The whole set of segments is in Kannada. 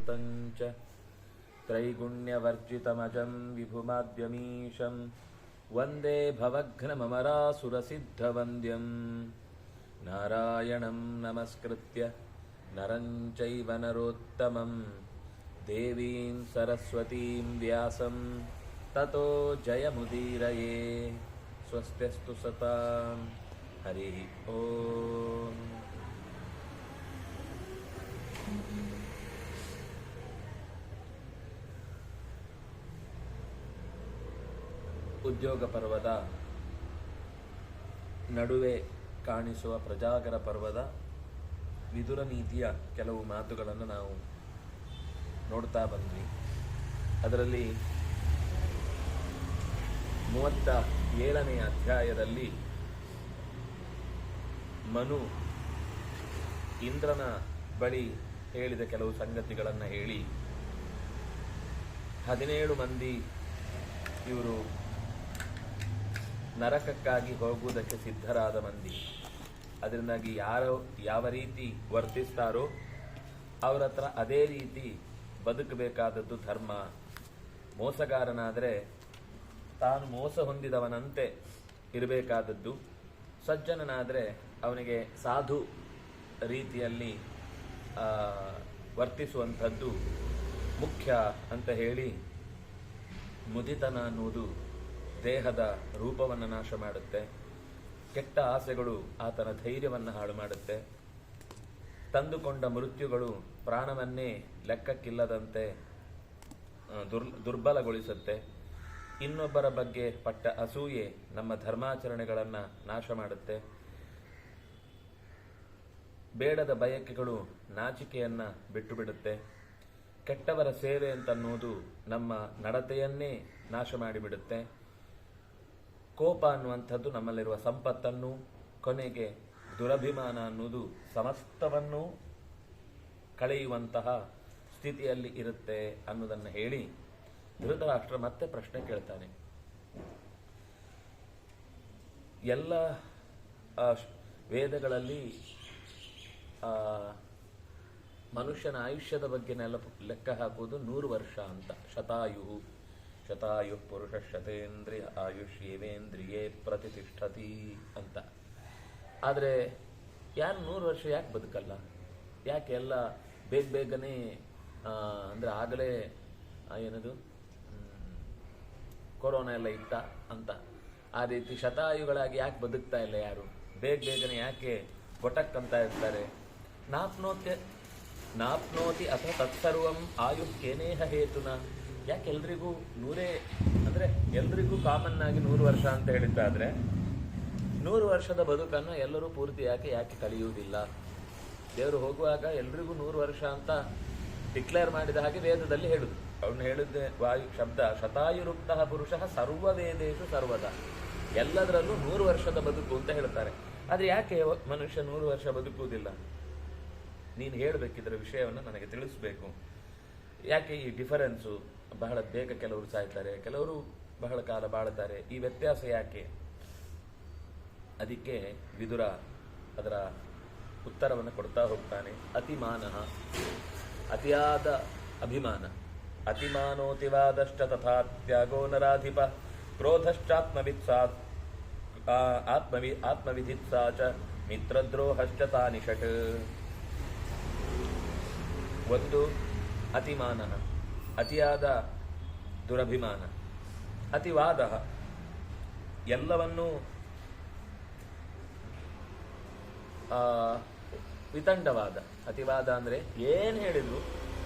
ಶ್ರೀಗುರುತಂಚ ತ್ರೈಗುಣ್ಯವರ್ಜಿತಮಜಂ ವಿಭುಮಾದ್ಯಮೀಶಂ ವಂದೇ ಭವಘ್ನಮರಾಸುರಸಿದ್ಧವಂದ್ಯಂ ನಾರಾಯಣಂ ನಮಸ್ಕೃತ್ಯ ನರಂ ಚೈವ ನರೋತ್ತಮಂ ದೇವೀಂ ಸರಸ್ವತೀಂ ವ್ಯಾಸಂ ತತೋ ಜಯಮುದೀರಯೇ. ಸ್ವಸ್ತ್ಯಸ್ತು ಸತಾಂ. ಹರಿ ಓಂ. ಉದ್ಯೋಗ ಪರ್ವದ ನಡುವೆ ಕಾಣಿಸುವ ಪ್ರಜಾಗರ ಪರ್ವದ ವಿದುರ ನೀತಿಯ ಕೆಲವು ಮಾತುಗಳನ್ನು ನಾವು ನೋಡ್ತಾ ಬಂದ್ವಿ. ಅದರಲ್ಲಿ 37ನೇ ಅಧ್ಯಾಯದಲ್ಲಿ ಮನು ಇಂದ್ರನ ಬಳಿ ಹೇಳಿದ ಕೆಲವು ಸಂಗತಿಗಳನ್ನು ಹೇಳಿ 17 ಮಂದಿ ಇವರು ನರಕಕ್ಕಾಗಿ ಹೋಗುವುದಕ್ಕೆ ಸಿದ್ಧರಾದ ಮಂದಿ, ಅದರಿಂದಾಗಿ ಯಾವ ರೀತಿ ವರ್ತಿಸ್ತಾರೋ ಅವರ ಹತ್ರ ಅದೇ ರೀತಿ ಬದುಕಬೇಕಾದದ್ದು ಧರ್ಮ. ಮೋಸಗಾರನಾದರೆ ತಾನು ಮೋಸ ಹೊಂದಿದವನಂತೆ ಇರಬೇಕಾದದ್ದು, ಸಜ್ಜನನಾದರೆ ಅವನಿಗೆ ಸಾಧು ರೀತಿಯಲ್ಲಿ ವರ್ತಿಸುವಂಥದ್ದು ಮುಖ್ಯ ಅಂತ ಹೇಳಿ, ಮುದಿತನ ಅನ್ನುವುದು ದೇಹದ ರೂಪವನ್ನು ನಾಶ ಮಾಡುತ್ತೆ, ಕೆಟ್ಟ ಆಸೆಗಳು ಆತನ ಧೈರ್ಯವನ್ನು ಹಾಳು ಮಾಡುತ್ತೆ, ತಂದುಕೊಂಡ ಮೃತ್ಯುಗಳು ಪ್ರಾಣವನ್ನೇ ಲೆಕ್ಕಕ್ಕಿಲ್ಲದಂತೆ ದುರ್ಬಲಗೊಳಿಸುತ್ತೆ, ಇನ್ನೊಬ್ಬರ ಬಗ್ಗೆ ಪಟ್ಟ ಅಸೂಯೆ ನಮ್ಮ ಧರ್ಮಾಚರಣೆಗಳನ್ನು ನಾಶ ಮಾಡುತ್ತೆ, ಬೇಡದ ಬಯಕೆಗಳು ನಾಚಿಕೆಯನ್ನು ಬಿಟ್ಟು ಬಿಡುತ್ತೆ, ಕೆಟ್ಟವರ ಸೇವೆ ಅಂತನ್ನುವುದು ನಮ್ಮ ನಡತೆಯನ್ನೇ ನಾಶ ಮಾಡಿಬಿಡುತ್ತೆ, ಕೋಪ ಅನ್ನುವಂಥದ್ದು ನಮ್ಮಲ್ಲಿರುವ ಸಂಪತ್ತನ್ನು, ಕೊನೆಗೆ ದುರಭಿಮಾನ ಅನ್ನುವುದು ಸಮಸ್ತವನ್ನೂ ಕಳೆಯುವಂತಹ ಸ್ಥಿತಿಯಲ್ಲಿ ಇರುತ್ತೆ ಅನ್ನೋದನ್ನು ಹೇಳಿ ಧೃತರಾಷ್ಟ್ರ ಮತ್ತೆ ಪ್ರಶ್ನೆ ಕೇಳ್ತಾನೆ. ಎಲ್ಲ ವೇದಗಳಲ್ಲಿ ಮನುಷ್ಯನ ಆಯುಷ್ಯದ ಬಗ್ಗೆ ಲೆಕ್ಕ ಹಾಕುವುದು 100 ವರ್ಷ ಅಂತ. ಶತಾಯು ಪುರುಷ ಶತೇಂದ್ರಿಯ ಆಯುಷ್ಯೇವೇಂದ್ರಿಯೇ ಪ್ರತಿಷ್ಠತಿ ಅಂತ. ಆದರೆ ಯಾರು 100 ವರ್ಷ ಯಾಕೆ ಬದುಕಲ್ಲ? ಯಾಕೆ ಎಲ್ಲ ಬೇಗನೆ ಅಂದರೆ ಆಗಲೇ ಏನದು ಕೊರೋನಾ ಎಲ್ಲ ಇತ್ತ ಅಂತ ಆ ರೀತಿ ಶತಾಯುಗಳಾಗಿ ಯಾಕೆ ಬದುಕ್ತಾ ಇಲ್ಲ ಯಾರು? ಬೇಗನೆ ಯಾಕೆ ಗೊಟಕ್ಕಂತ ಇರ್ತಾರೆ? ನಾಪ್ನೋತಿ ಅಥ ತತ್ಸರ್ವಂ ಆಯುಃಕೇನೇಹ ಹೇತುನ. ಯಾಕೆ ಎಲ್ರಿಗೂ 100 ಅಂದರೆ ಎಲ್ರಿಗೂ ಕಾಮನ್ ಆಗಿ 100 ವರ್ಷ ಅಂತ ಹೇಳಿದ್ದಾದ್ರೆ 100 ವರ್ಷದ ಬದುಕನ್ನು ಎಲ್ಲರೂ ಪೂರ್ತಿ ಯಾಕೆ ಕಳೆಯುವುದಿಲ್ಲ? ದೇವರು ಹೋಗುವಾಗ ಎಲ್ರಿಗೂ 100 ವರ್ಷ ಅಂತ ಡಿಕ್ಲೇರ್ ಮಾಡಿದ ಹಾಗೆ ವೇದದಲ್ಲಿ ಹೇಳುದು. ಅವನು ಹೇಳಿದ್ದೆ ವಾಯು ಶಬ್ದ ಶತಾಯುರುಕ್ತ ಪುರುಷ ಸರ್ವವೇದೇಶು ಸರ್ವದ, ಎಲ್ಲದರಲ್ಲೂ 100 ವರ್ಷದ ಬದುಕು ಅಂತ ಹೇಳ್ತಾರೆ. ಆದರೆ ಯಾಕೆ ಮನುಷ್ಯ 100 ವರ್ಷ ಬದುಕುವುದಿಲ್ಲ? ನೀನು ಹೇಳಬೇಕಿದ್ರ ವಿಷಯವನ್ನು ನನಗೆ ತಿಳಿಸ್ಬೇಕು. ಯಾಕೆ ಈ ಡಿಫರೆನ್ಸು? ಬಹಳ ಬೇಗ ಕೆಲವರು ಸಾಯ್ತಾರೆ, ಕೆಲವರು ಬಹಳ ಕಾಲ ಬಾಳ್ತಾರೆ. ಈ ವ್ಯತ್ಯಾಸ ಯಾಕೆ? ಅದಕ್ಕೆ ವಿದುರ ಅದರ ಉತ್ತರವನ್ನು ಕೊಡ್ತಾ ಹೋಗ್ತಾನೆ. ಅತಿಮಾನಃ, ಅತಿಯಾದ ಅಭಿಮಾನ. ಅತಿಮಾನೋತಿವಾದಶ್ಚ ತಥಾ ತ್ಯಾಗೋ ನರಾಧಿಪ ಕ್ರೋಧಶ್ಚಾತ್ಮವಿತ್ಸಾ ಆತ್ಮವಿಧಿತ್ಸಾ ಚ ಮಿತ್ರದ್ರೋಹಶ್ಚ ತಾನಿಷಟ್. ಒಂದು ಅತಿಮಾನ, ಅತಿಯಾದ ದುರಭಿಮಾನ. ಅತಿವಾದ, ಎಲ್ಲವನ್ನೂ ವಿತಂಡವಾದ. ಅತಿವಾದ ಅಂದರೆ ಏನು ಹೇಳಿದ್ರು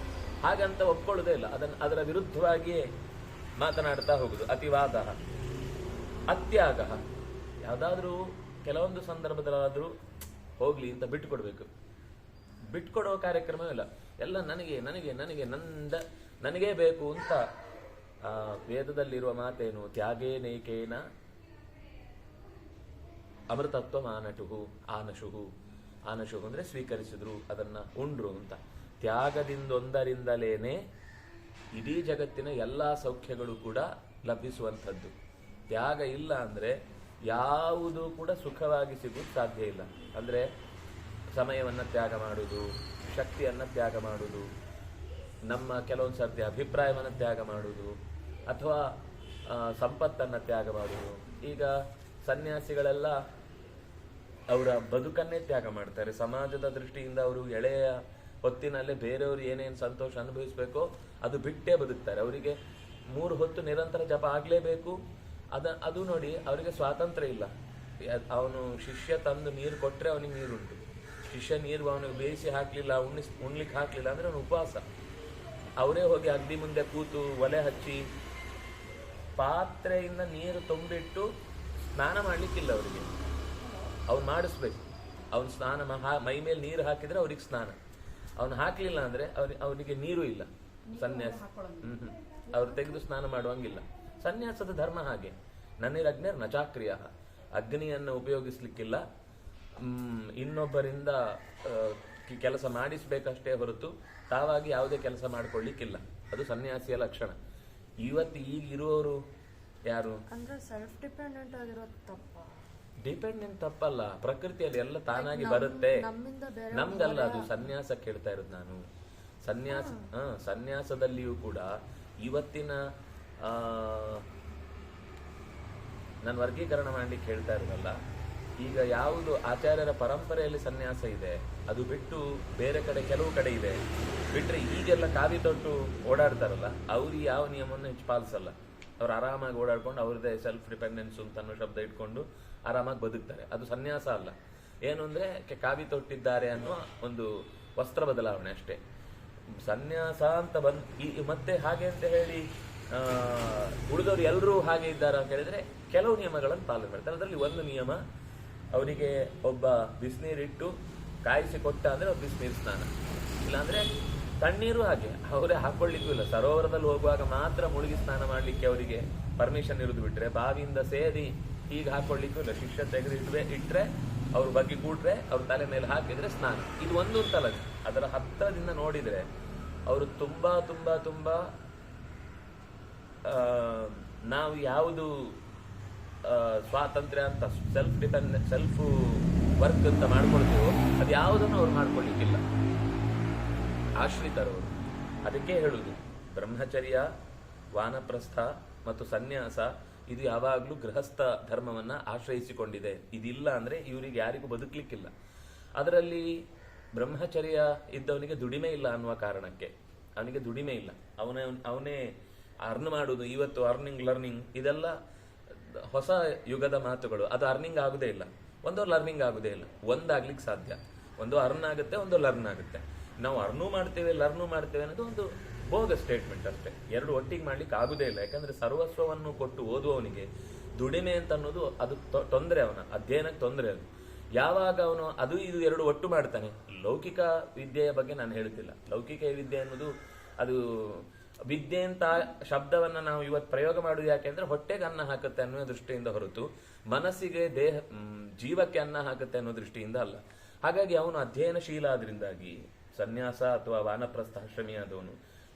ಹಾಗಂತ ಒಪ್ಕೊಳ್ಳೋದೇ ಇಲ್ಲ, ಅದರ ವಿರುದ್ಧವಾಗಿಯೇ ಮಾತನಾಡ್ತಾ ಹೋಗುದು. ಅತಿವಾದ. ಅತ್ಯಾಗ, ಯಾವುದಾದ್ರೂ ಕೆಲವೊಂದು ಸಂದರ್ಭದಲ್ಲಾದರೂ ಹೋಗ್ಲಿ ಅಂತ ಬಿಟ್ಟುಕೊಡ್ಬೇಕು. ಬಿಟ್ಕೊಡೋ ಕಾರ್ಯಕ್ರಮವೇ ಇಲ್ಲ. ಎಲ್ಲ ನನಗೇ ಬೇಕು ಅಂತ. ವೇದದಲ್ಲಿರುವ ಮಾತೇನು? ತ್ಯಾಗೇ ನೈಕೇನ ಅಮೃತತ್ವ ಆನಶುಹು ಅಂದರೆ ಸ್ವೀಕರಿಸಿದ್ರು, ಅದನ್ನ ಉಂಡ್ರು ಅಂತ. ತ್ಯಾಗದಿಂದೊಂದರಿಂದಲೇನೆ ಇಡೀ ಜಗತ್ತಿನ ಎಲ್ಲ ಸೌಖ್ಯಗಳು ಕೂಡ ಲಭಿಸುವಂಥದ್ದು. ತ್ಯಾಗ ಇಲ್ಲ ಅಂದರೆ ಯಾವುದೂ ಕೂಡ ಸುಖವಾಗಿ ಸಿಗೋದು ಸಾಧ್ಯ ಇಲ್ಲ. ಅಂದರೆ ಸಮಯವನ್ನು ತ್ಯಾಗ ಮಾಡುವುದು, ಶಕ್ತಿಯನ್ನು ತ್ಯಾಗ ಮಾಡುವುದು, ನಮ್ಮ ಕೆಲವೊಂದು ಸರ್ತಿ ಅಭಿಪ್ರಾಯವನ್ನು ತ್ಯಾಗ ಮಾಡುವುದು ಅಥವಾ ಸಂಪತ್ತನ್ನು ತ್ಯಾಗ ಮಾಡುವುದು. ಈಗ ಸನ್ಯಾಸಿಗಳೆಲ್ಲ ಅವರ ಬದುಕನ್ನೇ ತ್ಯಾಗ ಮಾಡ್ತಾರೆ. ಸಮಾಜದ ದೃಷ್ಟಿಯಿಂದ ಅವರು ಎಳೆಯ ಹೊತ್ತಿನಲ್ಲೇ ಬೇರೆಯವರು ಏನೇನು ಸಂತೋಷ ಅನುಭವಿಸ್ಬೇಕೋ ಅದು ಬಿಟ್ಟೇ ಬದುಕ್ತಾರೆ. ಅವರಿಗೆ 3 ಹೊತ್ತು ನಿರಂತರ ಜಪ ಆಗಲೇಬೇಕು. ಅದು ನೋಡಿ, ಅವರಿಗೆ ಸ್ವಾತಂತ್ರ್ಯ ಇಲ್ಲ. ಅವನು ಶಿಷ್ಯ ತಂದು ನೀರು ಕೊಟ್ಟರೆ ಅವನಿಗೆ ನೀರುಂಟು. ಶಿಷ್ಯ ನೀರು ಅವನಿಗೆ ಬೇಯಿಸಿ ಹಾಕಲಿಲ್ಲ, ಉಣ್ಲಿಕ್ಕೆ ಹಾಕಲಿಲ್ಲ ಅಂದರೆ ಅವನು ಉಪವಾಸ. ಅವರೇ ಹೋಗಿ ಅಗ್ನಿ ಮುಂದೆ ಕೂತು ಒಲೆ ಹಚ್ಚಿ ಪಾತ್ರೆಯಿಂದ ನೀರು ತುಂಬಿಟ್ಟು ಸ್ನಾನ ಮಾಡಲಿಕ್ಕಿಲ್ಲ ಅವರಿಗೆ. ಅವ್ನು ಮಾಡಿಸ್ಬೇಕು. ಅವನು ಸ್ನಾನ ಮೈ ಮೇಲೆ ನೀರು ಹಾಕಿದ್ರೆ ಅವ್ರಿಗೆ ಸ್ನಾನ. ಅವನು ಹಾಕಲಿಲ್ಲ ಅಂದರೆ ಅವನಿಗೆ ನೀರು ಇಲ್ಲ. ಸನ್ಯಾಸ ಅವ್ರು ತೆಗೆದು ಸ್ನಾನ ಮಾಡುವಂಗಿಲ್ಲ. ಸನ್ಯಾಸದ ಧರ್ಮ ಹಾಗೆ. ನನ್ನಿರಗ್ನೇರ್ ನಚಾಕ್ರಿಯ. ಅಗ್ನಿಯನ್ನು ಉಪಯೋಗಿಸ್ಲಿಕ್ಕಿಲ್ಲ, ಇನ್ನೊಬ್ಬರಿಂದ ಕೆಲಸ ಮಾಡಿಸ್ಬೇಕಷ್ಟೇ ಹೊರತು ತಾವಾಗಿ ಯಾವುದೇ ಕೆಲಸ ಮಾಡ್ಕೊಳ್ಳಿಕ್ಕಿಲ್ಲ. ಅದು ಸನ್ಯಾಸಿಯ ಲಕ್ಷಣ. ಈಗ ಇರುವವರು ಯಾರು ಅಂದ್ರೆ ಸೆಲ್ಫ್ ಡಿಪೆಂಡೆಂಟ್ ಆಗಿರೋದು ತಪ್ಪ? ಡಿಪೆಂಡೆಂಟ್ ತಪ್ಪಲ್ಲ, ಪ್ರಕೃತಿಯಲ್ಲಿ ಎಲ್ಲ ತಾನಾಗಿ ಬರುತ್ತೆ. ನಮ್ಗಲ್ಲ, ಅದು ಸನ್ಯಾಸಕ್ಕೆ ಹೇಳ್ತಾ ಇರೋದು ನಾನು. ಸನ್ಯಾಸದಲ್ಲಿಯೂ ಕೂಡ ಇವತ್ತಿನ ನಾನು ವರ್ಗೀಕರಣ ಮಾಡ್ಲಿಕ್ಕೆ ಹೇಳ್ತಾ ಇರೋದಲ್ಲ. ಈಗ ಯಾವುದು ಆಚಾರ್ಯರ ಪರಂಪರೆಯಲ್ಲಿ ಸನ್ಯಾಸ ಇದೆ ಅದು ಬಿಟ್ಟು ಬೇರೆ ಕಡೆ ಕೆಲವು ಕಡೆ ಇದೆ ಬಿಟ್ರೆ, ಈಗೆಲ್ಲ ಕಾವಿ ತೊಟ್ಟು ಓಡಾಡ್ತಾರಲ್ಲ ಅವ್ರು ಯಾವ ನಿಯಮವನ್ನು ಹೆಚ್ಚು ಪಾಲಿಸಲ್ಲ. ಅವ್ರು ಆರಾಮಾಗಿ ಓಡಾಡ್ಕೊಂಡು ಅವ್ರದ್ದೇ ಸೆಲ್ಫ್ ಡಿಪೆಂಡೆನ್ಸ್ ಅಂತ ಅನ್ನೋ ಶಬ್ದ ಇಟ್ಕೊಂಡು ಆರಾಮಾಗಿ ಬದುಕ್ತಾರೆ. ಅದು ಸನ್ಯಾಸ ಅಲ್ಲ. ಏನು ಅಂದ್ರೆ ಕಾವಿ ತೊಟ್ಟಿದ್ದಾರೆ ಅನ್ನೋ ಒಂದು ವಸ್ತ್ರ ಬದಲಾವಣೆ ಅಷ್ಟೇ. ಸನ್ಯಾಸ ಅಂತ ಮತ್ತೆ ಹಾಗೆ ಅಂತ ಹೇಳಿ ಉಳಿದವರು ಎಲ್ಲರೂ ಹಾಗೆ ಇದ್ದಾರೆ ಅಂತ ಹೇಳಿದ್ರೆ ಕೆಲವು ನಿಯಮಗಳನ್ನು ಪಾಲನೆ ಮಾಡ್ತಾರೆ. ಅದರಲ್ಲಿ ಒಂದು ನಿಯಮ, ಅವರಿಗೆ ಒಬ್ಬ ಬಿಸಿನೀರಿಟ್ಟು ಕಾಯಿಸಿ ಕೊಟ್ಟ ಅಂದ್ರೆ ಅವ್ರು ಬಿಸಿನೀರು ಸ್ನಾನ, ಇಲ್ಲಾಂದ್ರೆ ತಣ್ಣೀರು ಹಾಗೆ ಅವರೇ ಹಾಕೊಳ್ಳಿಕ್ಕೂ ಇಲ್ಲ. ಸರೋವರದಲ್ಲಿ ಹೋಗುವಾಗ ಮಾತ್ರ ಮುಳುಗಿ ಸ್ನಾನ ಮಾಡ್ಲಿಕ್ಕೆ ಅವರಿಗೆ ಪರ್ಮಿಷನ್ ಇರುದು ಬಿಟ್ರೆ ಬಾವಿಯಿಂದ ಸೇದಿ ಹೀಗೆ ಹಾಕೊಳ್ಳಿಕ್ಕೂ ಇಲ್ಲ. ಶಿಷ್ಯ ತೆಗೆದು ಇಟ್ರೆ ಅವ್ರ ಬಗ್ಗೆ ಕೂಟ್ರೆ ಅವ್ರ ತಲೆ ಮೇಲೆ ಹಾಕಿದ್ರೆ ಸ್ನಾನ. ಇದು ಒಂದು ಅಂತಲ್ಲ, ಅದರ ಹತ್ತಿರದಿಂದ ನೋಡಿದ್ರೆ ಅವರು ತುಂಬಾ ತುಂಬಾ ತುಂಬಾ ನಾವು ಯಾವುದು ಸ್ವಾತಂತ್ರ್ಯ ಅಂತ ಸೆಲ್ಫ್ ವರ್ಕ್ ಅಂತ ಮಾಡ್ಕೊಳ್ತೀವೋ ಅದು ಯಾವುದನ್ನು ಅವ್ರು ಮಾಡ್ಕೊಳ್ಳಿಕ್ಕಿಲ್ಲ, ಆಶ್ರಿತರವರು. ಅದಕ್ಕೆ ಹೇಳುದು ಬ್ರಹ್ಮಚರ್ಯ, ವಾನಪ್ರಸ್ಥ ಮತ್ತು ಸನ್ಯಾಸ ಇದು ಯಾವಾಗಲೂ ಗೃಹಸ್ಥ ಧರ್ಮವನ್ನ ಆಶ್ರಯಿಸಿಕೊಂಡಿದೆ. ಇದಿಲ್ಲ ಅಂದ್ರೆ ಇವರಿಗೆ ಯಾರಿಗೂ ಬದುಕಲಿಕ್ಕಿಲ್ಲ. ಅದರಲ್ಲಿ ಬ್ರಹ್ಮಚರ್ಯ ಇದ್ದವನಿಗೆ ದುಡಿಮೆ ಇಲ್ಲ ಅನ್ನುವ ಕಾರಣಕ್ಕೆ ಅವನಿಗೆ ದುಡಿಮೆ ಇಲ್ಲ. ಅವನೇ ಅರ್ನ್ ಮಾಡುವುದು. ಇವತ್ತು ಅರ್ನಿಂಗ್ ಲರ್ನಿಂಗ್ ಇದೆಲ್ಲ ಹೊಸ ಯುಗದ ಮಾತುಗಳು. ಅದು ಅರ್ನಿಂಗ್ ಆಗುದೇ ಇಲ್ಲ, ಒಂದು ಲರ್ನಿಂಗ್ ಆಗುದೇ ಇಲ್ಲ. ಒಂದಾಗ್ಲಿಕ್ಕೆ ಸಾಧ್ಯ, ಒಂದು ಅರ್ನ್ ಆಗುತ್ತೆ, ಒಂದು ಲರ್ನ್ ಆಗುತ್ತೆ. ನಾವು ಅರ್ನೂ ಮಾಡ್ತೇವೆ ಲರ್ನೂ ಮಾಡ್ತೇವೆ ಅನ್ನೋದು ಒಂದು ಬೋಗ ಸ್ಟೇಟ್ಮೆಂಟ್ ಅಷ್ಟೇ. ಎರಡು ಒಟ್ಟಿಗೆ ಮಾಡ್ಲಿಕ್ಕೆ ಆಗುದೇ ಇಲ್ಲ. ಯಾಕಂದ್ರೆ ಸರ್ವಸ್ವವನ್ನು ಕೊಟ್ಟು ಓದುವವನಿಗೆ ದುಡಿಮೆ ಅಂತ ಅನ್ನೋದು ಅದು ತೊಂದರೆ, ಅವನ ಅಧ್ಯಯನಕ್ಕೆ ತೊಂದರೆ. ಅದು ಯಾವಾಗ ಅವನು ಅದು ಇದು ಎರಡು ಒಟ್ಟು ಮಾಡ್ತಾನೆ. ಲೌಕಿಕ ವಿದ್ಯೆಯ ಬಗ್ಗೆ ನಾನು ಹೇಳ್ತಿಲ್ಲ. ಲೌಕಿಕ ವಿದ್ಯೆ ಅನ್ನೋದು ಅದು ವಿದ್ಯೆ ಅಂತ ಶಬ್ದವನ್ನ ನಾವು ಇವತ್ತು ಪ್ರಯೋಗ ಮಾಡುವುದು ಯಾಕೆಂದ್ರೆ ಹೊಟ್ಟೆಗೆ ಅನ್ನ ಹಾಕುತ್ತೆ ಅನ್ನೋ ದೃಷ್ಟಿಯಿಂದ ಹೊರತು ಮನಸ್ಸಿಗೆ ಜೀವಕ್ಕೆ ಅನ್ನ ಹಾಕುತ್ತೆ ಅನ್ನೋ ದೃಷ್ಟಿಯಿಂದ ಅಲ್ಲ. ಹಾಗಾಗಿ ಅವನು ಅಧ್ಯಯನಶೀಲ ಆದ್ರಿಂದಾಗಿ ಸನ್ಯಾಸ ಅಥವಾ ವಾನಪ್ರಸ್ಥ ಆಶ್ರಮಿ ಆದವನು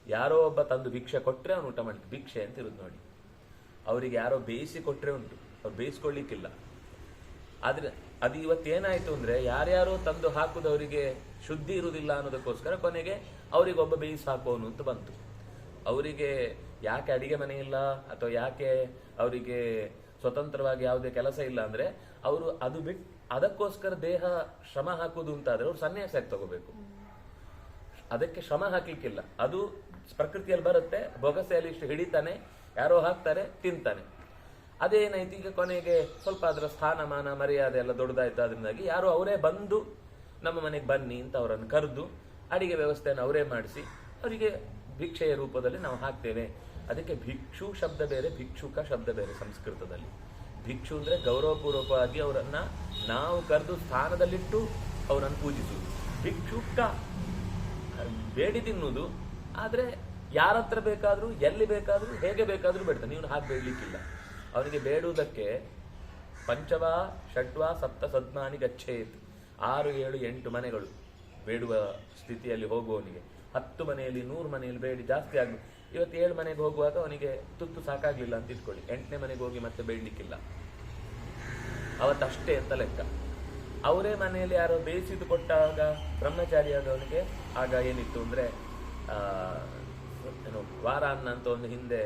ಯಾರೋ ಒಬ್ಬ ತಂದು ಭಿಕ್ಷೆ ಕೊಟ್ರೆ ಅವನು ಊಟ ಮಾಡ್ಲಿಕ್ಕೆ, ಭಿಕ್ಷೆ ಅಂತ ಇರುದು ನೋಡಿ. ಅವರಿಗೆ ಯಾರೋ ಬೇಯಿಸಿ ಕೊಟ್ರೆ ಉಂಟು, ಅವ್ರು ಬೇಯಿಸ್ಕೊಳ್ಳಿಕ್ಕಿಲ್ಲ. ಆದ್ರೆ ಅದು ಇವತ್ತೇನಾಯ್ತು ಅಂದ್ರೆ ಯಾರ್ಯಾರೋ ತಂದು ಹಾಕುದವರಿಗೆ ಶುದ್ಧಿ ಇರುವುದಿಲ್ಲ ಅನ್ನೋದಕ್ಕೋಸ್ಕರ ಕೊನೆಗೆ ಅವರಿಗೊಬ್ಬ ಬೇಯಿಸಿ ಹಾಕೋನು ಅಂತ ಬಂತು. ಅವರಿಗೆ ಯಾಕೆ ಅಡಿಗೆ ಮನೆ ಇಲ್ಲ ಅಥವಾ ಯಾಕೆ ಅವರಿಗೆ ಸ್ವತಂತ್ರವಾಗಿ ಯಾವುದೇ ಕೆಲಸ ಇಲ್ಲ ಅಂದ್ರೆ ಅವರು ಅದು ಬಿಟ್ಟು ಅದಕ್ಕೋಸ್ಕರ ದೇಹ ಶ್ರಮ ಹಾಕುದು ಅಂತಾದ್ರೆ ಅವ್ರು ಸನ್ಯಾಸಕ್ಕೆ ತಗೋಬೇಕು. ಅದಕ್ಕೆ ಶ್ರಮ ಹಾಕ್ಲಿಕ್ಕಿಲ್ಲ, ಅದು ಪ್ರಕೃತಿಯಲ್ಲಿ ಬರುತ್ತೆ. ಬೊಗಸೆಯಲ್ಲಿ ಇಷ್ಟು ಹಿಡಿತಾನೆ, ಯಾರೋ ಹಾಕ್ತಾರೆ, ತಿಂತಾನೆ. ಅದೇನಾಯ್ತು ಈಗ ಕೊನೆಗೆ ಸ್ವಲ್ಪ ಅದರ ಸ್ಥಾನಮಾನ ಮರ್ಯಾದೆ ಎಲ್ಲ ದೊಡ್ಡದಾಯ್ತು. ಅದರಿಂದಾಗಿ ಯಾರೋ ಅವರೇ ಬಂದು ನಮ್ಮ ಮನೆಗೆ ಬನ್ನಿ ಅಂತ ಅವರನ್ನು ಕರೆದು ಅಡಿಗೆ ವ್ಯವಸ್ಥೆಯನ್ನು ಅವರೇ ಮಾಡಿಸಿ ಅವರಿಗೆ ಭಿಕ್ಷೆಯ ರೂಪದಲ್ಲಿ ನಾವು ಹಾಕ್ತೇವೆ. ಅದಕ್ಕೆ ಭಿಕ್ಷು ಶಬ್ದ ಬೇರೆ, ಭಿಕ್ಷುಕ ಶಬ್ದ ಬೇರೆ ಸಂಸ್ಕೃತದಲ್ಲಿ. ಭಿಕ್ಷು ಅಂದ್ರೆ ಗೌರವಪೂರ್ವಕವಾಗಿ ಅವರನ್ನ ನಾವು ಕರೆದು ಸ್ಥಾನದಲ್ಲಿಟ್ಟು ಅವರನ್ನು ಪೂಜಿಸುವುದು. ಭಿಕ್ಷುಕ ಬೇಡಿ ತಿನ್ನುವುದು. ಆದ್ರೆ ಯಾರ ಹತ್ರ ಬೇಕಾದ್ರೂ ಎಲ್ಲಿ ಬೇಕಾದ್ರೂ ಹೇಗೆ ಬೇಕಾದ್ರೂ ಬೇಡ್ತಾನೆ. ನೀವು ಹಾಗೆ ಬೇಡ್ಲಿಕ್ಕಿಲ್ಲ. ಅವನಿಗೆ ಬೇಡುವುದಕ್ಕೆ ಪಂಚವಾ ಷಡ್ವಾ ಸಪ್ತ ಸದ್ಮಾನಿ ಗಚ್ಚೇತ್, 6, 7, 8 ಮನೆಗಳು ಬೇಡುವ ಸ್ಥಿತಿಯಲ್ಲಿ ಹೋಗುವವನಿಗೆ. 10 ಮನೆಯಲ್ಲಿ 100 ಮನೆಯಲ್ಲಿ ಬೇಡಿ ಜಾಸ್ತಿ ಆಗ. ಇವತ್ತು 7 ಮನೆಗೆ ಹೋಗುವಾಗ ಅವನಿಗೆ ತುತ್ತು ಸಾಕಾಗ್ಲಿಲ್ಲ ಅಂತ ಇಟ್ಕೊಳ್ಳಿ, 8ನೇ ಮನೆಗೆ ಹೋಗಿ ಮತ್ತೆ ಬೇಡ್ಲಿಕ್ಕಿಲ್ಲ. ಅವತ್ತಷ್ಟೇ ಅಂತ ಲೆಕ್ಕ. ಅವರೇ ಮನೆಯಲ್ಲಿ ಯಾರೋ ಬೇಯಿಸಿದು ಕೊಟ್ಟಾಗ ಬ್ರಹ್ಮಚಾರಿ ಆದವನಿಗೆ ಆಗ ಏನಿತ್ತು ಅಂದ್ರೆ ವಾರಾನ್ನ ಅಂತ ಒಂದು ಹಿಂದೆ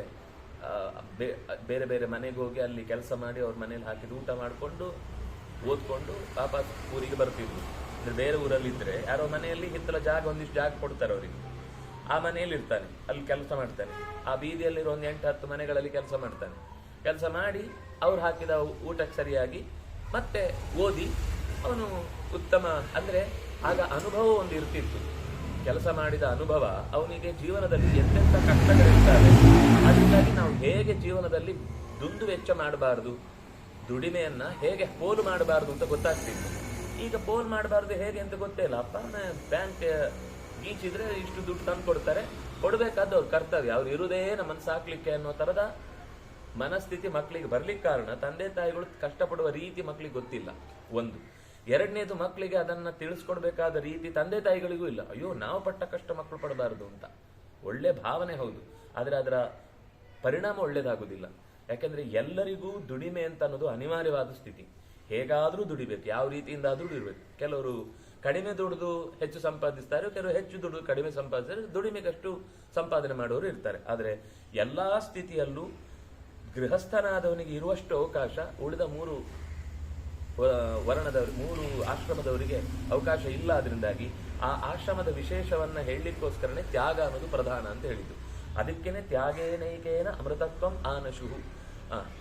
ಬೇರೆ ಬೇರೆ ಮನೆಗೆ ಹೋಗಿ ಅಲ್ಲಿ ಕೆಲಸ ಮಾಡಿ ಅವ್ರ ಮನೇಲಿ ಹಾಕಿದ್ದು ಊಟ ಮಾಡಿಕೊಂಡು ಓದ್ಕೊಂಡು ವಾಪಸ್ ಊರಿಗೆ ಬರ್ತಿದ್ರು. ಅಂದ್ರೆ ಬೇರೆ ಊರಲ್ಲಿದ್ದರೆ ಯಾರೋ ಮನೆಯಲ್ಲಿ ಹಿತ್ತಲ ಜಾಗ ಒಂದಿಷ್ಟು ಜಾಗ ಕೊಡ್ತಾರೆ ಅವರಿಗೆ, ಆ ಮನೆಯಲ್ಲಿ ಇರ್ತಾನೆ, ಅಲ್ಲಿ ಕೆಲಸ ಮಾಡ್ತಾನೆ. ಆ ಬೀದಿಯಲ್ಲಿರೋ ಒಂದು 8-10 ಮನೆಗಳಲ್ಲಿ ಕೆಲಸ ಮಾಡ್ತಾನೆ. ಕೆಲಸ ಮಾಡಿ ಅವ್ರು ಹಾಕಿದ ಊಟಕ್ಕೆ ಸರಿಯಾಗಿ ಮತ್ತೆ ಓದಿ ಅವನು ಉತ್ತಮ, ಅಂದರೆ ಆಗ ಅನುಭವ ಒಂದು ಇರ್ತಿತ್ತು. ಕೆಲಸ ಮಾಡಿದ ಅನುಭವ ಅವನಿಗೆ ಜೀವನದಲ್ಲಿ ಎಂತೆಂಥ ಕಷ್ಟಗಳಿರ್ತಾರೆ, ಅದರಿಂದಾಗಿ ನಾವು ಹೇಗೆ ಜೀವನದಲ್ಲಿ ದುಂದು ವೆಚ್ಚ ಮಾಡಬಾರ್ದು, ದುಡಿಮೆಯನ್ನ ಹೇಗೆ ಪೋಲು ಮಾಡಬಾರ್ದು ಅಂತ ಗೊತ್ತಾಗ್ತಿತ್ತು. ಈಗ ಪೋಲ್ ಮಾಡಬಾರ್ದು ಹೇಗೆ ಅಂತ ಗೊತ್ತೇ ಇಲ್ಲ. ಅಪ್ಪ ಬ್ಯಾಂಕ್ ಗೀಚಿದ್ರೆ ಇಷ್ಟು ದುಡ್ಡು ತಂದು ಕೊಡ್ತಾರೆ, ಕೊಡಬೇಕಾದ ಅವ್ರ ಕರ್ತವ್ಯ, ಅವ್ರು ಇರುವುದೇ ನಮ್ಮನ್ನು ಸಾಕ್ಲಿಕ್ಕೆ ಅನ್ನೋ ತರದ ಮನಸ್ಥಿತಿ ಮಕ್ಕಳಿಗೆ ಬರ್ಲಿಕ್ಕೆ ಕಾರಣ ತಂದೆ ತಾಯಿಗಳು ಕಷ್ಟಪಡುವ ರೀತಿ ಮಕ್ಕಳಿಗೆ ಗೊತ್ತಿಲ್ಲ. ಒಂದು. ಎರಡನೇದು, ಮಕ್ಕಳಿಗೆ ಅದನ್ನ ತಿಳಿಸ್ಕೊಡ್ಬೇಕಾದ ರೀತಿ ತಂದೆ ತಾಯಿಗಳಿಗೂ ಇಲ್ಲ. ಅಯ್ಯೋ, ನಾವು ಪಟ್ಟ ಕಷ್ಟ ಮಕ್ಕಳು ಪಡಬಾರದು ಅಂತ. ಒಳ್ಳೆ ಭಾವನೆ ಹೌದು, ಆದರೆ ಅದರ ಪರಿಣಾಮ ಒಳ್ಳೇದಾಗುದಿಲ್ಲ. ಯಾಕೆಂದ್ರೆ ಎಲ್ಲರಿಗೂ ದುಡಿಮೆ ಅಂತ ಅನ್ನೋದು ಅನಿವಾರ್ಯವಾದ ಸ್ಥಿತಿ. ಹೇಗಾದ್ರೂ ದುಡಿಬೇಕು, ಯಾವ ರೀತಿಯಿಂದಾದ್ರೂ ದುಡಿಬೇಕು. ಕೆಲವರು ಕಡಿಮೆ ದುಡಿದು ಹೆಚ್ಚು ಸಂಪಾದಿಸ್ತಾರೆ, ಕೆಲವರು ಹೆಚ್ಚು ದುಡಿದು ಕಡಿಮೆ ಸಂಪಾದಿಸ್ತಾರೆ, ದುಡಿಮೆಗಷ್ಟು ಸಂಪಾದನೆ ಮಾಡೋರು ಇರ್ತಾರೆ. ಆದರೆ ಎಲ್ಲಾ ಸ್ಥಿತಿಯಲ್ಲೂ ಗೃಹಸ್ಥನಾದವನಿಗೆ ಇರುವಷ್ಟು ಅವಕಾಶ ಉಳಿದ 3 ವರ್ಣದವರು 3 ಆಶ್ರಮದವರಿಗೆ ಅವಕಾಶ ಇಲ್ಲ. ಅದರಿಂದಾಗಿ ಆ ಆಶ್ರಮದ ವಿಶೇಷವನ್ನ ಹೇಳಲಿಕ್ಕೋಸ್ಕರನೇ ತ್ಯಾಗ ಅನ್ನೋದು ಪ್ರಧಾನ ಅಂತ ಹೇಳಿದ್ದು. ಅದಕ್ಕೇನೆ ತ್ಯಾಗೇನೈಕೇನ ಅಮೃತತ್ವಂ ಆನಶುಹು.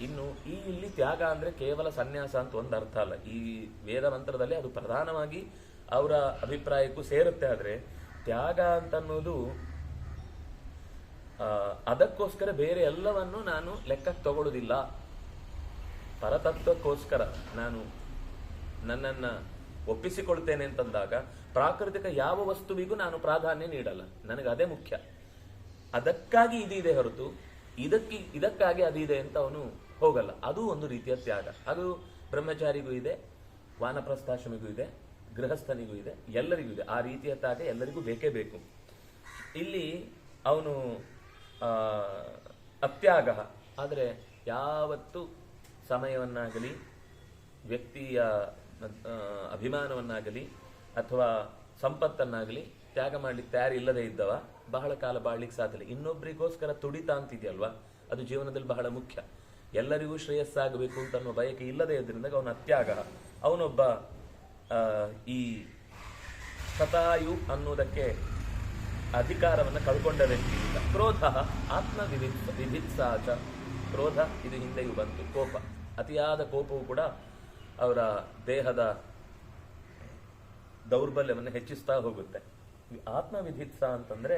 ಇನ್ನು ಇಲ್ಲಿ ತ್ಯಾಗ ಅಂದ್ರೆ ಕೇವಲ ಸನ್ಯಾಸ ಅಂತ ಒಂದು ಅರ್ಥ ಅಲ್ಲ. ಈ ವೇದ ಮಂತ್ರದಲ್ಲಿ ಅದು ಪ್ರಧಾನವಾಗಿ ಅವರ ಅಭಿಪ್ರಾಯಕ್ಕೂ ಸೇರುತ್ತೆ. ಆದ್ರೆ ತ್ಯಾಗ ಅಂತನ್ನೋದು ಅದಕ್ಕೋಸ್ಕರ ಬೇರೆ ಎಲ್ಲವನ್ನು ನಾನು ಲೆಕ್ಕಕ್ಕೆ ತಗೊಳ್ಳೋದಿಲ್ಲ. ಪರತತ್ವಕ್ಕೋಸ್ಕರ ನಾನು ನನ್ನನ್ನ ಒಪ್ಪಿಸಿಕೊಳ್ತೇನೆ ಅಂತಂದಾಗ ಪ್ರಾಕೃತಿಕ ಯಾವ ವಸ್ತುವಿಗೂ ನಾನು ಪ್ರಾಧಾನ್ಯ ನೀಡಲ್ಲ. ನನಗೆ ಅದೇ ಮುಖ್ಯ. ಅದಕ್ಕಾಗಿ ಇದಿದೆ ಹೊರತು ಇದಕ್ಕಾಗಿ ಅದಿದೆ ಅಂತ ಅವನು ಹೋಗಲ್ಲ. ಅದು ಒಂದು ರೀತಿಯ ತ್ಯಾಗ. ಅದು ಬ್ರಹ್ಮಚಾರಿಗೂ ಇದೆ, ವಾನಪ್ರಸ್ಥಾಶ್ರಮಿಗೂ ಇದೆ, ಗೃಹಸ್ಥನಿಗೂ ಇದೆ, ಎಲ್ಲರಿಗೂ ಇದೆ. ಆ ರೀತಿಯ ತ್ಯಾಗ ಎಲ್ಲರಿಗೂ ಬೇಕೇ ಬೇಕು. ಇಲ್ಲಿ ಅವನು ಅತ್ಯಾಗ. ಆದರೆ ಯಾವತ್ತು ಸಮಯವನ್ನಾಗಲಿ, ವ್ಯಕ್ತಿಯ ಅಭಿಮಾನವನ್ನಾಗಲಿ ಅಥವಾ ಸಂಪತ್ತನ್ನಾಗಲಿ ತ್ಯಾಗ ಮಾಡ್ಲಿಕ್ಕೆ ತಯಾರಿಲ್ಲದೆ ಇದ್ದವ ಬಹಳ ಕಾಲ ಬಾಳ್ಲಿಕ್ಕೆ ಸಾಧ್ಯ. ಇನ್ನೊಬ್ಬರಿಗೋಸ್ಕರ ತುಡಿತ ಅಂತಿದೆಯಲ್ವಾ, ಅದು ಜೀವನದಲ್ಲಿ ಬಹಳ ಮುಖ್ಯ. ಎಲ್ಲರಿಗೂ ಶ್ರೇಯಸ್ಸಾಗಬೇಕು ಅಂತ ಅನ್ನೋ ಬಯಕೆ ಇಲ್ಲದೆ ಇದ್ರಿಂದ ಅವನ ಅತ್ಯಾಗ. ಅವನೊಬ್ಬ ಈ ಶತಾಯು ಅನ್ನೋದಕ್ಕೆ ಅಧಿಕಾರವನ್ನು ಕಳ್ಕೊಂಡ ವ್ಯಕ್ತಿ. ಕ್ರೋಧ ಆತ್ಮ ವಿಭಿತ್ಸಾಚ. ಕ್ರೋಧ ಇದು ಹಿಂದೆಯೂ ಬಂತು. ಕೋಪ, ಅತಿಯಾದ ಕೋಪವು ಕೂಡ ಅವರ ದೇಹದ ದೌರ್ಬಲ್ಯವನ್ನು ಹೆಚ್ಚಿಸ್ತಾ ಹೋಗುತ್ತೆ. ಆತ್ಮವಿಧಿತ್ಸ ಅಂತಂದ್ರೆ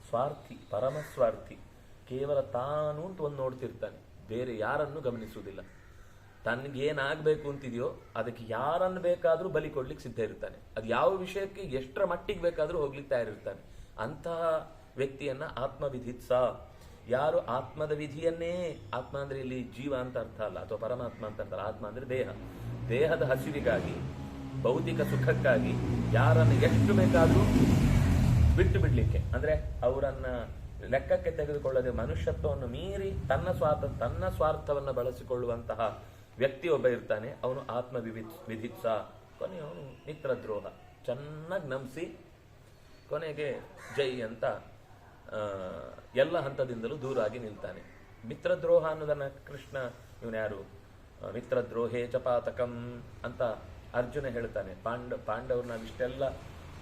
ಸ್ವಾರ್ಥಿ, ಪರಮಸ್ವಾರ್ಥಿ. ಕೇವಲ ತಾನು ಅಂತ ಒಂದು ನೋಡ್ತಿರ್ತಾನೆ, ಬೇರೆ ಯಾರನ್ನು ಗಮನಿಸುವುದಿಲ್ಲ. ತನ್ಗೇನಾಗಬೇಕು ಅಂತಿದೆಯೋ ಅದಕ್ಕೆ ಯಾರನ್ನು ಬೇಕಾದ್ರೂ ಬಲಿ ಕೊಡ್ಲಿಕ್ಕೆ ಸಿದ್ಧ ಇರ್ತಾನೆ. ಅದು ಯಾವ ವಿಷಯಕ್ಕೆ ಎಷ್ಟರ ಮಟ್ಟಿಗೆ ಬೇಕಾದ್ರೂ ಹೋಗ್ಲಿಕ್ಕೆ ತಯಾರಿರ್ತಾನೆ. ಅಂತಹ ವ್ಯಕ್ತಿಯನ್ನ ಆತ್ಮವಿಧಿತ್ಸ. ಯಾರು ಆತ್ಮದ ವಿಧಿಯನ್ನೇ, ಆತ್ಮ ಅಂದ್ರೆ ಇಲ್ಲಿ ಜೀವ ಅಂತ ಅರ್ಥ ಅಲ್ಲ, ಅಥವಾ ಪರಮಾತ್ಮ ಅಂತ ಅರ್ಥ. ಆತ್ಮ ಅಂದ್ರೆ ದೇಹ. ದೇಹದ ಹಸಿವಿಗಾಗಿ, ಭೌತಿಕ ಸುಖಕ್ಕಾಗಿ ಯಾರನ್ನು ಎಷ್ಟು ಬೇಕಾದ್ರೂ ಬಿಟ್ಟು ಬಿಡ್ಲಿಕ್ಕೆ, ಅಂದ್ರೆ ಅವರನ್ನ ಲೆಕ್ಕಕ್ಕೆ ತೆಗೆದುಕೊಳ್ಳದೆ ಮನುಷ್ಯತ್ವವನ್ನು ಮೀರಿ ತನ್ನ ಸ್ವಾರ್ಥವನ್ನು ಬಳಸಿಕೊಳ್ಳುವಂತಹ ವ್ಯಕ್ತಿ ಒಬ್ಬ ಇರ್ತಾನೆ. ಅವನು ಆತ್ಮ ವಿಧಿತ್ಸ. ಕೊನೆಯವನು ಮಿತ್ರದ್ರೋಹ. ಚೆನ್ನಾಗಿ ನಂಬಿಸಿ ಕೊನೆಗೆ ಜೈ ಅಂತ ಎಲ್ಲ ಹಂತದಿಂದಲೂ ದೂರಾಗಿ ನಿಲ್ತಾನೆ. ಮಿತ್ರದ್ರೋಹ ಅನ್ನೋದನ್ನ ಕೃಷ್ಣ, ಇವನು ಯಾರು, ಮಿತ್ರದ್ರೋಹೇ ಚಪಾತಕಂ ಅಂತ ಅರ್ಜುನ ಹೇಳ್ತಾನೆ. ಪಾಂಡವರು ನಾವಿಷ್ಟೆಲ್ಲ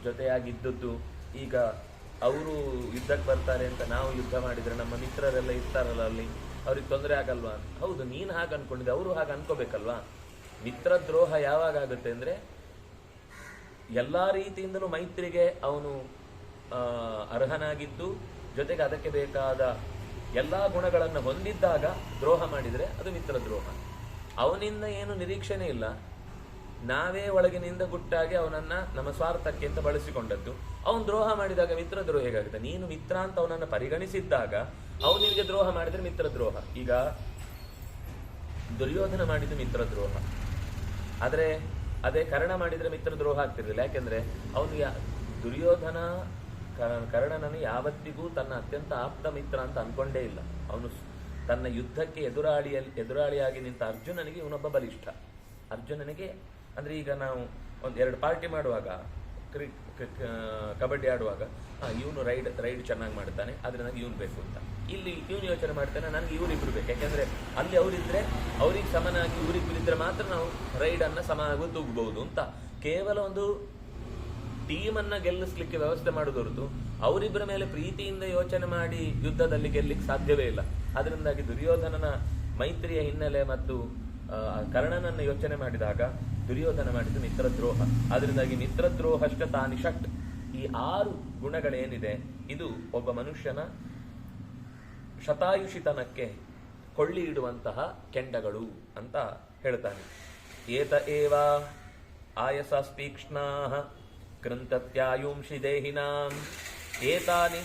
ಜೊತೆಯಾಗಿದ್ದದ್ದು, ಈಗ ಅವರು ಯುದ್ಧಕ್ಕೆ ಬರ್ತಾರೆ ಅಂತ ನಾವು ಯುದ್ಧ ಮಾಡಿದ್ರೆ ನಮ್ಮ ಮಿತ್ರರೆಲ್ಲ ಇರ್ತಾರಲ್ಲ ಅಲ್ಲಿ, ಅವ್ರಿಗೆ ತೊಂದರೆ ಆಗಲ್ವಾ? ಹೌದು, ನೀನು ಹಾಗೆ ಅನ್ಕೊಂಡಿದ್ದೆ, ಅವರು ಹಾಗೆ ಅನ್ಕೋಬೇಕಲ್ವಾ? ಮಿತ್ರದ್ರೋಹ ಯಾವಾಗ ಆಗುತ್ತೆ ಅಂದ್ರೆ ಎಲ್ಲಾ ರೀತಿಯಿಂದಲೂ ಮೈತ್ರಿಗೆ ಅವನು ಅರ್ಹನಾಗಿದ್ದು, ಜೊತೆಗೆ ಅದಕ್ಕೆ ಬೇಕಾದ ಎಲ್ಲಾ ಗುಣಗಳನ್ನು ಹೊಂದಿದ್ದಾಗ ದ್ರೋಹ ಮಾಡಿದ್ರೆ ಅದು ಮಿತ್ರದ್ರೋಹ. ಅವನಿಂದ ಏನು ನಿರೀಕ್ಷಣೆ ಇಲ್ಲ, ನಾವೇ ಒಳಗಿನಿಂದ ಗುಟ್ಟಾಗಿ ಅವನನ್ನ ನಮ್ಮ ಸ್ವಾರ್ಥಕ್ಕೆ ಅಂತ ಬಳಸಿಕೊಂಡದ್ದು. ಅವನು ದ್ರೋಹ ಮಾಡಿದಾಗ ಮಿತ್ರದ್ರೋಹ ಹೇಗಾಗುತ್ತೆ? ನೀನು ಮಿತ್ರ ಅಂತ ಅವನನ್ನ ಪರಿಗಣಿಸಿದ್ದಾಗ ಅವನು ನಿನಗೆ ದ್ರೋಹ ಮಾಡಿದ್ರೆ ಮಿತ್ರದ್ರೋಹ. ಈಗ ದುರ್ಯೋಧನ ಮಾಡಿದ್ದು ಮಿತ್ರದ್ರೋಹ, ಆದ್ರೆ ಅದೇ ಕರ್ಣ ಮಾಡಿದ್ರೆ ಮಿತ್ರದ್ರೋಹ ಆಗ್ತಿರ್ಲಿಲ್ಲ. ಯಾಕೆಂದ್ರೆ ಅವನಿಗೆ ದುರ್ಯೋಧನ ಕರ್ಣನನ್ನು ಯಾವತ್ತಿಗೂ ತನ್ನ ಅತ್ಯಂತ ಆಪ್ತ ಮಿತ್ರ ಅಂತ ಅನ್ಕೊಂಡೇ ಇಲ್ಲ. ಅವನು ತನ್ನ ಯುದ್ಧಕ್ಕೆ ಎದುರಾಳಿಯಾಗಿ ನಿಂತ ಅರ್ಜುನನಿಗೆ ಇವನೊಬ್ಬ ಬಲಿಷ್ಠ. ಅರ್ಜುನನಿಗೆ ಅಂದ್ರೆ ಈಗ ನಾವು 2 ಪಾರ್ಟಿ ಮಾಡುವಾಗ ಕಬಡ್ಡಿ ಆಡುವಾಗ ಇವನು ರೈಡ್ ಚೆನ್ನಾಗಿ ಮಾಡ್ತಾನೆ ಆದ್ರೆ ನನಗೆ ಇವನು ಬೇಕು ಅಂತ. ಇಲ್ಲಿ ಇವನು ಯೋಚನೆ ಮಾಡ್ತಾನೆ ನನಗೆ ಇವರಿಬ್ರು ಬೇಕು, ಯಾಕೆಂದ್ರೆ ಅಲ್ಲಿ ಅವರಿದ್ರೆ ಅವ್ರಿಗೆ ಸಮನಾಗಿ ಇವರಿಬ್ರು ಇದ್ರೆ ಮಾತ್ರ ನಾವು ರೈಡನ್ನು ಸಮನಾಗಿ ತೂಗಬಹುದು ಅಂತ. ಕೇವಲ ಒಂದು ಟೀಮನ್ನ ಗೆಲ್ಲಿಸ್ಲಿಕ್ಕೆ ವ್ಯವಸ್ಥೆ ಮಾಡೋದು ಹೊರತು ಅವರಿಬ್ಬರ ಮೇಲೆ ಪ್ರೀತಿಯಿಂದ ಯೋಚನೆ ಮಾಡಿ ಯುದ್ಧದಲ್ಲಿ ಗೆಲ್ಲಿಕ್ಕೆ ಸಾಧ್ಯವೇ ಇಲ್ಲ. ಅದರಿಂದಾಗಿ ದುರ್ಯೋಧನನ ಮೈತ್ರಿಯ ಹಿನ್ನೆಲೆ ಮತ್ತು ಕರ್ಣನನ್ನ ಯೋಚನೆ ಮಾಡಿದಾಗ ದುರ್ಯೋಧನ ಮಾಡಿದ್ದು ಮಿತ್ರದ್ರೋಹ. ಅದರಿಂದಾಗಿ ಮಿತ್ರದ್ರೋಹಷ್ಟ ತಾನಿಷಟ್, ಈ 6 ಗುಣಗಳೇನಿದೆ ಇದು ಒಬ್ಬ ಮನುಷ್ಯನ ಶತಾಯುಷಿತನಕ್ಕೆ ಕೊಳ್ಳಿ ಇಡುವಂತಹ ಕೆಂಡಗಳು ಅಂತ ಹೇಳ್ತಾನೆ. ಏತ ಏವ ಆಯಸಸ್ತೀಕ್ಷ್ಣಾಃ ಕೃಂತತ್ಯಾಯುಂಷಿ ದೇಹಿನಾಂ ಏತಾನಿ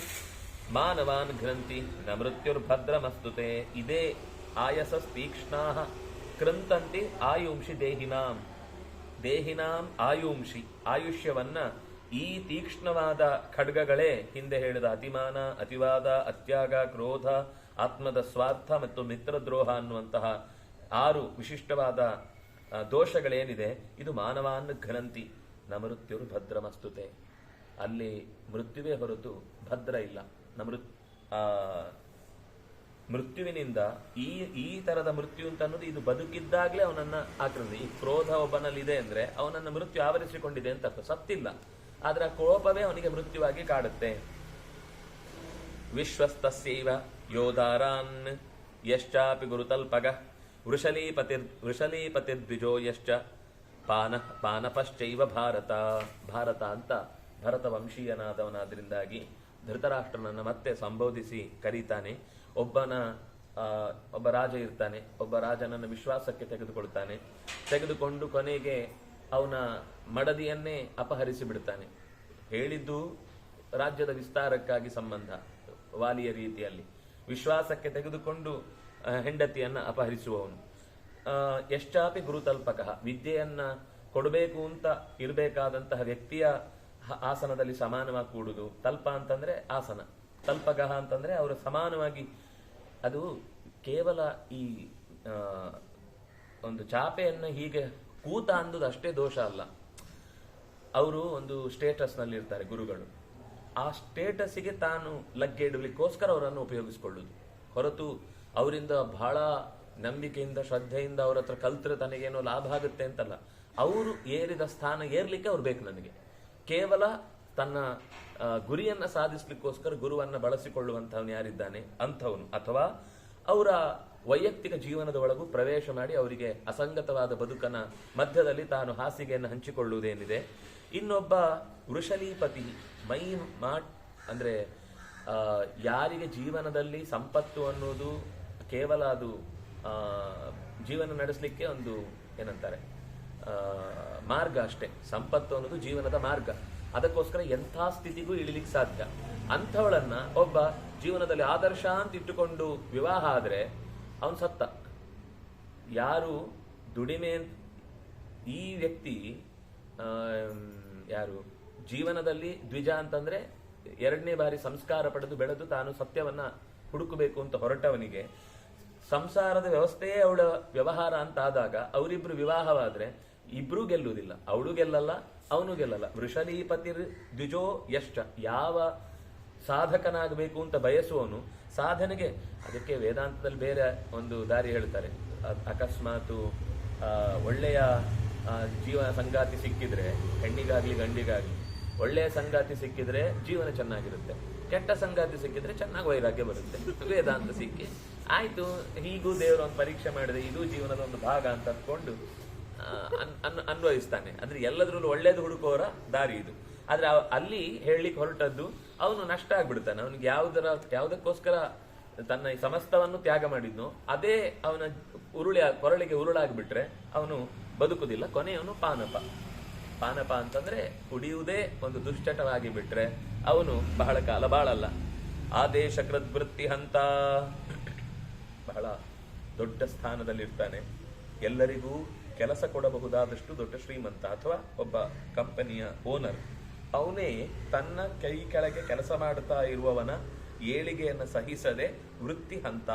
ಮಾನವಾನ್ ಘ್ರಂಥಿ ನ ಮೃತ್ಯುರ್ಭದ್ರಮಸ್ತುತೆ. ಇದೇ ಆಯಸಸ್ತೀಕ್ಷ್ಣಾಃ ಕೃಂತಂತಿ ಆಯುಂಷಿ ದೇಹಿನಾಂ. ದೇಹಿನಾಂ ಆಯುಂಷಿ, ಆಯುಷ್ಯವನ್ನ ಈ ತೀಕ್ಷ್ಣವಾದ ಖಡ್ಗಗಳೇ ಹಿಂದೆ ಹೇಳಿದ ಅತಿಮಾನ, ಅತಿವಾದ, ಅತ್ಯಾಗ, ಕ್ರೋಧ, ಆತ್ಮದ ಸ್ವಾರ್ಥ ಮತ್ತು ಮಿತ್ರದ್ರೋಹ ಅನ್ನುವಂತಹ 6 ವಿಶಿಷ್ಟವಾದ ದೋಷಗಳೇನಿದೆ ಇದು ಮಾನವಾನ್ ಘ್ರಂಥಿ ನ ಮೃತ್ಯುರ್ ಭದ್ರಮಸ್ತುತೆ. ಅಲ್ಲಿ ಮೃತ್ಯುವೇ ಹೊರತು ಭದ್ರ ಇಲ್ಲ. ಮೃತ್ಯುವಿನಿಂದ ಈ ತರದ ಮೃತ್ಯು ಅಂತ ಅನ್ನೋದು ಇದು ಬದುಕಿದ್ದಾಗ್ಲೇ ಅವನನ್ನ ಆಕ್ರಮಿಸಿ. ಈ ಕ್ರೋಧ ಒಬ್ಬನಲ್ಲಿದೆ ಅಂದ್ರೆ ಅವನನ್ನ ಮೃತ್ಯು ಆವರಿಸಿಕೊಂಡಿದೆ ಅಂತ ಅರ್ಥ, ಸತ್ತಿಲ್ಲ, ಆದ್ರೆ ಕೋಪವೇ ಅವನಿಗೆ ಮೃತ್ಯುವಾಗಿ ಕಾಡುತ್ತೆ. ವಿಶ್ವಸ್ತಸ್ಯೈವ ಯೋಧಾರಾನ್ ಯಶ್ಚಾಪಿ ಗುರುತಲ್ಪಗ ವೃಷಲೀಪತಿರ್ದ್ವಿಜೋ ಯಶ್ಚ ಪಾನಪಶ್ಚೈವ ಭಾರತ. ಭಾರತ ಅಂತ ಭರತ ವಂಶೀಯನಾದವನಾದ್ರಿಂದಾಗಿ ಧೃತರಾಷ್ಟ್ರನನ್ನ ಮತ್ತೆ ಸಂಬೋಧಿಸಿ ಕರೀತಾನೆ. ಒಬ್ಬ ರಾಜ ಇರ್ತಾನೆ, ಒಬ್ಬ ರಾಜನನ್ನು ವಿಶ್ವಾಸಕ್ಕೆ ತೆಗೆದುಕೊಂಡು ಕೊನೆಗೆ ಅವನ ಮಡದಿಯನ್ನೇ ಅಪಹರಿಸಿ ಬಿಡ್ತಾನೆ. ಹೇಳಿದ್ದು ರಾಜ್ಯದ ವಿಸ್ತಾರಕ್ಕಾಗಿ ಸಂಬಂಧ, ವಾಲಿಯ ರೀತಿಯಲ್ಲಿ ವಿಶ್ವಾಸಕ್ಕೆ ತೆಗೆದುಕೊಂಡು ಹೆಂಡತಿಯನ್ನ ಅಪಹರಿಸುವವನು. ಎಷ್ಟಾಪಿ ಗುರುತಲ್ಪಕ, ವಿದ್ಯೆಯನ್ನ ಕೊಡಬೇಕು ಅಂತ ಇರಬೇಕಾದಂತಹ ವ್ಯಕ್ತಿಯ ಆಸನದಲ್ಲಿ ಸಮಾನವಾಗಿ ಕೂಡುದು. ತಲ್ಪ ಅಂತಂದ್ರೆ ಆಸನ, ತಲ್ಪಗಹ ಅಂತಂದ್ರೆ ಅವರು ಸಮಾನವಾಗಿ. ಅದು ಕೇವಲ ಈ ಒಂದು ಚಾಪೆಯನ್ನು ಹೀಗೆ ಕೂತ ಅಂದುದು ಅಷ್ಟೇ ದೋಷ ಅಲ್ಲ. ಅವರು ಒಂದು ಸ್ಟೇಟಸ್ ನಲ್ಲಿ ಇರ್ತಾರೆ ಗುರುಗಳು, ಆ ಸ್ಟೇಟಸ್ಗೆ ತಾನು ಲಗ್ಗೆ ಇಡಲಿಕ್ಕೋಸ್ಕರ ಅವರನ್ನು ಉಪಯೋಗಿಸಿಕೊಳ್ಳುದು ಹೊರತು ಅವರಿಂದ ಬಹಳ ನಂಬಿಕೆಯಿಂದ ಶ್ರದ್ಧೆಯಿಂದ ಅವ್ರ ಹತ್ರ ಕಲ್ತ್ರೆ ತನಗೇನೋ ಲಾಭ ಆಗುತ್ತೆ ಅಂತಲ್ಲ. ಅವರು ಏರಿದ ಸ್ಥಾನ ಏರ್ಲಿಕ್ಕೆ ಅವ್ರು ಬೇಕು ನನಗೆ. ಕೇವಲ ತನ್ನ ಗುರಿಯನ್ನ ಸಾಧಿಸ್ಲಿಕ್ಕೋಸ್ಕರ ಗುರುವನ್ನ ಬಳಸಿಕೊಳ್ಳುವಂತವನು ಯಾರಿದ್ದಾನೆ ಅಂಥವನು, ಅಥವಾ ಅವರ ವೈಯಕ್ತಿಕ ಜೀವನದ ಒಳಗೂ ಪ್ರವೇಶ ಮಾಡಿ ಅವರಿಗೆ ಅಸಂಗತವಾದ ಬದುಕನ ಮಧ್ಯದಲ್ಲಿ ತಾನು ಹಾಸಿಗೆಯನ್ನು ಹಂಚಿಕೊಳ್ಳುವುದೇನಿದೆ. ಇನ್ನೊಬ್ಬ ವೃಷಲೀಪತಿ, ಅಂದ್ರೆ ಯಾರಿಗೆ ಜೀವನದಲ್ಲಿ ಸಂಪತ್ತು ಅನ್ನೋದು ಕೇವಲ ಅದು ಜೀವನ ನಡೆಸಲಿಕ್ಕೆ ಒಂದು ಏನಂತಾರೆ ಮಾರ್ಗ ಅಷ್ಟೇ. ಸಂಪತ್ತು ಅನ್ನೋದು ಜೀವನದ ಮಾರ್ಗ, ಅದಕ್ಕೋಸ್ಕರ ಎಂಥ ಸ್ಥಿತಿಗೂ ಇಳಿಲಿಕ್ಕೆ ಸಾಧ್ಯ. ಅಂಥವಳನ್ನ ಒಬ್ಬ ಜೀವನದಲ್ಲಿ ಆದರ್ಶ ಅಂತ ಇಟ್ಟುಕೊಂಡು ವಿವಾಹ ಆದ್ರೆ ಅವನು ಸತ್ತ. ಯಾರು ದುಡಿಮೆ, ಈ ವ್ಯಕ್ತಿ ಯಾರು ಜೀವನದಲ್ಲಿ ದ್ವಿಜ ಅಂತಂದ್ರೆ 2ನೇ ಬಾರಿ ಸಂಸ್ಕಾರ ಪಡೆದು ಬೆಳೆದು ತಾನು ಸತ್ಯವನ್ನ ಹುಡುಕಬೇಕು ಅಂತ ಹೊರಟವನಿಗೆ ಸಂಸಾರದ ವ್ಯವಸ್ಥೆಯೇ ಅವಳ ವ್ಯವಹಾರ ಅಂತ ಆದಾಗ ಅವರಿಬ್ರು ವಿವಾಹವಾದ್ರೆ ಇಬ್ರು ಗೆಲ್ಲುವುದಿಲ್ಲ. ಅವಳು ಗೆಲ್ಲಲ್ಲ, ಅವನು ಗೆಲ್ಲಲ್ಲ. ವೃಷಲೀಪತಿರ್ ದ್ವಿಜೋ ಯಶ್ಚ, ಯಾವ ಸಾಧಕನಾಗಬೇಕು ಅಂತ ಬಯಸುವವನು ಸಾಧನೆಗೆ, ಅದಕ್ಕೆ ವೇದಾಂತದಲ್ಲಿ ಬೇರೆ ಒಂದು ದಾರಿ ಹೇಳ್ತಾರೆ. ಅಕಸ್ಮಾತು ಒಳ್ಳೆಯ ಜೀವನ ಸಂಗಾತಿ ಸಿಕ್ಕಿದ್ರೆ, ಹೆಣ್ಣಿಗಾಗ್ಲಿ ಗಂಡಿಗಾಗ್ಲಿ ಒಳ್ಳೆಯ ಸಂಗಾತಿ ಸಿಕ್ಕಿದ್ರೆ ಜೀವನ ಚೆನ್ನಾಗಿರುತ್ತೆ, ಕೆಟ್ಟ ಸಂಗಾತಿ ಸಿಕ್ಕಿದ್ರೆ ಚೆನ್ನಾಗಿ ವೈರಾಗ್ಯ ಬರುತ್ತೆ. ವೇದಾಂತ ಸಿಕ್ಕಿ ಆಯ್ತು, ಹೀಗೂ ದೇವರು ಒಂದು ಪರೀಕ್ಷೆ ಮಾಡಿದೆ, ಇದು ಜೀವನದ ಒಂದು ಭಾಗ ಅಂತ ಅಂದ್ಕೊಂಡು ಅನ್ವಯಿಸ್ತಾನೆ. ಅಂದ್ರೆ ಎಲ್ಲದ್ರಲ್ಲೂ ಒಳ್ಳೇದು ಹುಡುಕೋರ ದಾರಿ ಇದು. ಆದ್ರೆ ಅಲ್ಲಿ ಹೇಳಲಿಕ್ಕೆ ಹೊರಟದ್ದು ಅವನು ನಷ್ಟ ಆಗ್ಬಿಡ್ತಾನೆ. ಅವನಿಗೆ ಯಾವುದಕ್ಕೋಸ್ಕರ ತನ್ನ ಈ ಸಮಸ್ತವನ್ನು ತ್ಯಾಗ ಮಾಡಿದ್ನೋ ಅದೇ ಅವನ ಕೊರಳಿಗೆ ಉರುಳಾಗ್ಬಿಟ್ರೆ ಅವನು ಬದುಕುದಿಲ್ಲ. ಕೊನೆಯವನು ಪಾನಪ ಅಂತಂದ್ರೆ ಕುಡಿಯುವುದೇ ಒಂದು ದುಶ್ಚಟವಾಗಿ ಬಿಟ್ರೆ ಅವನು ಬಹಳ ಕಾಲ ಬಾಳಲ್ಲ. ಆದೇಶ ಕೃದ್ವೃತ್ತಿ ಹಂತ, ಬಹಳ ದೊಡ್ಡ ಸ್ಥಾನದಲ್ಲಿರ್ತಾನೆ, ಎಲ್ಲರಿಗೂ ಕೆಲಸ ಕೊಡಬಹುದಾದಷ್ಟು ದೊಡ್ಡ ಶ್ರೀಮಂತ ಅಥವಾ ಒಬ್ಬ ಕಂಪನಿಯ ಓನರ್. ಅವನೇ ತನ್ನ ಕೈ ಕೆಳಗೆ ಕೆಲಸ ಮಾಡುತ್ತಾ ಇರುವವನ ಏಳಿಗೆಯನ್ನು ಸಹಿಸದೆ ವೃತ್ತಿ ಹಂತ,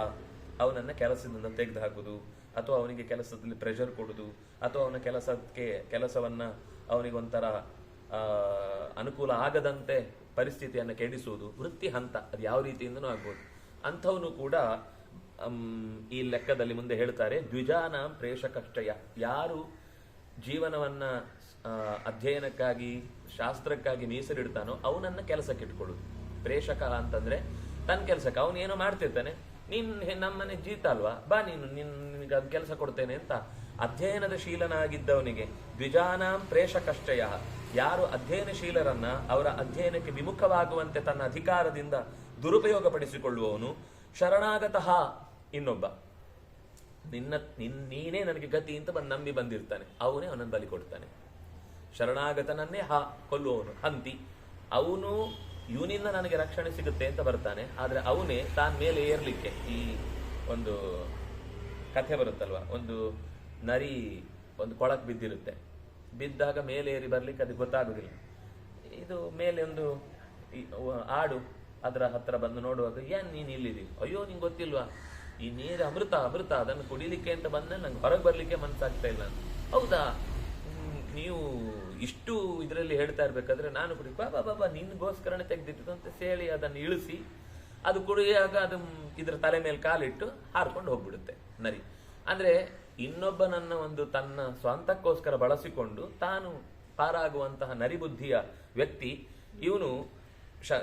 ಅವನನ್ನ ಕೆಲಸದಿಂದ ತೆಗೆದು ಹಾಕುದು, ಅಥವಾ ಅವನಿಗೆ ಕೆಲಸದಲ್ಲಿ ಪ್ರೆಷರ್ ಕೊಡುದು, ಅಥವಾ ಅವನ ಕೆಲಸವನ್ನ ಅವನಿಗೊಂಥರ ಅನುಕೂಲ ಆಗದಂತೆ ಪರಿಸ್ಥಿತಿಯನ್ನು ಕೆಡಿಸುವುದು ವೃತ್ತಿ ಹಂತ, ಅದು ಯಾವ ರೀತಿಯಿಂದನೂ ಆಗ್ಬೋದು. ಅಂಥವನು ಕೂಡ ಈ ಲೆಕ್ಕದಲ್ಲಿ ಮುಂದೆ ಹೇಳ್ತಾರೆ, ದ್ವಿಜಾನ ಪ್ರೇಷಕಶ್ಚಯ, ಯಾರು ಜೀವನವನ್ನ ಅಧ್ಯಯನಕ್ಕಾಗಿ ಶಾಸ್ತ್ರಕ್ಕಾಗಿ ಮೀಸಲಿಡ್ತಾನೋ ಅವನನ್ನ ಕೆಲಸಕ್ಕೆ ಇಟ್ಕೊಳ್ಳುದು. ಪ್ರೇಷಕ ಅಂತಂದ್ರೆ ತನ್ನ ಕೆಲಸಕ್ಕೆ ಅವನೇನೋ ಮಾಡ್ತಿರ್ತಾನೆ, ನೀನ್ ನಮ್ಮನೆ ಜೀತ ಅಲ್ವಾ, ಬಾ ನಿನ್ಗೆ ಅದು ಕೆಲಸ ಕೊಡ್ತೇನೆ ಅಂತ ಅಧ್ಯಯನದ ಶೀಲನಾಗಿದ್ದವನಿಗೆ ದ್ವಿಜಾನಾಂ ಪ್ರೇಷಕಶ್ಚಯ, ಯಾರು ಅಧ್ಯಯನಶೀಲರನ್ನ ಅವರ ಅಧ್ಯಯನಕ್ಕೆ ವಿಮುಖವಾಗುವಂತೆ ತನ್ನ ಅಧಿಕಾರದಿಂದ ದುರುಪಯೋಗ ಪಡಿಸಿಕೊಳ್ಳುವವನು. ಶರಣಾಗತಃ, ಇನ್ನೊಬ್ಬ ನೀನೇ ನನಗೆ ಗತಿ ಅಂತ ನಂಬಿ ಬಂದಿರ್ತಾನೆ, ಅವನೇ ಅವನನ್ನು ಬಲಿ ಕೊಡ್ತಾನೆ. ಶರಣಾಗತನನ್ನೇ ಕೊಲ್ಲುವವನು ಹಂತಿ. ಅವನು ಇವನಿಂದ ನನಗೆ ರಕ್ಷಣೆ ಸಿಗುತ್ತೆ ಅಂತ ಬರ್ತಾನೆ, ಆದ್ರೆ ಅವನೇ ತಾನ್ ಮೇಲೆ ಏರ್ಲಿಕ್ಕೆ, ಈ ಒಂದು ಕಥೆ ಬರುತ್ತಲ್ವಾ, ಒಂದು ನರಿ ಒಂದು ಕೊಳಕ್ ಬಿದ್ದಿರುತ್ತೆ, ಬಿದ್ದಾಗ ಮೇಲೆ ಏರಿ ಬರ್ಲಿಕ್ಕೆ ಅದಕ್ಕೆ ಗೊತ್ತಾಗುದಿಲ್ಲ. ಇದು ಮೇಲೆ ಒಂದು ಆಡು ಅದರ ಹತ್ರ ಬಂದು ನೋಡುವಾಗ, ಏನ್ ನೀನ್ ಇಲ್ಲಿದಿ, ಅಯ್ಯೋ ನಿಂಗೆ ಗೊತ್ತಿಲ್ವಾ ಈ ನೀರು ಅಮೃತ ಅಮೃತ, ಅದನ್ನು ಕುಡಿಲಿಕ್ಕೆ ಅಂತ ಬಂದ್ರೆ ನಂಗೆ ಹೊರಗೆ ಬರ್ಲಿಕ್ಕೆ ಮನ್ಸಾಗ್ತಾ ಇಲ್ಲ. ಹೌದಾ, ನೀವು ಇಷ್ಟು ಇದರಲ್ಲಿ ಹೇಳ್ತಾ ಇರ್ಬೇಕಾದ್ರೆ ನಾನು ಕುಡಿ, ಬಾಬಾ ಬಾಬಾ ನಿನ್ಗೋಸ್ಕರನೇ ತೆಗೆದಿಟ್ಟು ಅಂತ ಹೇಳಿ ಅದನ್ನು ಇಳಿಸಿ ಅದು ಕುಡಿಯಾಗ ಅದು ಇದ್ರ ತಲೆ ಮೇಲೆ ಕಾಲಿಟ್ಟು ಹಾರ್ಕೊಂಡು ಹೋಗ್ಬಿಡುತ್ತೆ ನರಿ. ಅಂದ್ರೆ ಇನ್ನೊಬ್ಬನನ್ನ ಒಂದು ತನ್ನ ಸ್ವಂತಕ್ಕೋಸ್ಕರ ಬಳಸಿಕೊಂಡು ತಾನು ಪಾರಾಗುವಂತಹ ನರಿಬುದ್ಧಿಯ ವ್ಯಕ್ತಿ ಇವನು.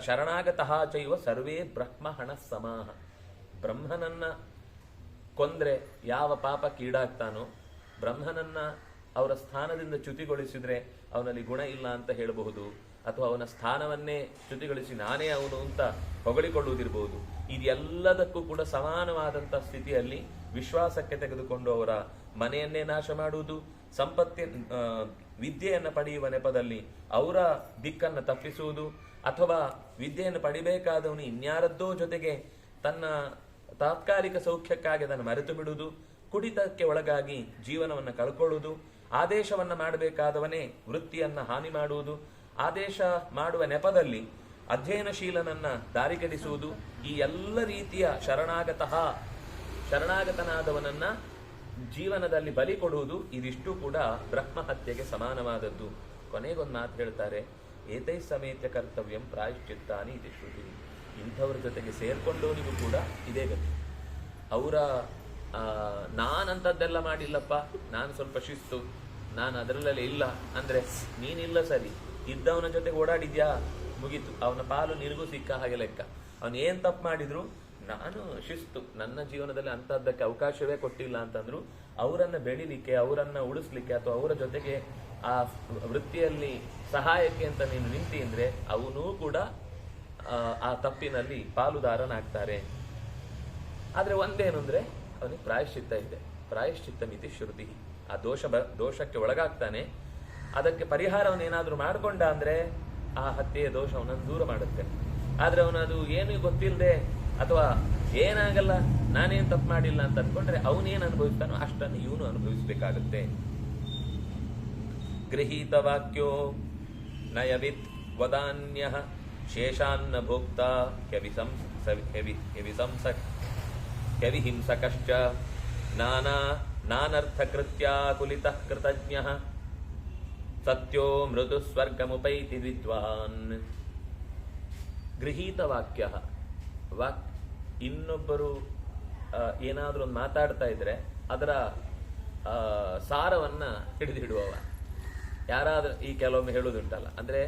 ಶರಣಾಗತಃ ಚೈವ ಸರ್ವೇ ಬ್ರಹ್ಮ ಹಣ ಸಮಾಹ, ಬ್ರಹ್ಮನನ್ನ ಕೊಂದ್ರೆ ಯಾವ ಪಾಪಕ್ಕೀಡಾಗ್ತಾನೋ, ಬ್ರಹ್ಮನನ್ನ ಅವರ ಸ್ಥಾನದಿಂದ ಚ್ಯುತಿಗೊಳಿಸಿದ್ರೆ ಅವನಲ್ಲಿ ಗುಣ ಇಲ್ಲ ಅಂತ ಹೇಳಬಹುದು, ಅಥವಾ ಅವನ ಸ್ಥಾನವನ್ನೇ ಚ್ಯುತಿಗೊಳಿಸಿ ನಾನೇ ಅವನು ಅಂತ ಹೊಗಳಿಕೊಳ್ಳುವುದಿರಬಹುದು. ಇದೆಲ್ಲದಕ್ಕೂ ಕೂಡ ಸಮಾನವಾದಂಥ ಸ್ಥಿತಿಯಲ್ಲಿ ವಿಶ್ವಾಸಕ್ಕೆ ತೆಗೆದುಕೊಂಡು ಅವರ ಮನೆಯನ್ನೇ ನಾಶ ಮಾಡುವುದು, ವಿದ್ಯೆಯನ್ನು ಪಡೆಯುವ ನೆಪದಲ್ಲಿ ಅವರ ದಿಕ್ಕನ್ನು ತಪ್ಪಿಸುವುದು, ಅಥವಾ ವಿದ್ಯೆಯನ್ನು ಪಡಿಬೇಕಾದವನು ಇನ್ಯಾರದ್ದೋ ಜೊತೆಗೆ ತನ್ನ ತಾತ್ಕಾಲಿಕ ಸೌಖ್ಯಕ್ಕಾಗಿ ಅದನ್ನು ಮರೆತು ಬಿಡುವುದು, ಕುಡಿತಕ್ಕೆ ಒಳಗಾಗಿ ಜೀವನವನ್ನು ಕಳ್ಕೊಳ್ಳುವುದು, ಆದೇಶವನ್ನ ಮಾಡಬೇಕಾದವನೇ ವೃತ್ತಿಯನ್ನ ಹಾನಿ ಮಾಡುವುದು, ಆದೇಶ ಮಾಡುವ ನೆಪದಲ್ಲಿ ಅಧ್ಯಯನಶೀಲನನ್ನ ದಾರಿಗೆಡಿಸುವುದು, ಈ ಎಲ್ಲ ರೀತಿಯ ಶರಣಾಗತನಾದವನನ್ನ ಜೀವನದಲ್ಲಿ ಬಲಿ ಕೊಡುವುದು, ಇದಿಷ್ಟು ಕೂಡ ಬ್ರಹ್ಮ ಹತ್ಯೆಗೆ ಸಮಾನವಾದದ್ದು. ಕೊನೆಗೊಂದು ಮಾತು ಹೇಳ್ತಾರೆ, ಏತೈ ಸಮೇತ ಕರ್ತವ್ಯಂ ಪ್ರಾಯಶ್ಚಿತ್ತಾನಿ ಇದೆ ಶ್ರುತಿ. ಇಂಥವ್ರ ಜೊತೆಗೆ ಸೇರ್ಕೊಂಡವನಿಗೂ ಕೂಡ ಇದೇ ಗತಿ. ಅವರ ನಾನಂತದ್ದೆಲ್ಲ ಮಾಡಿಲ್ಲಪ್ಪ, ನಾನು ಸ್ವಲ್ಪ ಶಿಸ್ತು, ನಾನು ಅದರಲ್ಲೇ ಇಲ್ಲ ಅಂದ್ರೆ ನೀನಿಲ್ಲ ಸರಿ, ಇದ್ದವನ ಜೊತೆಗೆ ಓಡಾಡಿದ್ಯಾ ಮುಗೀತು, ಅವನ ಪಾಲು ನಿನಗೂ ಸಿಕ್ಕ ಹಾಗೆ ಲೆಕ್ಕ. ಅವನು ಏನ್ ತಪ್ಪು ಮಾಡಿದ್ರು ನಾನು ಶಿಸ್ತು, ನನ್ನ ಜೀವನದಲ್ಲಿ ಅಂತದ್ದಕ್ಕೆ ಅವಕಾಶವೇ ಕೊಟ್ಟಿಲ್ಲ ಅಂತಂದ್ರು, ಅವರನ್ನ ಬೆಳಿಲಿಕ್ಕೆ, ಅವರನ್ನ ಉಳಿಸ್ಲಿಕ್ಕೆ, ಅಥವಾ ಅವರ ಜೊತೆಗೆ ಆ ವೃತ್ತಿಯಲ್ಲಿ ಸಹಾಯಕ್ಕೆ ಅಂತ ನೀನು ನಿಂತಿ ಅಂದ್ರೆ ಅವನೂ ಕೂಡ ಆ ತಪ್ಪಿನಲ್ಲಿ ಪಾಲುದಾರನಾಗ್ತಾರೆ. ಆದ್ರೆ ಒಂದೇನು ಅಂದ್ರೆ ಅವನಿಗೆ ಪ್ರಾಯಶ್ಚಿತ್ತ ಇದೆ, ಪ್ರಾಯಶ್ಚಿತ್ತ ಮಿತಿ ಶ್ರುತಿ. ಆ ದೋಷಕ್ಕೆ ಒಳಗಾಗ್ತಾನೆ, ಅದಕ್ಕೆ ಪರಿಹಾರವನ್ನೇನಾದ್ರೂ ಮಾಡ್ಕೊಂಡ ಅಂದ್ರೆ ಆ ಹತ್ಯೆಯ ದೋಷ ಅವನನ್ನು ದೂರ ಮಾಡುತ್ತೆ. ಆದ್ರೆ ಅವನದು ಏನು ಗೊತ್ತಿಲ್ಲದೆ ಅಥವಾ ಏನಾಗಲ್ಲ ನಾನೇನ್ ತಪ್ಪು ಮಾಡಿಲ್ಲ ಅಂತ ಅನ್ಕೊಂಡ್ರೆ ಅವನೇನ್ ಅನುಭವಿಸ್ತಾನೋ ಅಷ್ಟನ್ನು ಇವನು ಅನುಭವಿಸ್ಬೇಕಾಗುತ್ತೆ. ಗೃಹೀತ ವಾಕ್ಯೋ ನಯವಿತ್ ವದಾನ್ಯ ಶೇಷಾನ್ನ ಭೋಕ್ತ ಹ್ಯವಿಹಿಂಸಕಶ್ಚ ನಾನರ್ಥಕೃತ್ಯ ಕುಲಿತಃ ಕೃತಜ್ಞಃ ಸತ್ಯೋ ಮೃದು ಸ್ವರ್ಗಮುಪೈತಿ ವಿದ್ವಾನ್. ಗೃಹೀತ ವಾಕ್ಯ, ಇನ್ನೊಬ್ಬರು ಏನಾದ್ರೂ ಒಂದು ಮಾತಾಡ್ತಾ ಇದ್ರೆ ಅದರ ಸಾರವನ್ನ ಹಿಡಿದಿಡುವವ. ಯಾರಾದ್ರೂ ಈ ಕೆಲವೊಮ್ಮೆ ಹೇಳುದುಂಟಲ್ಲ, ಅಂದ್ರೆ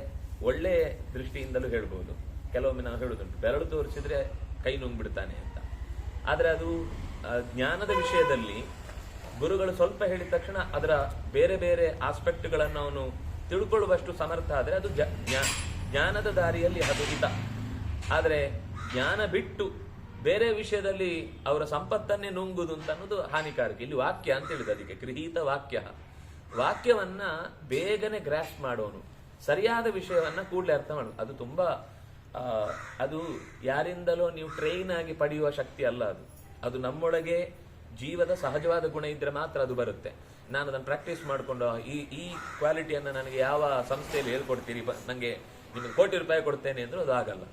ಒಳ್ಳೆ ದೃಷ್ಟಿಯಿಂದಲೂ ಹೇಳ್ಬಹುದು, ಕೆಲವೊಮ್ಮೆ ನಾವು ಹೇಳುದುಂಟು ಬೆರಳು ತೋರಿಸಿದ್ರೆ ಕೈ ನುಂಗ್ಬಿಡ್ತಾನೆ ಅಂತ. ಆದ್ರೆ ಅದು ಜ್ಞಾನದ ವಿಷಯದಲ್ಲಿ ಗುರುಗಳು ಸ್ವಲ್ಪ ಹೇಳಿದ ತಕ್ಷಣ ಅದರ ಬೇರೆ ಬೇರೆ ಆಸ್ಪೆಕ್ಟ್ಗಳನ್ನು ಅವನು ತಿಳ್ಕೊಳ್ಳುವಷ್ಟು ಸಮರ್ಥ ಆದ್ರೆ ಅದು ಜ್ಞಾನದ ದಾರಿಯಲ್ಲಿ ಅದು ಹಿತ. ಆದ್ರೆ ಜ್ಞಾನ ಬಿಟ್ಟು ಬೇರೆ ವಿಷಯದಲ್ಲಿ ಅವರ ಸಂಪತ್ತನ್ನೇ ನುಂಗುದು ಅಂತ ಅನ್ನೋದು ಹಾನಿಕಾರಕ. ಇಲ್ಲಿ ವಾಕ್ಯ ಅಂತ ಹೇಳಿದ, ಅದಕ್ಕೆ ಗೃಹೀತ ವಾಕ್ಯ, ವಾಕ್ಯವನ್ನ ಬೇಗನೆ ಗ್ರಾಸ್ ಮಾಡೋನು, ಸರಿಯಾದ ವಿಷಯವನ್ನ ಕೂಡಲೇ ಅರ್ಥ ಮಾಡೋದು. ಅದು ತುಂಬಾ ಅದು ಯಾರಿಂದಲೋ ನೀವು ಟ್ರೈನ್ ಆಗಿ ಪಡೆಯುವ ಶಕ್ತಿ ಅಲ್ಲ, ಅದು ನಮ್ಮೊಳಗೆ ಜೀವದ ಸಹಜವಾದ ಗುಣ ಇದ್ರೆ ಮಾತ್ರ ಅದು ಬರುತ್ತೆ. ನಾನು ಅದನ್ನು ಪ್ರಾಕ್ಟೀಸ್ ಮಾಡಿಕೊಂಡು ಈ ಕ್ವಾಲಿಟಿಯನ್ನು ನನಗೆ ಯಾವ ಸಂಸ್ಥೆಯಲ್ಲಿ ಹೇಳ್ಕೊಡ್ತೀರಿ, ನನಗೆ ನಿಮಗೆ ₹1,00,00,000 ಕೊಡ್ತೇನೆ ಅಂದ್ರೂ ಅದು ಆಗಲ್ಲ.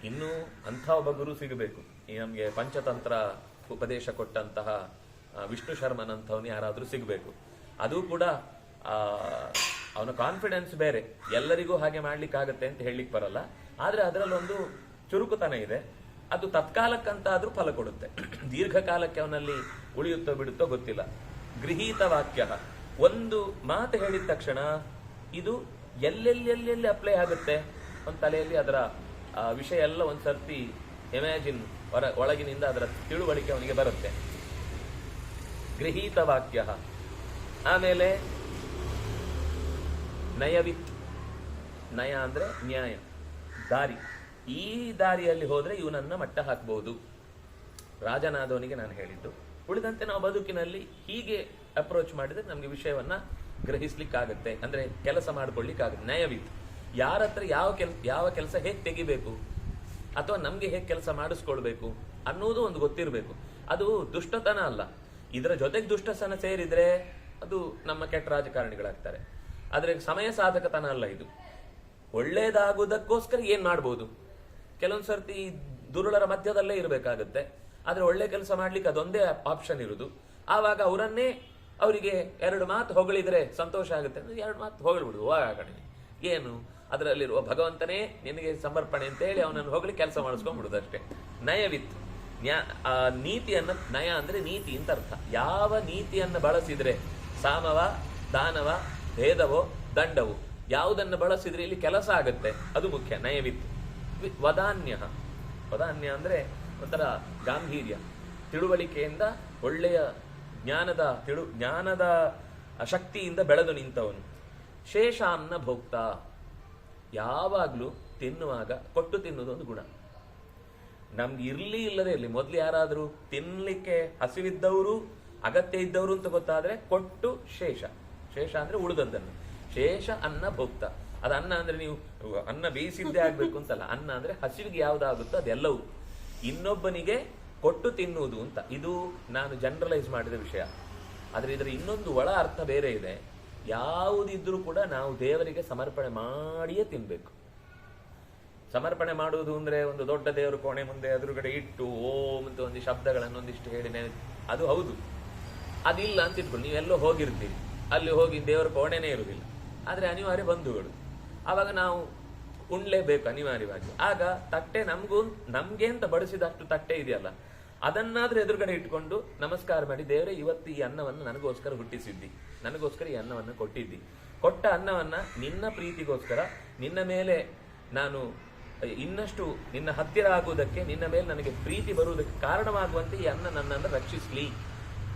ಇನ್ನು ಅಂಥ ಒಬ್ಬ ಗುರು ಸಿಗಬೇಕು. ಈ ನಮಗೆ ಪಂಚತಂತ್ರ ಉಪದೇಶ ಕೊಟ್ಟಂತಹ ವಿಷ್ಣು ಶರ್ಮನಂಥವನು ಯಾರಾದರೂ ಸಿಗಬೇಕು. ಅದು ಕೂಡ ಅವನ ಕಾನ್ಫಿಡೆನ್ಸ್ ಬೇರೆ. ಎಲ್ಲರಿಗೂ ಹಾಗೆ ಮಾಡ್ಲಿಕ್ಕಾಗತ್ತೆ ಅಂತ ಹೇಳಲಿಕ್ಕೆ ಬರಲ್ಲ. ಆದ್ರೆ ಅದರಲ್ಲೊಂದು ಚುರುಕುತನ ಇದೆ. ಅದು ತತ್ಕಾಲಕ್ಕಂತಾದ್ರೂ ಫಲ ಕೊಡುತ್ತೆ. ದೀರ್ಘಕಾಲಕ್ಕೆ ಅವನಲ್ಲಿ ಉಳಿಯುತ್ತೋ ಬಿಡುತ್ತೋ ಗೊತ್ತಿಲ್ಲ. ಗೃಹೀತ ವಾಕ್ಯ, ಒಂದು ಮಾತು ಹೇಳಿದ ತಕ್ಷಣ ಇದು ಎಲ್ಲೆಲ್ಲಿ ಅಪ್ಲೈ ಆಗುತ್ತೆ ಒಂದು ತಲೆಯಲ್ಲಿ ಅದರ ವಿಷಯ ಎಲ್ಲ ಒಂದ್ಸರ್ತಿ ಇಮ್ಯಾಜಿನ್ ಒಳಗಿನಿಂದ ಅದರ ತಿಳುವಳಿಕೆ ಅವನಿಗೆ ಬರುತ್ತೆ. ಗೃಹೀತ ವಾಕ್ಯ. ಆಮೇಲೆ ನಯವಿತ್. ನಯ ಅಂದ್ರೆ ನ್ಯಾಯ, ದಾರಿ. ಈ ದಾರಿಯಲ್ಲಿ ಹೋದ್ರೆ ಇವನನ್ನ ಮಟ್ಟ ಹಾಕಬಹುದು. ರಾಜನಾದವನಿಗೆ ನಾನು ಹೇಳಿದ್ದು. ಉಳಿದಂತೆ ನಾವು ಬದುಕಿನಲ್ಲಿ ಹೀಗೆ ಅಪ್ರೋಚ್ ಮಾಡಿದ್ರೆ ನಮ್ಗೆ ವಿಷಯವನ್ನ ಗ್ರಹಿಸ್ಲಿಕ್ಕಾಗತ್ತೆ, ಅಂದ್ರೆ ಕೆಲಸ ಮಾಡ್ಕೊಳ್ಳಿಕ್ಕಾಗತ್ತೆ. ನಯವಿತ್, ಯಾರ ಹತ್ರ ಯಾವ ಕೆಲಸ ಹೇಗೆ ತೆಗಿಬೇಕು ಅಥವಾ ನಮ್ಗೆ ಹೇಗೆ ಕೆಲಸ ಮಾಡಿಸ್ಕೊಳ್ಬೇಕು ಅನ್ನೋದು ಒಂದು ಗೊತ್ತಿರಬೇಕು. ಅದು ದುಷ್ಟತನ ಅಲ್ಲ. ಇದರ ಜೊತೆಗೆ ದುಷ್ಟತನ ಸೇರಿದ್ರೆ ಅದು ನಮ್ಮ ಕೆಟ್ಟ ರಾಜಕಾರಣಿಗಳಾಗ್ತಾರೆ. ಆದ್ರೆ ಸಮಯ ಸಾಧಕತನ ಅಲ್ಲ ಇದು. ಒಳ್ಳೇದಾಗುವುದಕ್ಕೋಸ್ಕರ ಏನ್ ಮಾಡ್ಬೋದು. ಕೆಲವೊಂದ್ ಸರ್ತಿ ದುರುಳರ ಮಧ್ಯದಲ್ಲೇ ಇರಬೇಕಾಗತ್ತೆ. ಆದ್ರೆ ಒಳ್ಳೆ ಕೆಲಸ ಮಾಡ್ಲಿಕ್ಕೆ ಅದೊಂದೇ ಆಪ್ಷನ್ ಇರುದು. ಆವಾಗ ಅವರಿಗೆ 2 ಮಾತು ಹೊಗಳಿದ್ರೆ ಸಂತೋಷ ಆಗುತ್ತೆ. 2 ಮಾತು ಹೊಗಳ್ಬಿಡುದು, ಹೋಗಣೆ ಏನು, ಅದರಲ್ಲಿರುವ ಭಗವಂತನೇ ನಿನಗೆ ಸಮರ್ಪಣೆ ಅಂತ ಹೇಳಿ ಅವನನ್ನು ಹೊಗಳಿ ಕೆಲಸ ಮಾಡಿಸ್ಕೊಂಡ್ಬಿಡುದು ಅಷ್ಟೇ. ನಯವಿತ್, ನೀತಿಯನ್ನ, ನಯ ಅಂದ್ರೆ ನೀತಿ ಅಂತ ಅರ್ಥ. ಯಾವ ನೀತಿಯನ್ನ ಬಳಸಿದ್ರೆ, ಸಾಮವ, ದಾನವ, ಭೇದವೋ, ದಂಡವು, ಯಾವುದನ್ನು ಬಳಸಿದ್ರೆ ಇಲ್ಲಿ ಕೆಲಸ ಆಗತ್ತೆ, ಅದು ಮುಖ್ಯ. ನಯವಿತ್. ವದಾನ್ಯ. ವದಾನ್ಯ ಅಂದ್ರೆ ಒಂಥರ ಗಾಂಭೀರ್ಯ, ತಿಳುವಳಿಕೆಯಿಂದ, ಒಳ್ಳೆಯ ಜ್ಞಾನದ ಶಕ್ತಿಯಿಂದ ಬೆಳೆದು ನಿಂತವನು. ಶೇಷಾನ್ನ ಭೋಕ್ತ. ಯಾವಾಗ್ಲೂ ತಿನ್ನುವಾಗ ಕೊಟ್ಟು ತಿನ್ನುವುದು ಒಂದು ಗುಣ. ನಮ್ಗೆ ಇರ್ಲಿ ಇಲ್ಲದೆ ಇರ್ಲಿ, ಮೊದ್ಲು ಯಾರಾದ್ರೂ ತಿನ್ಲಿಕ್ಕೆ ಹಸಿವಿದ್ದವರು, ಅಗತ್ಯ ಇದ್ದವರು ಅಂತ ಗೊತ್ತಾದ್ರೆ ಕೊಟ್ಟು ಶೇಷ. ಶೇಷ ಅಂದ್ರೆ ಉಳಿದದ್ದನ್ನು. ಶೇಷ ಅನ್ನ ಭೋಕ್ತ. ಅದು ಅನ್ನ ಅಂದ್ರೆ ನೀವು ಅನ್ನ ಬೇಯಿಸಿದ್ದೇ ಆಗ್ಬೇಕು ಅಂತಲ್ಲ. ಅನ್ನ ಅಂದ್ರೆ ಹಸಿವಿಗೆ ಯಾವ್ದಾಗುತ್ತೋ ಅದೆಲ್ಲವೂ ಇನ್ನೊಬ್ಬನಿಗೆ ಕೊಟ್ಟು ತಿನ್ನುವುದು ಅಂತ. ಇದು ನಾನು ಜನರಲೈಸ್ ಮಾಡಿದ ವಿಷಯ. ಆದ್ರೆ ಇದರ ಇನ್ನೊಂದು ಒಳ ಅರ್ಥ ಬೇರೆ ಇದೆ. ಯಾವುದಿದ್ರೂ ಕೂಡ ನಾವು ದೇವರಿಗೆ ಸಮರ್ಪಣೆ ಮಾಡಿಯೇ ತಿನ್ಬೇಕು. ಸಮರ್ಪಣೆ ಮಾಡುವುದು ಅಂದ್ರೆ ಒಂದು ದೊಡ್ಡ ದೇವರ ಕೋಣೆ ಮುಂದೆ ಎದುರುಗಡೆ ಇಟ್ಟು ಓಂ ಅಂತ ಒಂದು ಶಬ್ದಗಳನ್ನು ಒಂದಿಷ್ಟು ಹೇಳಿ ಅದು ಹೌದು. ಅದಿಲ್ಲ ಅಂತ ಇಟ್ಕೊಂಡು ನೀವೆಲ್ಲೋ ಹೋಗಿರ್ತೀವಿ, ಅಲ್ಲಿ ಹೋಗಿ ದೇವರ ಕೋಣೆನೇ ಇರುವುದಿಲ್ಲ. ಆದ್ರೆ ಅನಿವಾರ್ಯ ಬಂಧುಗಳು, ಆವಾಗ ನಾವು ಉಣ್ಲೇಬೇಕು ಅನಿವಾರ್ಯವಾಗಿ. ಆಗ ತಟ್ಟೆ ನಮ್ಗೆ ಅಂತ ಬಡಿಸಿದಷ್ಟು ತಟ್ಟೆ ಇದೆಯಲ್ಲ, ಅದನ್ನಾದ್ರೂ ಎದುರುಗಡೆ ಇಟ್ಕೊಂಡು ನಮಸ್ಕಾರ ಮಾಡಿ, ದೇವರೇ ಇವತ್ತು ಈ ಅನ್ನವನ್ನು ನನಗೋಸ್ಕರ ಹುಟ್ಟಿಸಿದ್ದಿ, ನನಗೋಸ್ಕರ ಈ ಅನ್ನವನ್ನು ಕೊಟ್ಟಿದ್ದಿ. ಕೊಟ್ಟ ಅನ್ನವನ್ನ ನಿನ್ನ ಪ್ರೀತಿಗೋಸ್ಕರ, ನಿನ್ನ ಮೇಲೆ ನಾನು ಇನ್ನಷ್ಟು ನಿನ್ನ ಹತ್ತಿರ ಆಗುವುದಕ್ಕೆ, ನಿನ್ನ ಮೇಲೆ ನನಗೆ ಪ್ರೀತಿ ಬರುವುದಕ್ಕೆ ಕಾರಣವಾಗುವಂತೆ ಈ ಅನ್ನ ನನ್ನನ್ನು ರಕ್ಷಿಸ್ಲಿ.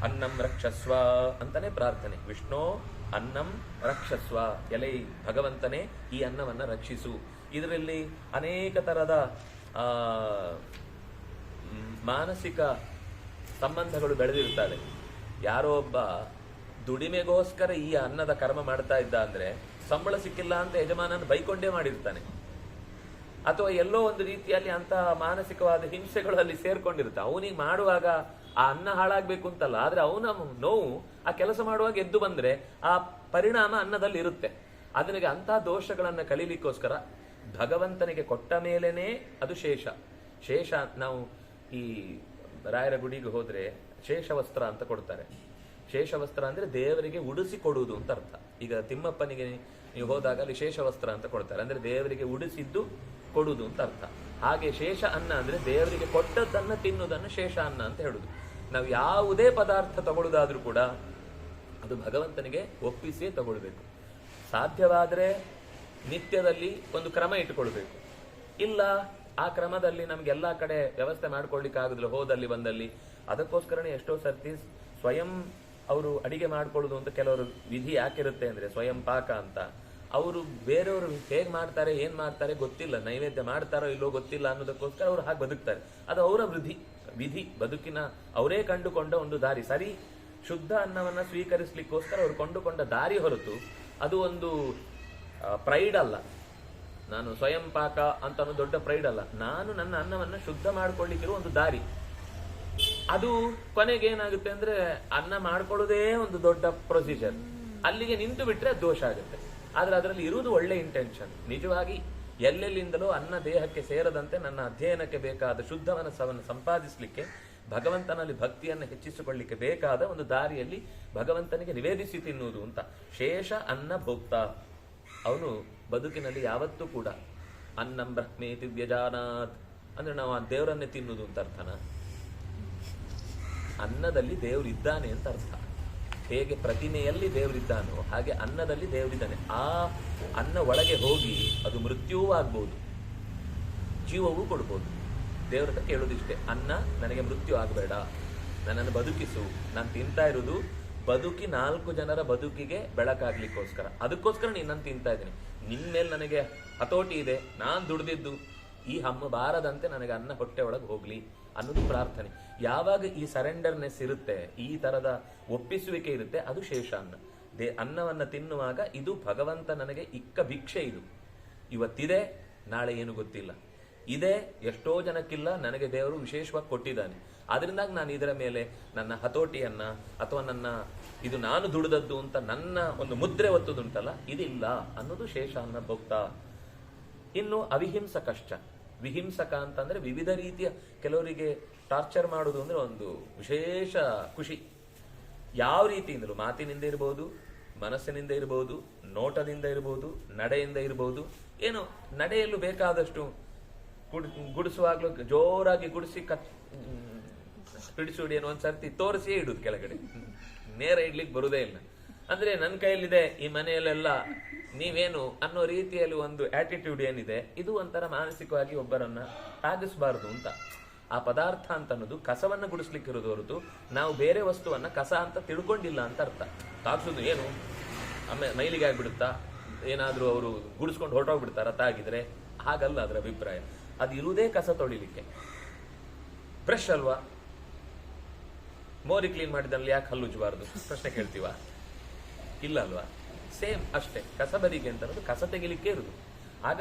ಅನ್ನಂ ರಕ್ಷಸ್ವ ಅಂತಾನೆ ಪ್ರಾರ್ಥನೆ. ವಿಷ್ಣು ಅನ್ನಂ ರಕ್ಷಸ್ವ, ಎಲೆ ಭಗವಂತನೇ ಈ ಅನ್ನವನ್ನ ರಕ್ಷಿಸು. ಇದರಲ್ಲಿ ಅನೇಕ ತರದ ಮಾನಸಿಕ ಸಂಬಂಧಗಳು ಬೆಳೆದಿರ್ತಾರೆ. ಯಾರೋ ಒಬ್ಬ ದುಡಿಮೆಗೋಸ್ಕರ ಈ ಅನ್ನದ ಕರ್ಮ ಮಾಡ್ತಾ ಇದ್ದ ಅಂದ್ರೆ ಸಂಬಳ ಸಿಕ್ಕಿಲ್ಲ ಅಂತ ಯಜಮಾನನ ಬೈಕೊಂಡೇ ಮಾಡಿರ್ತಾನೆ. ಅಥವಾ ಎಲ್ಲೋ ಒಂದು ರೀತಿಯಲ್ಲಿ ಅಂತ ಮಾನಸಿಕವಾದ ಹಿಂಸೆಗಳು ಅಲ್ಲಿ ಸೇರ್ಕೊಂಡಿರುತ್ತೆ. ಅವನಿಗೆ ಮಾಡುವಾಗ ಆ ಅನ್ನ ಹಾಳಾಗ್ಬೇಕು ಅಂತಲ್ಲ, ಆದ್ರೆ ಅವನ ನೋವು ಆ ಕೆಲಸ ಮಾಡುವಾಗ ಎದ್ದು ಬಂದ್ರೆ ಆ ಪರಿಣಾಮ ಅನ್ನದಲ್ಲಿ ಇರುತ್ತೆ. ಅದನಿಗೆ ಅಂತ ದೋಷಗಳನ್ನ ಕಲೀಲಿಕ್ಕೋಸ್ಕರ ಭಗವಂತನಿಗೆ ಕೊಟ್ಟ ಮೇಲೇನೆ ಅದು ಶೇಷ. ಶೇಷ ನಾವು ಈ ರಾಯರ ಗುಡಿಗೆ ಹೋದ್ರೆ ಶೇಷವಸ್ತ್ರ ಅಂತ ಕೊಡ್ತಾರೆ. ಶೇಷವಸ್ತ್ರ ಅಂದ್ರೆ ದೇವರಿಗೆ ಉಡಿಸಿ ಕೊಡುವುದು ಅಂತ ಅರ್ಥ. ಈಗ ತಿಮ್ಮಪ್ಪನಿಗೆ ನೀವು ಹೋದಾಗ ಅಲ್ಲಿ ಶೇಷವಸ್ತ್ರ ಅಂತ ಕೊಡ್ತಾರೆ, ಅಂದ್ರೆ ದೇವರಿಗೆ ಉಡಿಸಿದ್ದು ಕೊಡುವುದು ಅಂತ ಅರ್ಥ. ಹಾಗೆ ಶೇಷ ಅನ್ನ ಅಂದ್ರೆ ದೇವರಿಗೆ ಕೊಟ್ಟದ್ದನ್ನ ತಿನ್ನುವುದನ್ನು ಶೇಷ ಅನ್ನ ಅಂತ ಹೇಳುದು. ನಾವು ಯಾವುದೇ ಪದಾರ್ಥ ತಗೊಳ್ಳುದಾದ್ರೂ ಕೂಡ ಅದು ಭಗವಂತನಿಗೆ ಒಪ್ಪಿಸಿಯೇ ತಗೊಳ್ಬೇಕು. ಸಾಧ್ಯವಾದ್ರೆ ನಿತ್ಯದಲ್ಲಿ ಒಂದು ಕ್ರಮ ಇಟ್ಟುಕೊಳ್ಬೇಕು. ಇಲ್ಲ ಆ ಕ್ರಮದಲ್ಲಿ ನಮ್ಗೆಲ್ಲಾ ಕಡೆ ವ್ಯವಸ್ಥೆ ಮಾಡ್ಕೊಳ್ಲಿಕ್ಕೆ ಆಗುದಿಲ್ಲ, ಹೋದಲ್ಲಿ ಬಂದಲ್ಲಿ. ಅದಕ್ಕೋಸ್ಕರನೇ ಎಷ್ಟೋ ಸರ್ತಿ ಸ್ವಯಂ ಅವರು ಅಡಿಗೆ ಮಾಡ್ಕೊಳ್ಳುದು ಅಂತ ಕೆಲವರು ವಿಧಿ ಯಾಕಿರುತ್ತೆ ಅಂದ್ರೆ ಸ್ವಯಂ ಪಾಕ ಅಂತ. ಅವರು ಬೇರೆಯವರು ಹೇಗ್ ಮಾಡ್ತಾರೆ ಏನ್ ಮಾಡ್ತಾರೆ ಗೊತ್ತಿಲ್ಲ, ನೈವೇದ್ಯ ಮಾಡ್ತಾರೋ ಇಲ್ಲೋ ಗೊತ್ತಿಲ್ಲ ಅನ್ನೋದಕ್ಕೋಸ್ಕರ ಅವರು ಹಾಗೆ ಬದುಕ್ತಾರೆ. ಅದು ಅವರ ವಿಧಿ, ಬದುಕಿನ ಅವರೇ ಕಂಡುಕೊಂಡ ಒಂದು ದಾರಿ. ಸರಿ, ಶುದ್ಧ ಅನ್ನವನ್ನ ಸ್ವೀಕರಿಸ್ಲಿಕ್ಕೋಸ್ಕರ ಅವರು ಕೊಂಡುಕೊಂಡ ದಾರಿ ಹೊರತು ಅದು ಒಂದು ಪ್ರೈಡ್ ಅಲ್ಲ. ನಾನು ಸ್ವಯಂ ಪಾಕ ಅಂತ ಅನ್ನೋ ದೊಡ್ಡ ಪ್ರೈಡ್ ಅಲ್ಲ. ನಾನು ನನ್ನ ಅನ್ನವನ್ನ ಶುದ್ಧ ಮಾಡ್ಕೊಳ್ಳಿಕ್ಕಿರೋ ಒಂದು ದಾರಿ. ಅದು ಕೊನೆಗೆ ಏನಾಗುತ್ತೆ ಅಂದ್ರೆ ಅನ್ನ ಮಾಡ್ಕೊಳ್ಳೋದೇ ಒಂದು ದೊಡ್ಡ ಪ್ರೊಸೀಜರ್. ಅಲ್ಲಿಗೆ ನಿಂತು ಬಿಟ್ರೆ ದೋಷ ಆಗುತ್ತೆ. ಆದ್ರೆ ಅದರಲ್ಲಿ ಇರುವುದು ಒಳ್ಳೆ ಇಂಟೆನ್ಷನ್. ನಿಜವಾಗಿ ಎಲ್ಲೆಲ್ಲಿಂದಲೂ ಅನ್ನ ದೇಹಕ್ಕೆ ಸೇರದಂತೆ ನನ್ನ ಅಧ್ಯಯನಕ್ಕೆ ಬೇಕಾದ ಶುದ್ಧ ಮನಸ್ಸವನ್ನು ಸಂಪಾದಿಸಲಿಕ್ಕೆ, ಭಗವಂತನಲ್ಲಿ ಭಕ್ತಿಯನ್ನು ಹೆಚ್ಚಿಸಿಕೊಳ್ಳಿಕ್ಕೆ ಬೇಕಾದ ಒಂದು ದಾರಿಯಲ್ಲಿ ಭಗವಂತನಿಗೆ ನಿವೇದಿಸಿ ತಿನ್ನುವುದು ಅಂತ. ಶೇಷ ಅನ್ನ ಭೋಕ್ತ. ಅವನು ಬದುಕಿನಲ್ಲಿ ಯಾವತ್ತೂ ಕೂಡ ಅನ್ನಂ ಬ್ರಹ್ಮೇತಿ ವ್ಯಜಾನಾತ್ ಅಂದ್ರೆ ನಾವು ಆ ದೇವರನ್ನೇ ತಿನ್ನುವುದು ಅಂತ ಅರ್ಥನ? ಅನ್ನದಲ್ಲಿ ದೇವರಿದ್ದಾನೆ ಅಂತ ಅರ್ಥ. ಹೇಗೆ ಪ್ರತಿಮೆಯಲ್ಲಿ ದೇವರಿದ್ದಾನೋ ಹಾಗೆ ಅನ್ನದಲ್ಲಿ ದೇವರಿದ್ದಾನೆ. ಆ ಅನ್ನ ಒಳಗೆ ಹೋಗಿ ಅದು ಮೃತ್ಯುವೂ ಆಗ್ಬೋದು, ಜೀವವೂ ಕೊಡ್ಬೋದು. ದೇವರ ಹತ್ರ ಕೇಳೋದಿಷ್ಟೇ, ಅನ್ನ ನನಗೆ ಮೃತ್ಯು ಆಗಬೇಡ, ನನ್ನನ್ನು ಬದುಕಿಸು. ನಾನು ತಿಂತಾ ಇರೋದು ಬದುಕಿ 4 ಜನರ ಬದುಕಿಗೆ ಬೆಳಕಾಗ್ಲಿಕ್ಕೋಸ್ಕರ, ಅದಕ್ಕೋಸ್ಕರ ನೀನನ್ನು ತಿಂತಾ ಇದ್ದೀನಿ. ನಿನ್ನ ಮೇಲೆ ನನಗೆ ಹತೋಟಿ ಇದೆ, ನಾನು ದುಡ್ದಿದ್ದು ಈ ಹಮ್ಮ ಬಾರದಂತೆ ನನಗೆ ಅನ್ನ ಹೊಟ್ಟೆ ಒಳಗೆ ಹೋಗ್ಲಿ ಅನ್ನೋದು ಪ್ರಾರ್ಥನೆ. ಯಾವಾಗ ಈ ಸರೆಂಡರ್ನೆಸ್ ಇರುತ್ತೆ, ಈ ತರದ ಒಪ್ಪಿಸುವಿಕೆ ಇರುತ್ತೆ, ಅದು ಶೇಷಾನ್ನ. ಅನ್ನವನ್ನ ತಿನ್ನುವಾಗ ಇದು ಭಗವಂತ ನನಗೆ ಇಕ್ಕ ಭಿಕ್ಷೆ, ಇದು ಇವತ್ತಿದೆ, ನಾಳೆ ಏನು ಗೊತ್ತಿಲ್ಲ, ಇದೆ ಎಷ್ಟೋ ಜನಕ್ಕಿಲ್ಲ, ನನಗೆ ದೇವರು ವಿಶೇಷವಾಗಿ ಕೊಟ್ಟಿದ್ದಾನೆ. ಆದ್ರಿಂದಾಗಿ ನಾನು ಇದರ ಮೇಲೆ ನನ್ನ ಹತೋಟಿಯನ್ನ ಅಥವಾ ನನ್ನ ಇದು ನಾನು ದುಡಿದದ್ದು ಅಂತ ನನ್ನ ಒಂದು ಮುದ್ರೆ ಒತ್ತುದುಂಟಲ್ಲ, ಇದಿಲ್ಲ ಅನ್ನೋದು ಶೇಷಾನ್ನ ಭೋಕ್ತ. ಇನ್ನು ಅವಿಹಿಂಸಕಶ್ಚ. ವಿಹಿಂಸಕ ಅಂತಂದ್ರೆ ವಿವಿಧ ರೀತಿಯ, ಕೆಲವರಿಗೆ ಟಾರ್ಚರ್ ಮಾಡುವುದು ಅಂದ್ರೆ ಒಂದು ವಿಶೇಷ ಖುಷಿ. ಯಾವ ರೀತಿಯಿಂದಲೂ, ಮಾತಿನಿಂದ ಇರ್ಬೋದು, ಮನಸ್ಸಿನಿಂದ ಇರ್ಬೋದು, ನೋಟದಿಂದ ಇರ್ಬೋದು, ನಡೆಯಿಂದ ಇರ್ಬೋದು. ಏನು ನಡೆಯಲು ಬೇಕಾದಷ್ಟು ಗುಡಿಸುವಾಗ್ಲೂ ಜೋರಾಗಿ ಗುಡಿಸಿ ಬಿಡಿಸುಡಿ ಏನೋ ಒಂದ್ಸರ್ತಿ ತೋರಿಸಿ ಇಡುದು ಕೆಳಗಡೆ, ನೇರ ಇಡ್ಲಿಕ್ಕೆ ಬರುದೇ ಇಲ್ಲ. ಅಂದ್ರೆ ನನ್ನ ಕೈಯಲ್ಲಿದೆ, ಈ ಮನೆಯಲ್ಲೆಲ್ಲ ನೀವೇನು ಅನ್ನೋ ರೀತಿಯಲ್ಲಿ ಒಂದು ಆಟಿಟ್ಯೂಡ್ ಏನಿದೆ, ಇದು ಒಂಥರ ಮಾನಸಿಕವಾಗಿ ಒಬ್ಬರನ್ನ ತಾಗಿಸಬಾರದು ಅಂತ. ಆ ಪದಾರ್ಥ ಅಂತ ಅನ್ನೋದು ಕಸವನ್ನ ಗುಡಿಸ್ಲಿಕ್ಕಿರೋದು ಹೊರತು ನಾವು ಬೇರೆ ವಸ್ತುವನ್ನ ಕಸ ಅಂತ ತಿಳ್ಕೊಂಡಿಲ್ಲ ಅಂತ ಅರ್ಥ. ತಾಗಿಸೋದು ಏನು ಮೈಲಿಗೆ ಆಗ್ಬಿಡುತ್ತಾ, ಏನಾದ್ರೂ ಅವರು ಗುಡಿಸ್ಕೊಂಡು ಹೊರಟೋಗ್ಬಿಡ್ತಾರ ತಾಗಿದ್ರೆ? ಹಾಗಲ್ಲ ಅದರ ಅಭಿಪ್ರಾಯ. ಅದು ಇರುವುದೇ ಕಸ ತೊಳಿಲಿಕ್ಕೆ. ಬ್ರಷ್ ಅಲ್ವಾ, ಮೋರಿ ಕ್ಲೀನ್ ಮಾಡಿದಲ್ಲಿ ಯಾಕೆ ಹಲ್ಲುಜ್ಜಬಾರ್ದು ಪ್ರಶ್ನೆ ಕೇಳ್ತೀವ? ಇಲ್ಲ ಅಲ್ವಾ? ಸೇಮ್ ಅಷ್ಟೇ, ಕಸ ಬರಿಗೆ ಅಂತ ಅನ್ನೋದು ಕಸ ತೆಗಿಲಿಕ್ಕೆ ಇರುದು. ಆಗ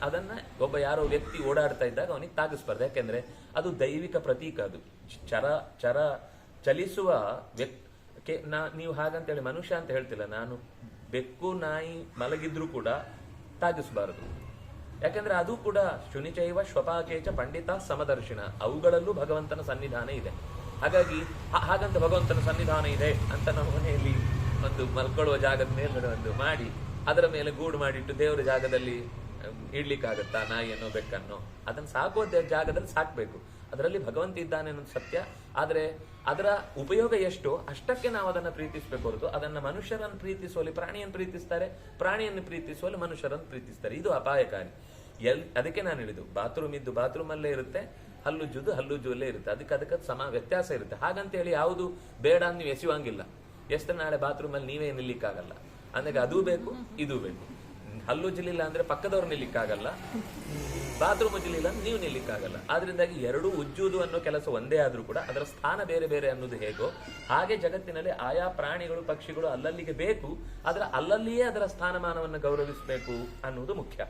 ಅದನ್ನ ಒಬ್ಬ ಯಾರೋ ವ್ಯಕ್ತಿ ಓಡಾಡ್ತಾ ಇದ್ದಾಗ ಅವನಿಗೆ ತಾಗಿಸ್ಬಾರ್ದು. ಯಾಕೆಂದ್ರೆ ಅದು ದೈವಿಕ ಪ್ರತೀಕ. ಅದು ಚರ ಚಲಿಸುವ ವ್ಯಕ್ತಿ. ನೀವು ಹಾಗಂತೇಳಿ ಮನುಷ್ಯ ಅಂತ ಹೇಳ್ತಿಲ್ಲ ನಾನು, ಬೆಕ್ಕು ನಾಯಿ ಮಲಗಿದ್ರು ಕೂಡ ತಾಗಿಸಬಾರದು. ಯಾಕಂದ್ರೆ ಅದು ಕೂಡ ಶುನಿಚೈವ ಶ್ವಪಾಕೇಚ ಪಂಡಿತ ಸಮದರ್ಶಿನ, ಅವುಗಳಲ್ಲೂ ಭಗವಂತನ ಸನ್ನಿಧಾನ ಇದೆ. ಹಾಗಾಗಿ ಹಾಗಂತ ಭಗವಂತನ ಸನ್ನಿಧಾನ ಇದೆ ಅಂತ ನಮ್ಮ ಮನೆಯಲ್ಲಿ ಒಂದು ಮಲ್ಕೊಳ್ಳುವ ಜಾಗದ ಮೇಲ್ಗಡೆ ಒಂದು ಮಾಡಿ ಅದರ ಮೇಲೆ ಗೂಡು ಮಾಡಿಟ್ಟು ದೇವರ ಜಾಗದಲ್ಲಿ ಇಡ್ಲಿಕ್ಕಾಗತ್ತಾ ನಾಯಿಯನ್ನೋ ಬೆಕ್ಕನ್ನೋ? ಅದನ್ನು ಸಾಕುವ ಜಾಗದಲ್ಲಿ ಸಾಕ್ಬೇಕು. ಅದರಲ್ಲಿ ಭಗವಂತ ಇದ್ದಾನೆ ಅನ್ನೋದು ಸತ್ಯ. ಆದ್ರೆ ಅದರ ಉಪಯೋಗ ಎಷ್ಟು ಅಷ್ಟಕ್ಕೆ ನಾವು ಅದನ್ನ ಪ್ರೀತಿಸ್ಬೇಕು ಹೊರತು ಅದನ್ನ ಮನುಷ್ಯರನ್ನು ಪ್ರೀತಿಸುವಲ್ಲಿ ಪ್ರಾಣಿಯನ್ನು ಪ್ರೀತಿಸ್ತಾರೆ, ಪ್ರಾಣಿಯನ್ನು ಪ್ರೀತಿಸುವಲ್ಲಿ ಮನುಷ್ಯರನ್ನು ಪ್ರೀತಿಸ್ತಾರೆ. ಇದು ಅಪಾಯಕಾರಿ. ಅದಕ್ಕೆ ನಾನು ಹೇಳಿದ್ದು, ಬಾತ್ರೂಮ್ ಇದ್ದು ಬಾತ್ರೂಮ್ ಅಲ್ಲೇ ಇರುತ್ತೆ, ಹಲ್ಲುಜ್ಜುವಲ್ಲೇ ಇರುತ್ತೆ. ಅದಕ್ಕೆ ವ್ಯತ್ಯಾಸ ಇರುತ್ತೆ. ಹಾಗಂತ ಹೇಳಿ ಯಾವುದು ಬೇಡ ನೀವು ಎಸೆಯುವಂಗಿಲ್ಲ. ಎಷ್ಟು ನಾಳೆ ಬಾತ್ರೂಮ್ ಅಲ್ಲಿ ನೀವೇ ನಿಲ್ಲಿಕ್ಕಾಗಲ್ಲ. ಅಂದಾಗ ಅದೂ ಬೇಕು, ಇದೂ ಬೇಕು. ಹಲ್ಲುಜ್ಜಲಿಲ್ಲ ಅಂದ್ರೆ ಪಕ್ಕದವ್ರು ನಿಲ್ಲಿಕ್ಕಾಗಲ್ಲ, ಬಾತ್ರೂಮ್ ಉಜ್ಜಲಿಲ್ಲ ಅಂದ್ರೆ ನೀವು ನಿಲ್ಲಿಕ್ಕಾಗಲ್ಲ. ಆದ್ರಿಂದಾಗಿ ಎರಡೂ ಉಜ್ಜುವುದು ಅನ್ನೋ ಕೆಲಸ ಒಂದೇ ಆದ್ರೂ ಕೂಡ ಅದರ ಸ್ಥಾನ ಬೇರೆ ಬೇರೆ ಅನ್ನೋದು ಹೇಗೋ ಹಾಗೆ ಜಗತ್ತಿನಲ್ಲಿ ಆಯಾ ಪ್ರಾಣಿಗಳು ಪಕ್ಷಿಗಳು ಅಲ್ಲಲ್ಲಿಗೆ ಬೇಕು, ಆದ್ರೆ ಅಲ್ಲಲ್ಲಿಯೇ ಅದರ ಸ್ಥಾನಮಾನವನ್ನು ಗೌರವಿಸಬೇಕು ಅನ್ನುವುದು ಮುಖ್ಯ.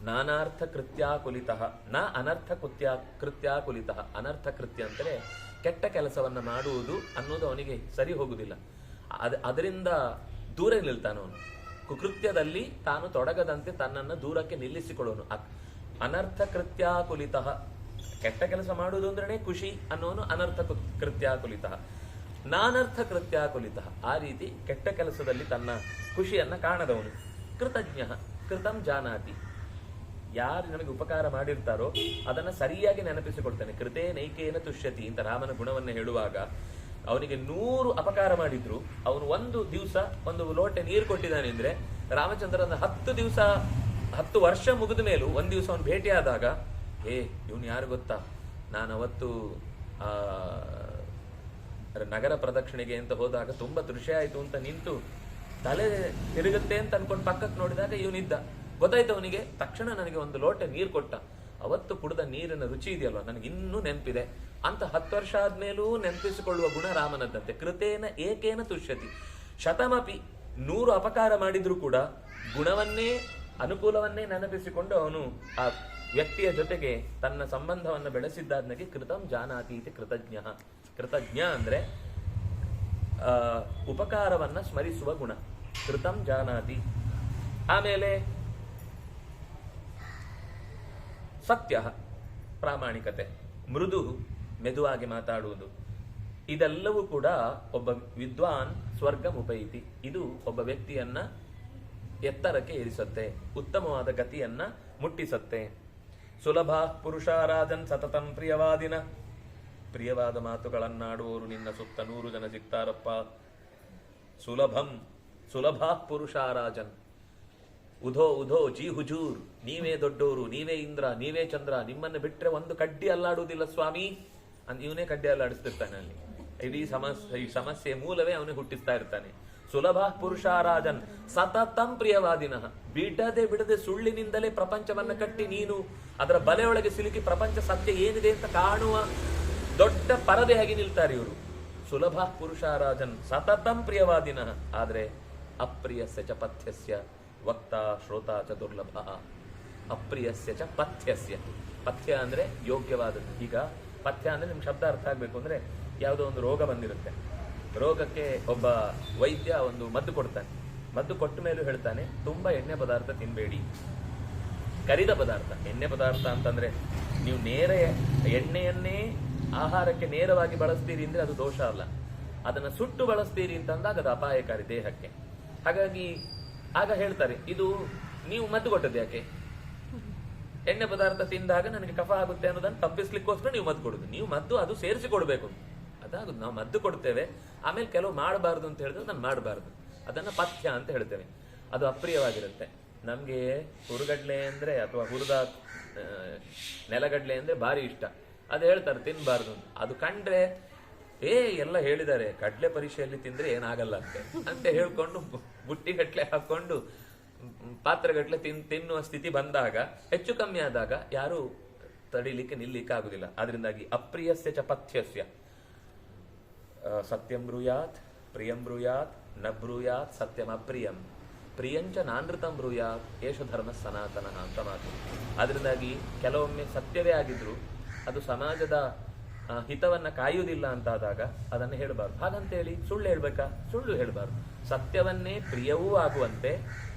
ನಾನಾರ್ಥ ಕೃತ್ಯಾಕುಲಿತ ನ ಅನರ್ಥ ಕೃತ್ಯಾಕುಲಿತ. ಅನರ್ಥ ಕೃತ್ಯ ಅಂತಲೇ ಕೆಟ್ಟ ಕೆಲಸವನ್ನ ಮಾಡುವುದು ಅನ್ನೋದು ಅವನಿಗೆ ಸರಿ ಹೋಗುದಿಲ್ಲ. ಅದರಿಂದ ದೂರ ನಿಲ್ತಾನವನು. ಕುಕೃತ್ಯದಲ್ಲಿ ತಾನು ತೊಡಗದಂತೆ ತನ್ನನ್ನು ದೂರಕ್ಕೆ ನಿಲ್ಲಿಸಿಕೊಳ್ಳೋನು. ಅನರ್ಥ ಕೃತ್ಯಾಕುಲಿತ. ಕೆಟ್ಟ ಕೆಲಸ ಮಾಡುವುದು ಅಂದ್ರೆ ಖುಷಿ ಅನ್ನೋನು ಅನರ್ಥ ಕೃತ್ಯಾಕುಲಿತ. ನಾನರ್ಥ ಕೃತ್ಯಾಕುಲಿತ. ಆ ರೀತಿ ಕೆಟ್ಟ ಕೆಲಸದಲ್ಲಿ ತನ್ನ ಖುಷಿಯನ್ನ ಕಾಣದವನು. ಕೃತಜ್ಞ. ಕೃತಂ ಜಾನಾತಿ. ಯಾರು ನಮಗೆ ಉಪಕಾರ ಮಾಡಿರ್ತಾರೋ ಅದನ್ನ ಸರಿಯಾಗಿ ನೆನಪಿಸಿಕೊಡ್ತಾನೆ. ಕೃತೇ ನೈಕೇನ ತುಷ್ಯತಿ ಅಂತ ರಾಮನ ಗುಣವನ್ನ ಹೇಳುವಾಗ ಅವನಿಗೆ 100 ಅಪಕಾರ ಮಾಡಿದ್ರು ಅವನು ಒಂದು ದಿವಸ ಒಂದು ಲೋಟೆ ನೀರು ಕೊಟ್ಟಿದ್ದಾನೆ ಅಂದ್ರೆ ರಾಮಚಂದ್ರನ 10 ವರ್ಷ ಮುಗಿದ ಮೇಲೂ ಒಂದ್ ದಿವಸ ಅವನು ಭೇಟಿಯಾದಾಗ, ಇವನು ಯಾರು ಗೊತ್ತಾ, ನಾನು ಅವತ್ತು ನಗರ ಪ್ರದಕ್ಷಿಣೆಗೆ ಅಂತ ಹೋದಾಗ ತುಂಬಾ ದೃಶ್ಯ ಆಯ್ತು ಅಂತ ನಿಂತು ತಲೆ ತಿರುಗುತ್ತೆ ಅಂತ ಅನ್ಕೊಂಡು ಪಕ್ಕಕ್ಕೆ ನೋಡಿದಾಗ ಇವನಿದ್ದ. ಗೊತ್ತಾಯ್ತು ಅವನಿಗೆ. ತಕ್ಷಣ ನನಗೆ ಒಂದು ಲೋಟ ನೀರು ಕೊಟ್ಟ. ಅವತ್ತು ಕುಡಿದ ನೀರಿನ ರುಚಿ ಇದೆಯಲ್ವ ನನಗೆ ಇನ್ನೂ ನೆನಪಿದೆ ಅಂತ 10 ವರ್ಷ ಆದ್ಮೇಲೂ ನೆನಪಿಸಿಕೊಳ್ಳುವ ಗುಣ ರಾಮನದ್ದಂತೆ. ಕೃತೇನ ಏಕೇನ ತುಷ್ಯತಿ. ಶತಮಪಿ 100 ಅಪಕಾರ ಮಾಡಿದ್ರು ಕೂಡ ಗುಣವನ್ನೇ ಅನುಕೂಲವನ್ನೇ ನೆನಪಿಸಿಕೊಂಡು ಅವನು ಆ ವ್ಯಕ್ತಿಯ ಜೊತೆಗೆ ತನ್ನ ಸಂಬಂಧವನ್ನು ಬೆಳೆಸಿದ್ದಾದ್ನಾಗೆ ಕೃತಂ ಜಾನಾತಿ ಇತಿ ಕೃತಜ್ಞ. ಕೃತಜ್ಞ ಅಂದ್ರೆ ಉಪಕಾರವನ್ನ ಸ್ಮರಿಸುವ ಗುಣ. ಕೃತಂ ಜಾನಾತಿ. ಆಮೇಲೆ ಸತ್ಯ, ಪ್ರಾಮಾಣಿಕತೆ, ಮೃದು, ಮೆದುವಾಗಿ ಮಾತಾಡುವುದು. ಇದೆಲ್ಲವೂ ಕೂಡ ಒಬ್ಬ ವಿದ್ವಾನ್ ಸ್ವರ್ಗ ಉಪೈತಿ. ಇದು ಒಬ್ಬ ವ್ಯಕ್ತಿಯನ್ನ ಎತ್ತರಕ್ಕೆ ಏರಿಸುತ್ತೆ, ಉತ್ತಮವಾದ ಗತಿಯನ್ನ ಮುಟ್ಟಿಸತ್ತೆ. ಸುಲಭ ಪುರುಷಾರಾಜನ್ ಸತತಂ ಪ್ರಿಯವಾದಿನ, ಪ್ರಿಯವಾದ ಮಾತುಗಳನ್ನಾಡುವವರು ನಿನ್ನ ಸುತ್ತ 100 ಜನ ಸಿಗ್ತಾರಪ್ಪ. ಸುಲಭ ಪುರುಷಾರಾಜನ್, ಉಧೋ ಉಧೋ ಜಿ ಹುಜೂರ್, ನೀವೇ ದೊಡ್ಡೋರು, ನೀವೇ ಇಂದ್ರ, ನೀವೇ ಚಂದ್ರ, ನಿಮ್ಮನ್ನು ಬಿಟ್ರೆ ಒಂದು ಕಡ್ಡಿ ಅಲ್ಲಾಡುವುದಿಲ್ಲ ಸ್ವಾಮಿ ಅಂತ ಇವನೇ ಕಡ್ಡಿ ಅಲ್ಲಾಡಿಸ್ತಿರ್ತಾನೆ. ಅಲ್ಲಿ ಇಡೀ ಸಮಸ್ಯೆ ಮೂಲವೇ ಅವನೇ ಹುಟ್ಟಿಸ್ತಾ ಇರ್ತಾನೆ. ಸುಲಭ ಪುರುಷಾರಾಜನ್ ಸತತಂ ಪ್ರಿಯವಾದಿನಃ, ಬಿಡದೆ ಸುಳ್ಳಿನಿಂದಲೇ ಪ್ರಪಂಚವನ್ನ ಕಟ್ಟಿ ನೀನು ಅದರ ಬಲೆಯೊಳಗೆ ಸಿಲುಕಿ ಪ್ರಪಂಚ ಸತ್ಯ ಏನಿದೆ ಅಂತ ಕಾಣುವ ದೊಡ್ಡ ಪರದೆಯಾಗಿ ನಿಲ್ತಾರೆ ಇವರು. ಸುಲಭ ಪುರುಷಾರಾಜನ್ ಸತತಂ ಪ್ರಿಯವಾದಿನಃ, ಆದ್ರೆ ಅಪ್ರಿಯಸ್ಯ ಚ ಪಥ್ಯಸ್ಯ ವಕ್ತಾ ಶ್ರೋತಾ ಚ ದುರ್ಲಭ. ಅಪ್ರಿಯಸ್ಯ ಚ ಪಥ್ಯಸ್ಯ, ಪಥ್ಯ ಅಂದ್ರೆ ಯೋಗ್ಯವಾದದ್ದು. ಈಗ ಪಥ್ಯ ಅಂದ್ರೆ ನಿಮ್ಗೆ ಶಬ್ದ ಅರ್ಥ ಆಗ್ಬೇಕು ಅಂದ್ರೆ, ಯಾವುದೋ ಒಂದು ರೋಗ ಬಂದಿರುತ್ತೆ, ರೋಗಕ್ಕೆ ಒಬ್ಬ ವೈದ್ಯ ಒಂದು ಮದ್ದು ಕೊಡ್ತಾನೆ. ಮದ್ದು ಕೊಟ್ಟ ಮೇಲೂ ಹೇಳ್ತಾನೆ ತುಂಬಾ ಎಣ್ಣೆ ಪದಾರ್ಥ ತಿನ್ಬೇಡಿ, ಕರಿದ ಪದಾರ್ಥ. ಎಣ್ಣೆ ಪದಾರ್ಥ ಅಂತಂದ್ರೆ ನೀವು ನೇರ ಎಣ್ಣೆಯನ್ನೇ ಆಹಾರಕ್ಕೆ ನೇರವಾಗಿ ಬಳಸ್ತೀರಿ ಅಂದ್ರೆ ಅದು ದೋಷ ಅಲ್ಲ, ಅದನ್ನ ಸುಟ್ಟು ಬಳಸ್ತೀರಿ ಅಂತಂದಾಗ ಅದು ಅಪಾಯಕಾರಿ ದೇಹಕ್ಕೆ. ಹಾಗಾಗಿ ಆಗ ಹೇಳ್ತಾರೆ ಇದು ನೀವು ಮದ್ದು ಕೊಟ್ಟದ್ದು ಯಾಕೆ, ಎಣ್ಣೆ ಪದಾರ್ಥ ತಿಂದಾಗ ನನಗೆ ಕಫ ಆಗುತ್ತೆ ಅನ್ನೋದನ್ನು ತಪ್ಪಿಸ್ಲಿಕ್ಕೋಸ್ಕರ ನೀವು ಮದ್ದು ಕೊಡುದು. ನೀವು ಮದ್ದು ಅದು ಸೇರಿಸಿ ಕೊಡಬೇಕು, ಅದಾಗುದು. ನಾವು ಮದ್ದು ಕೊಡ್ತೇವೆ, ಆಮೇಲೆ ಕೆಲವು ಮಾಡಬಾರ್ದು ಅಂತ ಹೇಳಿದ್ರೆ ನಾನು ಮಾಡಬಾರ್ದು, ಅದನ್ನ ಪಥ್ಯ ಅಂತ ಹೇಳ್ತೇವೆ. ಅದು ಅಪ್ರಿಯವಾಗಿರುತ್ತೆ ನಮ್ಗೆ. ಹುರುಗಡ್ಲೆ ಅಂದ್ರೆ ಅಥವಾ ಹುರಿದ ನೆಲಗಡ್ಲೆ ಅಂದ್ರೆ ಭಾರಿ ಇಷ್ಟ, ಅದು ಹೇಳ್ತಾರೆ ತಿನ್ಬಾರ್ದು ಅಂತ. ಅದು ಕಂಡ್ರೆ ಎಲ್ಲ ಹೇಳಿದ್ದಾರೆ ಕಡ್ಲೆ ಪರೀಕ್ಷೆಯಲ್ಲಿ ತಿಂದ್ರೆ ಏನಾಗಲ್ಲ ಅಂತ ಹೇಳ್ಕೊಂಡು ಬುಟ್ಟಿಗಟ್ಲೆ ಹಾಕೊಂಡು ಪಾತ್ರೆಗಟ್ಲೆ ತಿನ್ನುವ ಸ್ಥಿತಿ ಬಂದಾಗ, ಹೆಚ್ಚು ಕಮ್ಮಿ ಆದಾಗ ಯಾರು ತಡಿಲಿಕ್ಕೆ ನಿಲ್ಲಿಕ್ಕೆ ಆಗುದಿಲ್ಲ. ಆದ್ರಿಂದಾಗಿ ಅಪ್ರಿಯಸ್ಯ ಚ ಪಥ್ಯಸ್ಯ ಸತ್ಯಂ ಬ್ರೂಯಾತ್ ಪ್ರಿಯಂ ಬ್ರೂಯಾತ್ ನ ಬ್ರೂಯಾತ್ ಸತ್ಯಂ ಅಪ್ರಿಯಂ ಪ್ರಿಯಂಚ ನಾನೃತಂ ಬ್ರೂಯಾತ್ ಏಷ ಧರ್ಮ ಸನಾತನ ಅಂತ ಮಾತು. ಆದ್ರಿಂದಾಗಿ ಕೆಲವೊಮ್ಮೆ ಸತ್ಯವೇ ಆಗಿದ್ರು ಅದು ಸಮಾಜದ ಹಿತವನ್ನ ಕಾಯುವುದಿಲ್ಲ ಅಂತಾದಾಗ ಅದನ್ನು ಹೇಳಬಾರ್ದು. ಹಾಗಂತೇಳಿ ಸುಳ್ಳು ಹೇಳ್ಬೇಕಾ? ಸುಳ್ಳು ಹೇಳಬಾರ್ದು. ಸತ್ಯವನ್ನೇ ಪ್ರಿಯವೂ ಆಗುವಂತೆ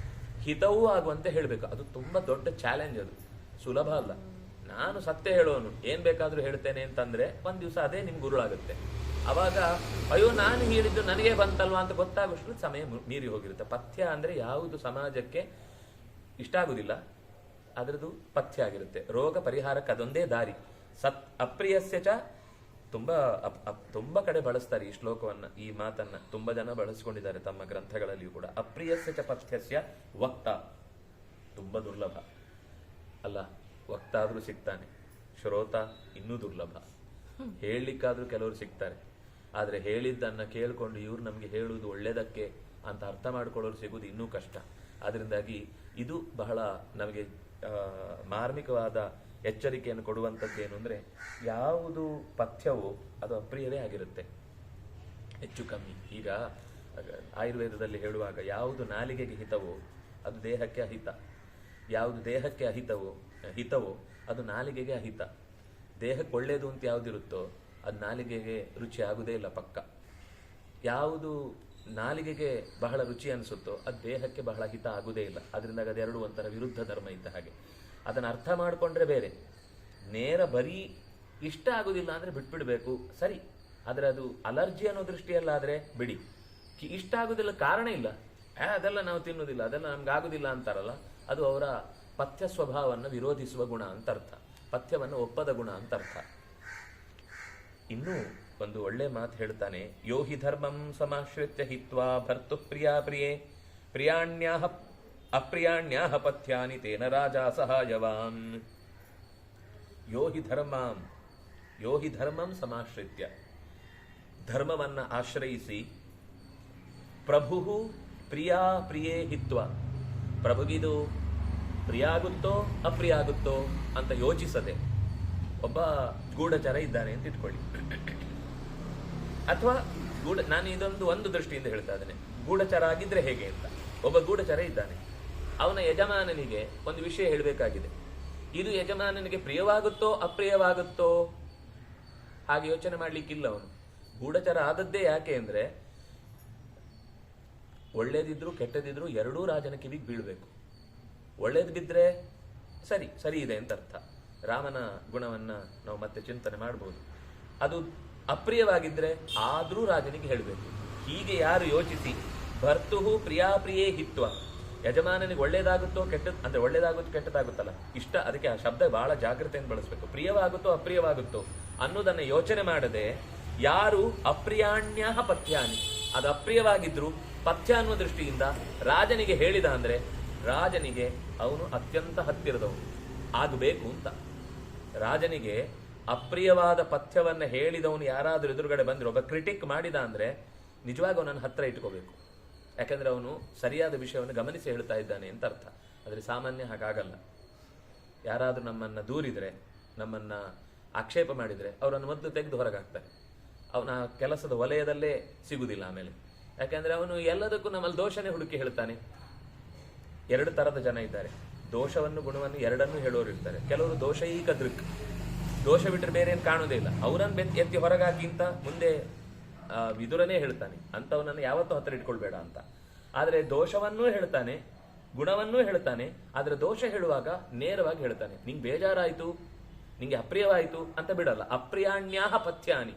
ಹಿತವೂ ಆಗುವಂತೆ ಹೇಳ್ಬೇಕು. ಅದು ತುಂಬಾ ದೊಡ್ಡ ಚಾಲೆಂಜ್, ಅದು ಸುಲಭ ಅಲ್ಲ. ನಾನು ಸತ್ಯ ಹೇಳೋನು, ಏನ್ ಬೇಕಾದ್ರೂ ಹೇಳ್ತೇನೆ ಅಂತಂದ್ರೆ ಒಂದ್ ದಿವಸ ಅದೇ ನಿಮ್ಗೆ ಉರುಳಾಗುತ್ತೆ. ಅವಾಗ ಅಯ್ಯೋ ನಾನು ಹೇಳಿದ್ದು ನನಗೆ ಬಂತಲ್ವಾ ಅಂತ ಗೊತ್ತಾಗೋಷ್ಟು ಸಮಯ ಮೀರಿ ಹೋಗಿರುತ್ತೆ. ಪಥ್ಯ ಅಂದ್ರೆ ಯಾವುದು ಸಮಾಜಕ್ಕೆ ಇಷ್ಟ ಆಗುದಿಲ್ಲ ಅದ್ರದ್ದು ಪಥ್ಯ ಆಗಿರುತ್ತೆ. ರೋಗ ಪರಿಹಾರಕ್ಕೆ ಅದೊಂದೇ ದಾರಿ. ಅಪ್ರಿಯಸ್ಯ ಚ ತುಂಬಾ ಕಡೆ ಬಳಸ್ತಾರೆ ಈ ಶ್ಲೋಕವನ್ನ, ಈ ಮಾತನ್ನ ತುಂಬಾ ಜನ ಬಳಸ್ಕೊಂಡಿದ್ದಾರೆ ತಮ್ಮ ಗ್ರಂಥಗಳಲ್ಲಿಯೂ ಕೂಡ. ಅಪ್ರಿಯಸ್ಯ ಚ ಪಥ್ಯಸ್ಯ ವಕ್ತ ತುಂಬಾ ದುರ್ಲಭ ಅಲ್ಲ, ವಕ್ತ ಆದ್ರೂ ಸಿಗ್ತಾನೆ, ಶ್ರೋತ ಇನ್ನೂ ದುರ್ಲಭ. ಹೇಳಲಿಕ್ಕಾದ್ರೂ ಕೆಲವರು ಸಿಗ್ತಾರೆ, ಆದ್ರೆ ಹೇಳಿದ್ದನ್ನ ಕೇಳ್ಕೊಂಡು ಇವ್ರು ನಮ್ಗೆ ಹೇಳುವುದು ಒಳ್ಳೇದಕ್ಕೆ ಅಂತ ಅರ್ಥ ಮಾಡ್ಕೊಳ್ಳೋರು ಸಿಗುವುದು ಇನ್ನೂ ಕಷ್ಟ. ಆದ್ರಿಂದಾಗಿ ಇದು ಬಹಳ ನಮಗೆ ಮಾರ್ಮಿಕವಾದ ಎಚ್ಚರಿಕೆಯನ್ನು ಕೊಡುವಂಥದ್ದೇನು ಅಂದ್ರೆ, ಯಾವುದು ಪಥ್ಯವೋ ಅದು ಅಪ್ರಿಯವೇ ಆಗಿರುತ್ತೆ ಹೆಚ್ಚು ಕಮ್ಮಿ. ಈಗ ಆಯುರ್ವೇದದಲ್ಲಿ ಹೇಳುವಾಗ ಯಾವುದು ನಾಲಿಗೆಗೆ ಹಿತವೋ ಅದು ದೇಹಕ್ಕೆ ಅಹಿತ, ಯಾವುದು ದೇಹಕ್ಕೆ ಹಿತವೋ ಅದು ನಾಲಿಗೆಗೆ ಅಹಿತ. ದೇಹಕ್ಕೆ ಒಳ್ಳೇದು ಅಂತ ಯಾವುದಿರುತ್ತೋ ಅದು ನಾಲಿಗೆಗೆ ರುಚಿ ಆಗುದೇ ಇಲ್ಲ ಪಕ್ಕ. ಯಾವುದು ನಾಲಿಗೆಗೆ ಬಹಳ ರುಚಿ ಅನಿಸುತ್ತೋ ಅದು ದೇಹಕ್ಕೆ ಬಹಳ ಹಿತ ಆಗುದೇ ಇಲ್ಲ. ಅದರಿಂದ ಅದೆರಡು ಒಂಥರ ವಿರುದ್ಧ ಧರ್ಮ ಇದ್ದ ಹಾಗೆ. ಅದನ್ನು ಅರ್ಥ ಮಾಡ್ಕೊಂಡ್ರೆ ಬೇರೆ, ನೇರ ಬರೀ ಇಷ್ಟ ಆಗುದಿಲ್ಲ ಅಂದ್ರೆ ಬಿಟ್ಬಿಡ್ಬೇಕು ಸರಿ, ಆದ್ರೆ ಅದು ಅಲರ್ಜಿ ಅನ್ನೋ ದೃಷ್ಟಿಯಲ್ಲಾದ್ರೆ ಬಿಡಿ. ಇಷ್ಟ ಆಗುದಿಲ್ಲ ಕಾರಣ ಇಲ್ಲ, ಅದೆಲ್ಲ ನಾವು ತಿನ್ನುವುದಿಲ್ಲ, ಅದೆಲ್ಲ ನಮ್ಗೆ ಆಗುದಿಲ್ಲ ಅಂತಾರಲ್ಲ, ಅದು ಅವರ ಪಥ್ಯ ಸ್ವಭಾವವನ್ನು ವಿರೋಧಿಸುವ ಗುಣ ಅಂತ ಅರ್ಥ, ಪಥ್ಯವನ್ನು ಒಪ್ಪದ ಗುಣ ಅಂತ ಅರ್ಥ. ಇನ್ನೂ ಒಂದು ಒಳ್ಳೆ ಮಾತು ಹೇಳ್ತಾನೆ, ಯೋ ಹಿ ಧರ್ಮಂ ಸಮಾಶ್ರಿತ್ಯ ಹಿತ್ವಾ ಭರ್ತು ಪ್ರಿಯಾ ಪ್ರಿಯೇ ಪ್ರಿಯಾಣ್ಯಾಹ ಅಪ್ರಿಯಾಣ್ಯಾಹ ಪಥ್ಯಾನಿ ತೇನ ರಾಜ ಸಹಾಯವಾನ್. ಯೋ ಹಿ ಧರ್ಮಂ ಸಮಾಶ್ರಿತ್ಯ, ಧರ್ಮವನ್ನ ಆಶ್ರಯಿಸಿ, ಪ್ರಭು ಪ್ರಿಯಾ ಪ್ರಿಯೇ ಹಿತ್ವ, ಪ್ರಭುಗಿದು ಪ್ರಿಯ ಆಗುತ್ತೋ ಅಪ್ರಿಯ ಆಗುತ್ತೋ ಅಂತ ಯೋಚಿಸದೆ, ಒಬ್ಬ ಗೂಢಚರ ಇದ್ದಾನೆ ಅಂತ ಇಟ್ಕೊಳ್ಳಿ, ಅಥವಾ ನಾನು ಇದೊಂದು ಒಂದು ದೃಷ್ಟಿಯಿಂದ ಹೇಳ್ತಾ ಇದ್ದೇನೆ, ಗೂಢಚರ ಆಗಿದ್ರೆ ಹೇಗೆ ಅಂತ. ಒಬ್ಬ ಗೂಢಚರ ಇದ್ದಾನೆ, ಅವನ ಯಜಮಾನನಿಗೆ ಒಂದು ವಿಷಯ ಹೇಳಬೇಕಾಗಿದೆ, ಇದು ಯಜಮಾನನಿಗೆ ಪ್ರಿಯವಾಗುತ್ತೋ ಅಪ್ರಿಯವಾಗುತ್ತೋ ಹಾಗೆ ಯೋಚನೆ ಮಾಡ್ಲಿಕ್ಕಿಲ್ಲ. ಅವನು ಗೂಢಚರ ಆದದ್ದೇ ಯಾಕೆ ಅಂದ್ರೆ, ಒಳ್ಳೇದಿದ್ರು ಕೆಟ್ಟದಿದ್ರು ಎರಡೂ ರಾಜನ ಕಿವಿಗೆ ಬೀಳ್ಬೇಕು. ಒಳ್ಳೇದು ಬಿದ್ರೆ ಸರಿ ಇದೆ ಅಂತ ಅರ್ಥ, ರಾಮನ ಗುಣವನ್ನ ನಾವು ಮತ್ತೆ ಚಿಂತನೆ ಮಾಡಬಹುದು. ಅದು ಅಪ್ರಿಯವಾಗಿದ್ರೆ ಆದ್ರೂ ರಾಜನಿಗೆ ಹೇಳಬೇಕು. ಹೀಗೆ ಯಾರು ಯೋಚಿಸಿ ಭರ್ತುಹು ಪ್ರಿಯಾಪ್ರಿಯೇ ಹಿತ್ವ, ಯಜಮಾನನಿಗೆ ಒಳ್ಳೇದಾಗುತ್ತೋ ಅಂದ್ರೆ ಒಳ್ಳೇದಾಗುತ್ತೋ ಕೆಟ್ಟದಾಗುತ್ತಲ್ಲ ಇಷ್ಟ, ಅದಕ್ಕೆ ಆ ಶಬ್ದ ಬಹಳ ಜಾಗ್ರತೆಯನ್ನು ಬಳಸಬೇಕು. ಪ್ರಿಯವಾಗುತ್ತೋ ಅಪ್ರಿಯವಾಗುತ್ತೋ ಅನ್ನೋದನ್ನ ಯೋಚನೆ ಮಾಡದೆ, ಯಾರು ಅಪ್ರಿಯಾಣ್ಯ ಪಥ್ಯಾನಿ, ಅದು ಅಪ್ರಿಯವಾಗಿದ್ರು ಪಥ್ಯ ಅನ್ನುವ ದೃಷ್ಟಿಯಿಂದ ರಾಜನಿಗೆ ಹೇಳಿದ ಅಂದ್ರೆ ರಾಜನಿಗೆ ಅವನು ಅತ್ಯಂತ ಹತ್ತಿರದವನು ಆಗಬೇಕು ಅಂತ. ರಾಜನಿಗೆ ಅಪ್ರಿಯವಾದ ಪಥ್ಯವನ್ನ ಹೇಳಿದವನು ಯಾರಾದ್ರೂ ಎದುರುಗಡೆ ಬಂದ್ರೆ, ಒಬ್ಬ ಕ್ರಿಟಿಕ್ ಮಾಡಿದ ಅಂದ್ರೆ ನಿಜವಾಗಿ ಅವನನ್ನು ಹತ್ರ ಇಟ್ಕೋಬೇಕು. ಯಾಕಂದ್ರೆ ಅವನು ಸರಿಯಾದ ವಿಷಯವನ್ನು ಗಮನಿಸಿ ಹೇಳ್ತಾ ಇದ್ದಾನೆ ಅಂತ ಅರ್ಥ. ಆದ್ರೆ ಸಾಮಾನ್ಯ ಹಾಗಾಗಲ್ಲ. ಯಾರಾದ್ರೂ ನಮ್ಮನ್ನ ದೂರಿದ್ರೆ, ನಮ್ಮನ್ನ ಆಕ್ಷೇಪ ಮಾಡಿದ್ರೆ ಅವರನ್ನು ಮೊದಲು ತೆಗೆದು ಹೊರಗಾಗ್ತಾರೆ. ಅವನ ಕೆಲಸದ ವಲಯದಲ್ಲೇ ಸಿಗುದಿಲ್ಲ ಆಮೇಲೆ. ಯಾಕಂದ್ರೆ ಅವನು ಎಲ್ಲದಕ್ಕೂ ನಮ್ಮಲ್ಲಿ ದೋಷನೇ ಹುಡುಕಿ ಹೇಳ್ತಾನೆ. ಎರಡು ತರದ ಜನ ಇದ್ದಾರೆ, ದೋಷವನ್ನು ಗುಣವನ್ನು ಎರಡನ್ನೂ ಹೇಳೋರು ಇರ್ತಾರೆ. ಕೆಲವರು ದೋಷೈಕ ದೃಕ್, ದೋಷ ಬಿಟ್ಟರೆ ಬೇರೆ ಏನು ಕಾಣೋದೇ ಇಲ್ಲ, ಅವರನ್ನು ಎತ್ತಿ ಹೊರಗಾಗಿಂತ ಮುಂದೆ ವಿದುರನೇ ಹೇಳ್ತಾನೆ ಅಂತವನನ್ನು ಯಾವತ್ತೂ ಹತ್ತಿರ ಇಟ್ಕೊಳ್ಬೇಡ ಅಂತ. ಆದ್ರೆ ದೋಷವನ್ನೂ ಹೇಳ್ತಾನೆ, ಗುಣವನ್ನೂ ಹೇಳ್ತಾನೆ. ಆದ್ರೆ ದೋಷ ಹೇಳುವಾಗ ನೇರವಾಗಿ ಹೇಳ್ತಾನೆ, ನಿಂಗೆ ಬೇಜಾರಾಯ್ತು, ನಿಂಗೆ ಅಪ್ರಿಯವಾಯಿತು ಅಂತ ಬಿಡಲ್ಲ. ಅಪ್ರಿಯಾಣ್ಯಾಹ ಪಥ್ಯಾನಿ,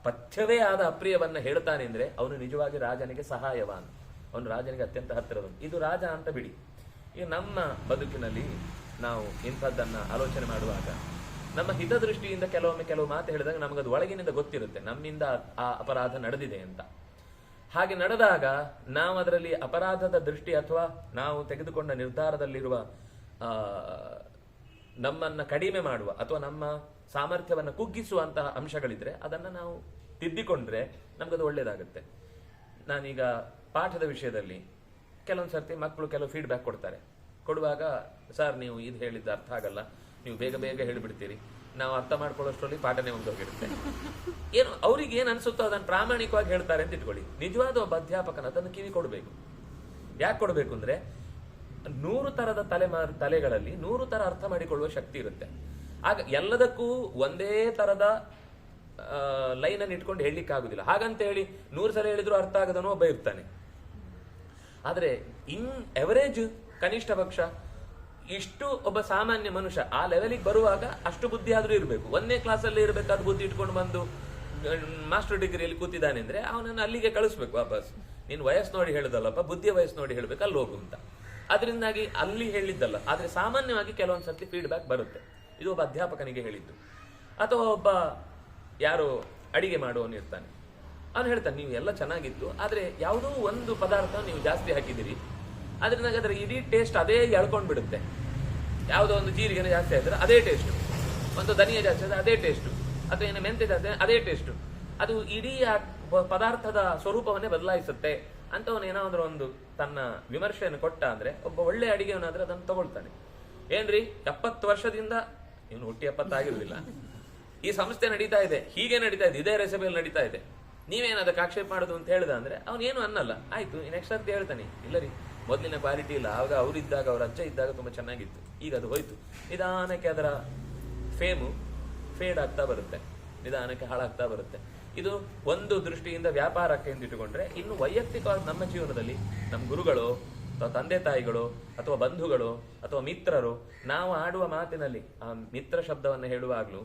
ಪಥ್ಯವೇ ಆದ ಅಪ್ರಿಯವನ್ನ ಹೇಳ್ತಾನೆ ಅಂದ್ರೆ ಅವನು ನಿಜವಾಗಿ ರಾಜನಿಗೆ ಸಹಾಯವಾನ್, ಅವನು ರಾಜನಿಗೆ ಅತ್ಯಂತ ಹತ್ತಿರದವನು. ಇದು ರಾಜ ಅಂತ ಬಿಡಿ. ಈಗ ನಮ್ಮ ಬದುಕಿನಲ್ಲಿ ನಾವು ಇಂಥದ್ದನ್ನ ಆಲೋಚನೆ ಮಾಡುವಾಗ ನಮ್ಮ ಹಿತದೃಷ್ಟಿಯಿಂದ ಕೆಲವು ಮಾತು ಹೇಳಿದಾಗ ನಮಗದು ಒಳಗಿನಿಂದ ಗೊತ್ತಿರುತ್ತೆ, ನಮ್ಮಿಂದ ಆ ಅಪರಾಧ ನಡೆದಿದೆ ಅಂತ. ಹಾಗೆ ನಡೆದಾಗ ನಾವು ಅದರಲ್ಲಿ ಅಪರಾಧದ ದೃಷ್ಟಿ ಅಥವಾ ನಾವು ತೆಗೆದುಕೊಂಡ ನಿರ್ಧಾರದಲ್ಲಿರುವ ನಮ್ಮನ್ನ ಕಡಿಮೆ ಮಾಡುವ ಅಥವಾ ನಮ್ಮ ಸಾಮರ್ಥ್ಯವನ್ನು ಕುಗ್ಗಿಸುವಂತಹ ಅಂಶಗಳಿದ್ರೆ ಅದನ್ನ ನಾವು ತಿದ್ದಿಕೊಂಡ್ರೆ ನಮ್ಗದು ಒಳ್ಳೇದಾಗುತ್ತೆ. ನಾನೀಗ ಪಾಠದ ವಿಷಯದಲ್ಲಿ ಕೆಲವೊಂದು ಸರ್ತಿ ಮಕ್ಕಳು ಕೆಲವು ಫೀಡ್ಬ್ಯಾಕ್ ಕೊಡ್ತಾರೆ. ಕೊಡುವಾಗ, ಸರ್ ನೀವು ಇದು ಹೇಳಿದ್ದ ಅರ್ಥ ಆಗಲ್ಲ, ನೀವು ಬೇಗ ಬೇಗ ಹೇಳಿಬಿಡ್ತೀರಿ, ನಾವು ಅರ್ಥ ಮಾಡ್ಕೊಳ್ಳೋಷ್ಟರಲ್ಲಿ ಪಾಠನೇ ಹೋಗಿರುತ್ತೆ. ಏನು ಅವ್ರಿಗೆ ಏನ್ ಅನ್ಸುತ್ತೋ ಅದನ್ನು ಪ್ರಾಮಾಣಿಕವಾಗಿ ಹೇಳ್ತಾರೆ ಅಂತ ಇಟ್ಕೊಳ್ಳಿ. ನಿಜವಾದ ಒಬ್ಬ ಅಧ್ಯಾಪಕನ ಅದನ್ನು ಕಿವಿ ಕೊಡಬೇಕು. ಯಾಕೆ ಕೊಡಬೇಕು ಅಂದ್ರೆ 100 ತರದ ತಲೆಗಳಲ್ಲಿ 100 ತರ ಅರ್ಥ ಮಾಡಿಕೊಳ್ಳುವ ಶಕ್ತಿ ಇರುತ್ತೆ. ಆಗ ಎಲ್ಲದಕ್ಕೂ ಒಂದೇ ತರದ ಲೈನ್ ಅನ್ನು ಇಟ್ಕೊಂಡು ಹೇಳಲಿಕ್ಕೆ ಆಗುದಿಲ್ಲ. ಹಾಗಂತ ಹೇಳಿ 100 ಸಲ ಹೇಳಿದ್ರು ಅರ್ಥ ಆಗದನೋ ಒಬ್ಬ ಇರ್ತಾನೆ. ಆದ್ರೆ ಎವರೇಜ್ ಕನಿಷ್ಠ ಪಕ್ಷ ಇಷ್ಟು ಒಬ್ಬ ಸಾಮಾನ್ಯ ಮನುಷ್ಯ ಆ ಲೆವೆಲಿಗೆ ಬರುವಾಗ ಅಷ್ಟು ಬುದ್ಧಿ ಆದ್ರೂ ಇರಬೇಕು. 1ನೇ ಕ್ಲಾಸಲ್ಲಿ ಇರಬೇಕಾದ ಬುದ್ಧಿ ಇಟ್ಕೊಂಡು ಬಂದು ಮಾಸ್ಟರ್ ಡಿಗ್ರಿಯಲ್ಲಿ ಕೂತಿದ್ದಾನೆ ಅಂದ್ರೆ ಅವನನ್ನು ಅಲ್ಲಿಗೆ ಕಳಿಸ್ಬೇಕು ವಾಪಸ್. ನೀನು ವಯಸ್ಸು ನೋಡಿ ಹೇಳುದಲ್ಲಪ್ಪ, ಬುದ್ಧಿಯ ವಯಸ್ಸು ನೋಡಿ ಹೇಳ್ಬೇಕು, ಅಲ್ಲಿ ಹೋಗು ಅಂತ. ಅದರಿಂದಾಗಿ ಅಲ್ಲಿ ಹೇಳಿದ್ದಲ್ಲ. ಆದ್ರೆ ಸಾಮಾನ್ಯವಾಗಿ ಕೆಲವೊಂದು ಸರ್ತಿ ಫೀಡ್ಬ್ಯಾಕ್ ಬರುತ್ತೆ. ಇದು ಒಬ್ಬ ಅಧ್ಯಾಪಕನಿಗೆ ಹೇಳಿದ್ದು. ಅಥವಾ ಒಬ್ಬ ಯಾರೋ ಅಡಿಗೆ ಮಾಡುವವನು ಇರ್ತಾನೆ, ಅವನು ಹೇಳ್ತಾನೆ ನೀವು ಎಲ್ಲ ಚೆನ್ನಾಗಿತ್ತು, ಆದ್ರೆ ಯಾವುದೋ ಒಂದು ಪದಾರ್ಥ ನೀವು ಜಾಸ್ತಿ ಹಾಕಿದಿರಿ, ಅದರಿಂದ ಅದರ ಇಡೀ ಟೇಸ್ಟ್ ಅದೇ ಎಳ್ಕೊಂಡ್ ಬಿಡುತ್ತೆ. ಯಾವುದೋ ಒಂದು ಜೀರಿಗೆನ ಜಾಸ್ತಿ ಆದ್ರೆ ಅದೇ ಟೇಸ್ಟ್, ಒಂದು ಧನಿಯಾ ಜಾಸ್ತಿ ಆದ್ರೆ ಅದೇ ಟೇಸ್ಟ್, ಅಥವಾ ಏನು ಮೆಂತೆ ಜಾಸ್ತಿ ಅದೇ ಟೇಸ್ಟ್, ಅದು ಇಡೀ ಪದಾರ್ಥದ ಸ್ವರೂಪವನ್ನೇ ಬದಲಾಯಿಸುತ್ತೆ ಅಂತವನು ಏನಾದ್ರೂ ಒಂದು ತನ್ನ ವಿಮರ್ಶೆಯನ್ನು ಕೊಟ್ಟ ಅಂದ್ರೆ ಒಬ್ಬ ಒಳ್ಳೆ ಅಡಿಗೆವನಾದ್ರೆ ಅದನ್ನು ತಗೊಳ್ತಾನೆ. ಏನ್ರಿ 70 ವರ್ಷದಿಂದ, ಇವನು ಹುಟ್ಟಿ 70 ಆಗಿರುವುದಿಲ್ಲ, ಈ ಸಂಸ್ಥೆ ನಡೀತಾ ಇದೆ, ಹೀಗೆ ನಡೀತಾ ಇದೆ, ಇದೇ ರೆಸಿಪಿಯಲ್ಲಿ ನಡೀತಾ ಇದೆ, ನೀವೇನು ಅದಕ್ಕೆ ಆಕ್ಷೇಪ ಮಾಡುದು ಅಂತ ಹೇಳಿದ ಅವನೇನು ಅನ್ನಲ್ಲ. ಆಯ್ತು, ನೆಕ್ಸ್ಟ್ ಸರ್ತಿ ಹೇಳ್ತಾನೆ, ಇಲ್ಲ ರೀ ಮೊದಲಿನ ಕ್ವಾಲಿಟಿ ಇಲ್ಲ, ಆಗ ಅವರಿದ್ದಾಗ ಅವ್ರ ಅಜ್ಜ ಇದ್ದಾಗ ತುಂಬಾ ಚೆನ್ನಾಗಿತ್ತು, ಈಗ ಅದು ಹೋಯ್ತು. ನಿಧಾನಕ್ಕೆ ಅದರ ಫೇಮು ಫೇಡ್ ಆಗ್ತಾ ಬರುತ್ತೆ, ನಿಧಾನಕ್ಕೆ ಹಾಳಾಗ್ತಾ ಬರುತ್ತೆ. ಇದು ಒಂದು ದೃಷ್ಟಿಯಿಂದ ವ್ಯಾಪಾರಕ್ಕೆ ಎಂದು ಇಟ್ಟುಕೊಂಡ್ರೆ, ಇನ್ನು ವೈಯಕ್ತಿಕವಾಗಿ ನಮ್ಮ ಜೀವನದಲ್ಲಿ ನಮ್ಮ ಗುರುಗಳು ಅಥವಾ ತಂದೆ ತಾಯಿಗಳು ಅಥವಾ ಬಂಧುಗಳು ಅಥವಾ ಮಿತ್ರರು ನಾವು ಆಡುವ ಮಾತಿನಲ್ಲಿ ಆ ಮಿತ್ರ ಶಬ್ದವನ್ನು ಹೇಳುವಾಗ್ಲೂ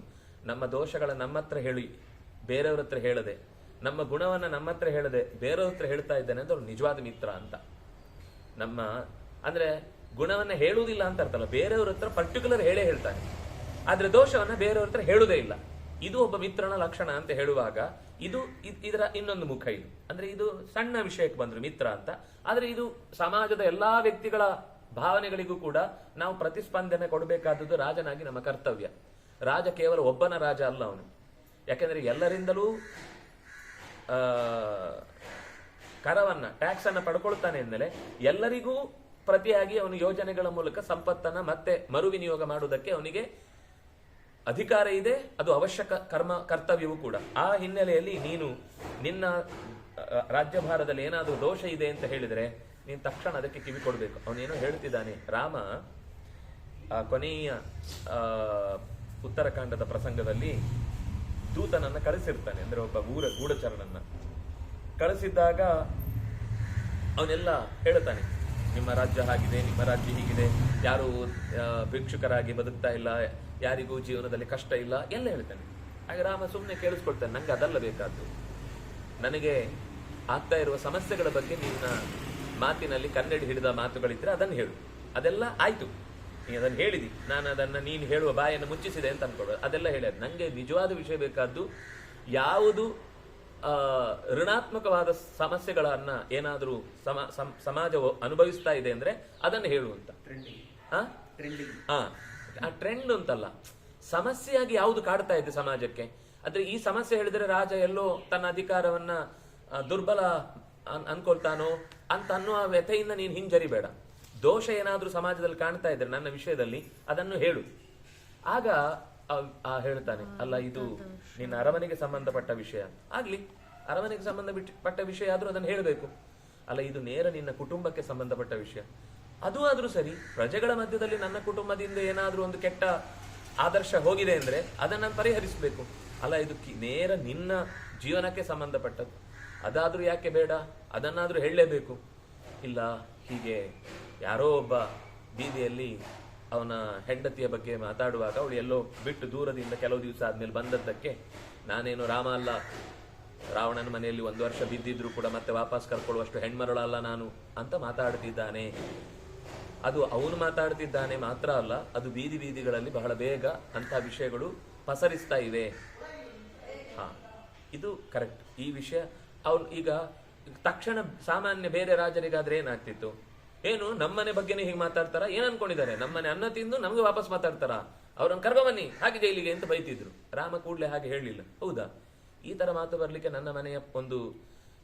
ನಮ್ಮ ದೋಷಗಳ ನಮ್ಮ ಹತ್ರ ಹೇಳಿ ಬೇರೆಯವ್ರ ಹತ್ರ ಹೇಳದೆ, ನಮ್ಮ ಗುಣವನ್ನ ನಮ್ಮ ಹತ್ರ ಹೇಳದೆ ಬೇರೆಯವ್ರ ಹತ್ರ ಹೇಳ್ತಾ ಇದ್ದಾನೆ ಅಂತ ಅವ್ರು ನಿಜವಾದ ಮಿತ್ರ ಅಂತ. ನಮ್ಮ ಅಂದ್ರೆ ಗುಣವನ್ನ ಹೇಳುವುದಿಲ್ಲ ಅಂತ ಅರ್ಥಲ್ಲ, ಬೇರೆಯವ್ರ ಹತ್ರ ಪರ್ಟಿಕ್ಯುಲರ್ ಹೇಳೇ ಹೇಳ್ತಾನೆ, ಆದ್ರೆ ದೋಷವನ್ನ ಬೇರೆಯವ್ರ ಹತ್ರ ಹೇಳುವುದೇ ಇಲ್ಲ. ಇದು ಒಬ್ಬ ಮಿತ್ರನ ಲಕ್ಷಣ ಅಂತ ಹೇಳುವಾಗ ಇದು ಇದರ ಇನ್ನೊಂದು ಮುಖ. ಇದು ಅಂದ್ರೆ ಇದು ಸಣ್ಣ ವಿಷಯಕ್ಕೆ ಬಂದ್ರು ಮಿತ್ರ ಅಂತ, ಆದ್ರೆ ಇದು ಸಮಾಜದ ಎಲ್ಲಾ ವ್ಯಕ್ತಿಗಳ ಭಾವನೆಗಳಿಗೂ ಕೂಡ ನಾವು ಪ್ರತಿಸ್ಪಂದನೆ ಕೊಡಬೇಕಾದದ್ದು ರಾಜನಾಗಿ ನಮ್ಮ ಕರ್ತವ್ಯ. ರಾಜ ಕೇವಲ ಒಬ್ಬನ ರಾಜ ಅಲ್ಲ ಅವನು, ಯಾಕೆಂದ್ರೆ ಎಲ್ಲರಿಂದಲೂ ಕರವನ್ನ ಟ್ಯಾಕ್ಸ್ ಅನ್ನ ಪಡ್ಕೊಳ್ತಾನೆ ಎಂದಲೇ ಎಲ್ಲರಿಗೂ ಪ್ರತಿಯಾಗಿ ಅವನು ಯೋಜನೆಗಳ ಮೂಲಕ ಸಂಪತ್ತನ್ನ ಮತ್ತೆ ಮರು ವಿನಿಯೋಗ ಮಾಡುವುದಕ್ಕೆ ಅವನಿಗೆ ಅಧಿಕಾರ ಇದೆ, ಅದು ಅವಶ್ಯಕ ಕರ್ತವ್ಯವೂ ಕೂಡ. ಆ ಹಿನ್ನೆಲೆಯಲ್ಲಿ ನೀನು ನಿನ್ನ ರಾಜ್ಯಭಾರದಲ್ಲಿ ಏನಾದರೂ ದೋಷ ಇದೆ ಅಂತ ಹೇಳಿದ್ರೆ ನೀನು ತಕ್ಷಣ ಅದಕ್ಕೆ ಕಿವಿ ಕೊಡಬೇಕು. ಅವನೇನೋ ಹೇಳ್ತಿದ್ದಾನೆ, ರಾಮ ಕೊನೆಯ ಉತ್ತರಕಾಂಡದ ಪ್ರಸಂಗದಲ್ಲಿ ದೂತನನ್ನ ಕಳಿಸಿರ್ತಾನೆ, ಅಂದ್ರೆ ಒಬ್ಬ ಗೂಢಚರನನ್ನ ಕಳಿಸಿದ್ದಾಗ ಅವನೆಲ್ಲ ಹೇಳ್ತಾನೆ, ನಿಮ್ಮ ರಾಜ್ಯ ಹಾಗಿದೆ, ನಿಮ್ಮ ರಾಜ್ಯ ಹೀಗಿದೆ, ಯಾರು ಭಿಕ್ಷುಕರಾಗಿ ಬದುಕ್ತಾ ಇಲ್ಲ, ಯಾರಿಗೂ ಜೀವನದಲ್ಲಿ ಕಷ್ಟ ಇಲ್ಲ ಎಲ್ಲ ಹೇಳ್ತಾನೆ. ಹಾಗೆ ರಾಮ ಸುಮ್ಮನೆ ಕೇಳಿಸ್ಕೊಳ್ತಾನೆ, ನಂಗೆ ಅದಲ್ಲ ಬೇಕಾದ್ದು, ನನಗೆ ಆಗ್ತಾ ಇರುವ ಸಮಸ್ಯೆಗಳ ಬಗ್ಗೆ ನಿನ್ನ ಮಾತಿನಲ್ಲಿ ಕನ್ನಡಿ ಹಿಡಿದ ಮಾತುಗಳಿದ್ರೆ ಅದನ್ನು ಹೇಳು. ಅದೆಲ್ಲ ಆಯ್ತು, ನೀ ಅದನ್ನು ಹೇಳಿದಿ, ನಾನು ಅದನ್ನು ನೀನು ಹೇಳುವ ಬಾಯನ್ನು ಮುಚ್ಚಿಸಿದೆ ಅಂತ ಅನ್ಕೊಡೋದು, ಅದೆಲ್ಲ ಹೇಳ್ಯಾದ. ನನಗೆ ನಿಜವಾದ ವಿಷಯ ಬೇಕಾದ್ದು ಯಾವುದು ಋಣಾತ್ಮಕವಾದ ಸಮಸ್ಯೆಗಳನ್ನ ಏನಾದರೂ ಸಮಾಜ ಅನುಭವಿಸ್ತಾ ಇದೆ ಅಂದ್ರೆ ಅದನ್ನು ಹೇಳುವಂತ. ಆ ಟ್ರೆಂಡ್ ಅಂತಲ್ಲ, ಸಮಸ್ಯೆಯಾಗಿ ಯಾವುದು ಕಾಡ್ತಾ ಇದೆ ಸಮಾಜಕ್ಕೆ. ಆದ್ರೆ ಈ ಸಮಸ್ಯೆ ಹೇಳಿದ್ರೆ ರಾಜ ಎಲ್ಲೋ ತನ್ನ ಅಧಿಕಾರವನ್ನ ದುರ್ಬಲ ಅನ್ಕೊಳ್ತಾನೋ ಅಂತ ಅನ್ನುವ ವ್ಯಥೆಯಿಂದ ನೀನು ಹಿಂಜರಿಬೇಡ. ದೋಷ ಏನಾದ್ರೂ ಸಮಾಜದಲ್ಲಿ ಕಾಣ್ತಾ ಇದ್ರೆ ನನ್ನ ವಿಷಯದಲ್ಲಿ ಅದನ್ನು ಹೇಳು. ಆಗ ಹೇಳ್ತಾನೆ, ಅಲ್ಲ ಇದು ನಿನ್ನ ಅರಮನೆಗೆ ಸಂಬಂಧಪಟ್ಟ ವಿಷಯ ಆಗ್ಲಿ, ಅರಮನೆಗೆ ಸಂಬಂಧಪಟ್ಟ ವಿಷಯ ಆದ್ರೂ ಅದನ್ನು ಹೇಳಬೇಕು. ಅಲ್ಲ ಇದು ನೇರ ನಿನ್ನ ಕುಟುಂಬಕ್ಕೆ ಸಂಬಂಧಪಟ್ಟ ವಿಷಯ, ಅದು ಆದ್ರೂ ಸರಿ. ಪ್ರಜೆಗಳ ಮಧ್ಯದಲ್ಲಿ ನನ್ನ ಕುಟುಂಬದಿಂದ ಏನಾದ್ರೂ ಒಂದು ಕೆಟ್ಟ ಆದರ್ಶ ಹೋಗಿದೆ ಅಂದ್ರೆ ಅದನ್ನ ಪರಿಹರಿಸಬೇಕು. ಅಲ್ಲ ಇದು ನೇರ ನಿನ್ನ ಜೀವನಕ್ಕೆ ಸಂಬಂಧಪಟ್ಟದ್ದು, ಅದಾದ್ರೂ ಯಾಕೆ ಬೇಡ, ಅದನ್ನಾದ್ರೂ ಹೇಳಲೇಬೇಕು. ಇಲ್ಲ ಹೀಗೆ ಯಾರೋ ಒಬ್ಬ ಬೀದಿಯಲ್ಲಿ ಅವನ ಹೆಂಡತಿಯ ಬಗ್ಗೆ ಮಾತಾಡುವಾಗ ಅವಳು ಎಲ್ಲೋ ಬಿಟ್ಟು ದೂರದಿಂದ ಕೆಲವು ದಿವಸ ಆದ್ಮೇಲೆ ಬಂದದ್ದಕ್ಕೆ ನಾನೇನು ರಾಮ ಅಲ್ಲ, ರಾವಣನ ಮನೆಯಲ್ಲಿ 1 ವರ್ಷ ಬಿದ್ದಿದ್ರು ಕೂಡ ಮತ್ತೆ ವಾಪಸ್ ಕರ್ಕೊಳ್ಳುವಷ್ಟು ಹೆಣ್ಮರಳಲ್ಲ ನಾನು ಅಂತ ಮಾತಾಡ್ತಿದ್ದಾನೆ. ಅದು ಅವನು ಮಾತಾಡ್ತಿದ್ದಾನೆ ಮಾತ್ರ ಅಲ್ಲ, ಅದು ಬೀದಿ ಬೀದಿಗಳಲ್ಲಿ ಬಹಳ ಬೇಗ ಅಂತ ವಿಷಯಗಳು ಪಸರಿಸ್ತಾ ಇವೆ. ಇದು ಕರೆಕ್ಟ್. ಈ ವಿಷಯ ಅವನು ಈಗ ತಕ್ಷಣ ಸಾಮಾನ್ಯ ಬೇರೆ ರಾಜರಿಗಾದ್ರೆ ಏನಾಗ್ತಿತ್ತು, ಏನು ನಮ್ಮನೆ ಬಗ್ಗೆನೇ ಹೀಗೆ ಮಾತಾಡ್ತಾರ, ಏನ್ ಅನ್ಕೊಂಡಿದ್ದಾರೆ, ನಮ್ಮನೆ ಅನ್ನ ತಿಂದು ನಮ್ಗೆ ವಾಪಸ್ ಮಾತಾಡ್ತಾರ, ಅವ್ರನ್ನ ಕರ್ಬ ಬನ್ನಿ ಹಾಗೆ ಜೈಲಿಗೆ ಅಂತ ಬೈತಿದ್ರು. ರಾಮ ಕೂಡ್ಲೆ ಹಾಗೆ ಹೇಳಲಿಲ್ಲ, ಹೌದಾ? ಈ ತರ ಮಾತು ಬರ್ಲಿಕ್ಕೆ ನನ್ನ ಮನೆಯ ಒಂದು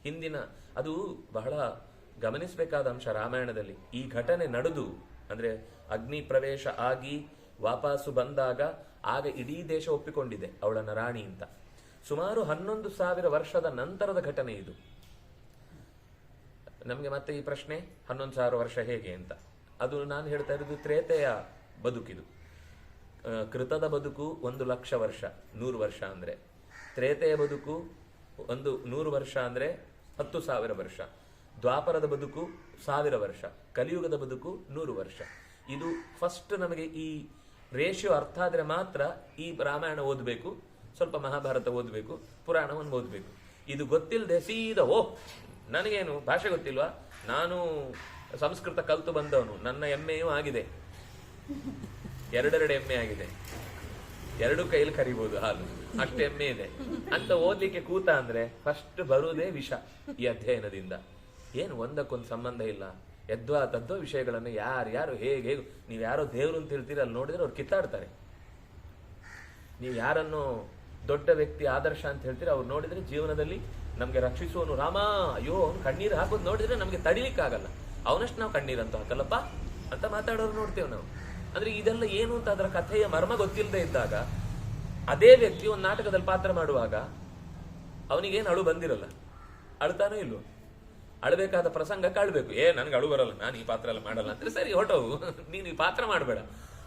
ಹಿಂದಿನ ಅದು ಬಹಳ ಗಮನಿಸಬೇಕಾದ ಅಂಶ ರಾಮಾಯಣದಲ್ಲಿ. ಈ ಘಟನೆ ನಡೆದು ಅಂದ್ರೆ ಅಗ್ನಿ ಪ್ರವೇಶ ಆಗಿ ವಾಪಸ್ಸು ಬಂದಾಗ ಆಗ ಇಡೀ ದೇಶ ಒಪ್ಪಿಕೊಂಡಿದೆ ಅವಳನ್ನ ರಾಣಿ ಅಂತ. ಸುಮಾರು 11,000 ವರ್ಷದ ನಂತರದ ಘಟನೆ ಇದು. ನಮಗೆ ಮತ್ತೆ ಈ ಪ್ರಶ್ನೆ 11,000 ವರ್ಷ ಹೇಗೆ ಅಂತ. ಅದು ನಾನು ಹೇಳ್ತಾ ಇರೋದು ತ್ರೇತೆಯ ಬದುಕಿದು. ಕೃತದ ಬದುಕು 1,00,000 ವರ್ಷ, 100 ವರ್ಷ ಅಂದ್ರೆ. ತ್ರೇತೆಯ ಬದುಕು 100 ವರ್ಷ ಅಂದ್ರೆ 10,000 ವರ್ಷ. ದ್ವಾಪರದ ಬದುಕು 1000 ವರ್ಷ. ಕಲಿಯುಗದ ಬದುಕು 100 ವರ್ಷ. ಇದು ಫಸ್ಟ್ ನಮಗೆ ಈ ರೇಷಿಯೋ ಅರ್ಥ ಆದ್ರೆ ಮಾತ್ರ ಈ ರಾಮಾಯಣ ಓದಬೇಕು, ಸ್ವಲ್ಪ ಮಹಾಭಾರತ ಓದಬೇಕು, ಪುರಾಣವನ್ನು ಓದಬೇಕು. ಇದು ಗೊತ್ತಿಲ್ಲದೆ ಸೀದಾ ನನಗೇನು ಭಾಷೆ ಗೊತ್ತಿಲ್ವಾ, ನಾನು ಸಂಸ್ಕೃತ ಕಲ್ತು ಬಂದವನು, ನನ್ನ ಎಮ್ಮೆಯೂ ಆಗಿದೆ, 2 ಎಮ್ಮೆ ಆಗಿದೆ, 2 ಕೈಲಿ ಕರಿಬಹುದು ಹಾಲು, ಅಷ್ಟು ಎಮ್ಮೆ ಇದೆ ಅಂತ ಓದ್ಲಿಕ್ಕೆ ಕೂತ ಅಂದ್ರೆ ಫಸ್ಟ್ ಬರುವುದೇ ವಿಷ ಈ ಅಧ್ಯಯನದಿಂದ. ಏನು ಒಂದಕ್ಕೊಂದು ಸಂಬಂಧ ಇಲ್ಲ, ಯದ್ವಾ ತದ್ವಾ ವಿಷಯಗಳನ್ನು ಯಾರು ಹೇಗೆ ನೀವು ಯಾರೋ ದೇವ್ರು ಅಂತ ಹೇಳ್ತೀರಿ, ಅಲ್ಲಿ ನೋಡಿದ್ರೆ ಅವ್ರು ಕಿತ್ತಾಡ್ತಾರೆ. ನೀವು ಯಾರನ್ನು ದೊಡ್ಡ ವ್ಯಕ್ತಿ ಆದರ್ಶ ಅಂತ ಹೇಳ್ತೀರಿ, ಅವ್ರು ನೋಡಿದ್ರೆ ಜೀವನದಲ್ಲಿ ನಮ್ಗೆ ರಕ್ಷಿಸುವನು ರಾಮ, ಅಯ್ಯೋ ಅವ್ನು ಕಣ್ಣೀರು ಹಾಕೋದು ನೋಡಿದ್ರೆ ನಮ್ಗೆ ತಡಿಲಿಕ್ಕಾಗಲ್ಲ, ಅವನಷ್ಟು ನಾವು ಕಣ್ಣೀರು ಅಂತ ಹಾಕಲ್ಲಪ್ಪ ಅಂತ ಮಾತಾಡೋರು ನೋಡ್ತೇವೆ ನಾವು. ಅಂದ್ರೆ ಇದೆಲ್ಲ ಏನು ಅಂತ ಅದರ ಕಥೆಯ ಮರ್ಮ ಗೊತ್ತಿಲ್ಲದೆ ಇದ್ದಾಗ ಅದೇ ವ್ಯಕ್ತಿ ಒಂದು ನಾಟಕದಲ್ಲಿ ಪಾತ್ರ ಮಾಡುವಾಗ ಅವನಿಗೇನು ಅಳು ಬಂದಿರಲ್ಲ, ಅಳ್ತಾನೋ ಇಲ್ವೋ, ಅಳಬೇಕಾದ ಪ್ರಸಂಗಕ್ಕೆ ಅಳ್ಬೇಕು. ನನ್ಗೆ ಅಳು ಬರಲ್ಲ, ನಾನು ಈ ಪಾತ್ರ ಎಲ್ಲ ಮಾಡಲ್ಲ ಅಂದ್ರೆ ಸರಿ ಹೊಟ್ಟವು, ನೀನು ಈ ಪಾತ್ರ ಮಾಡಬೇಡ.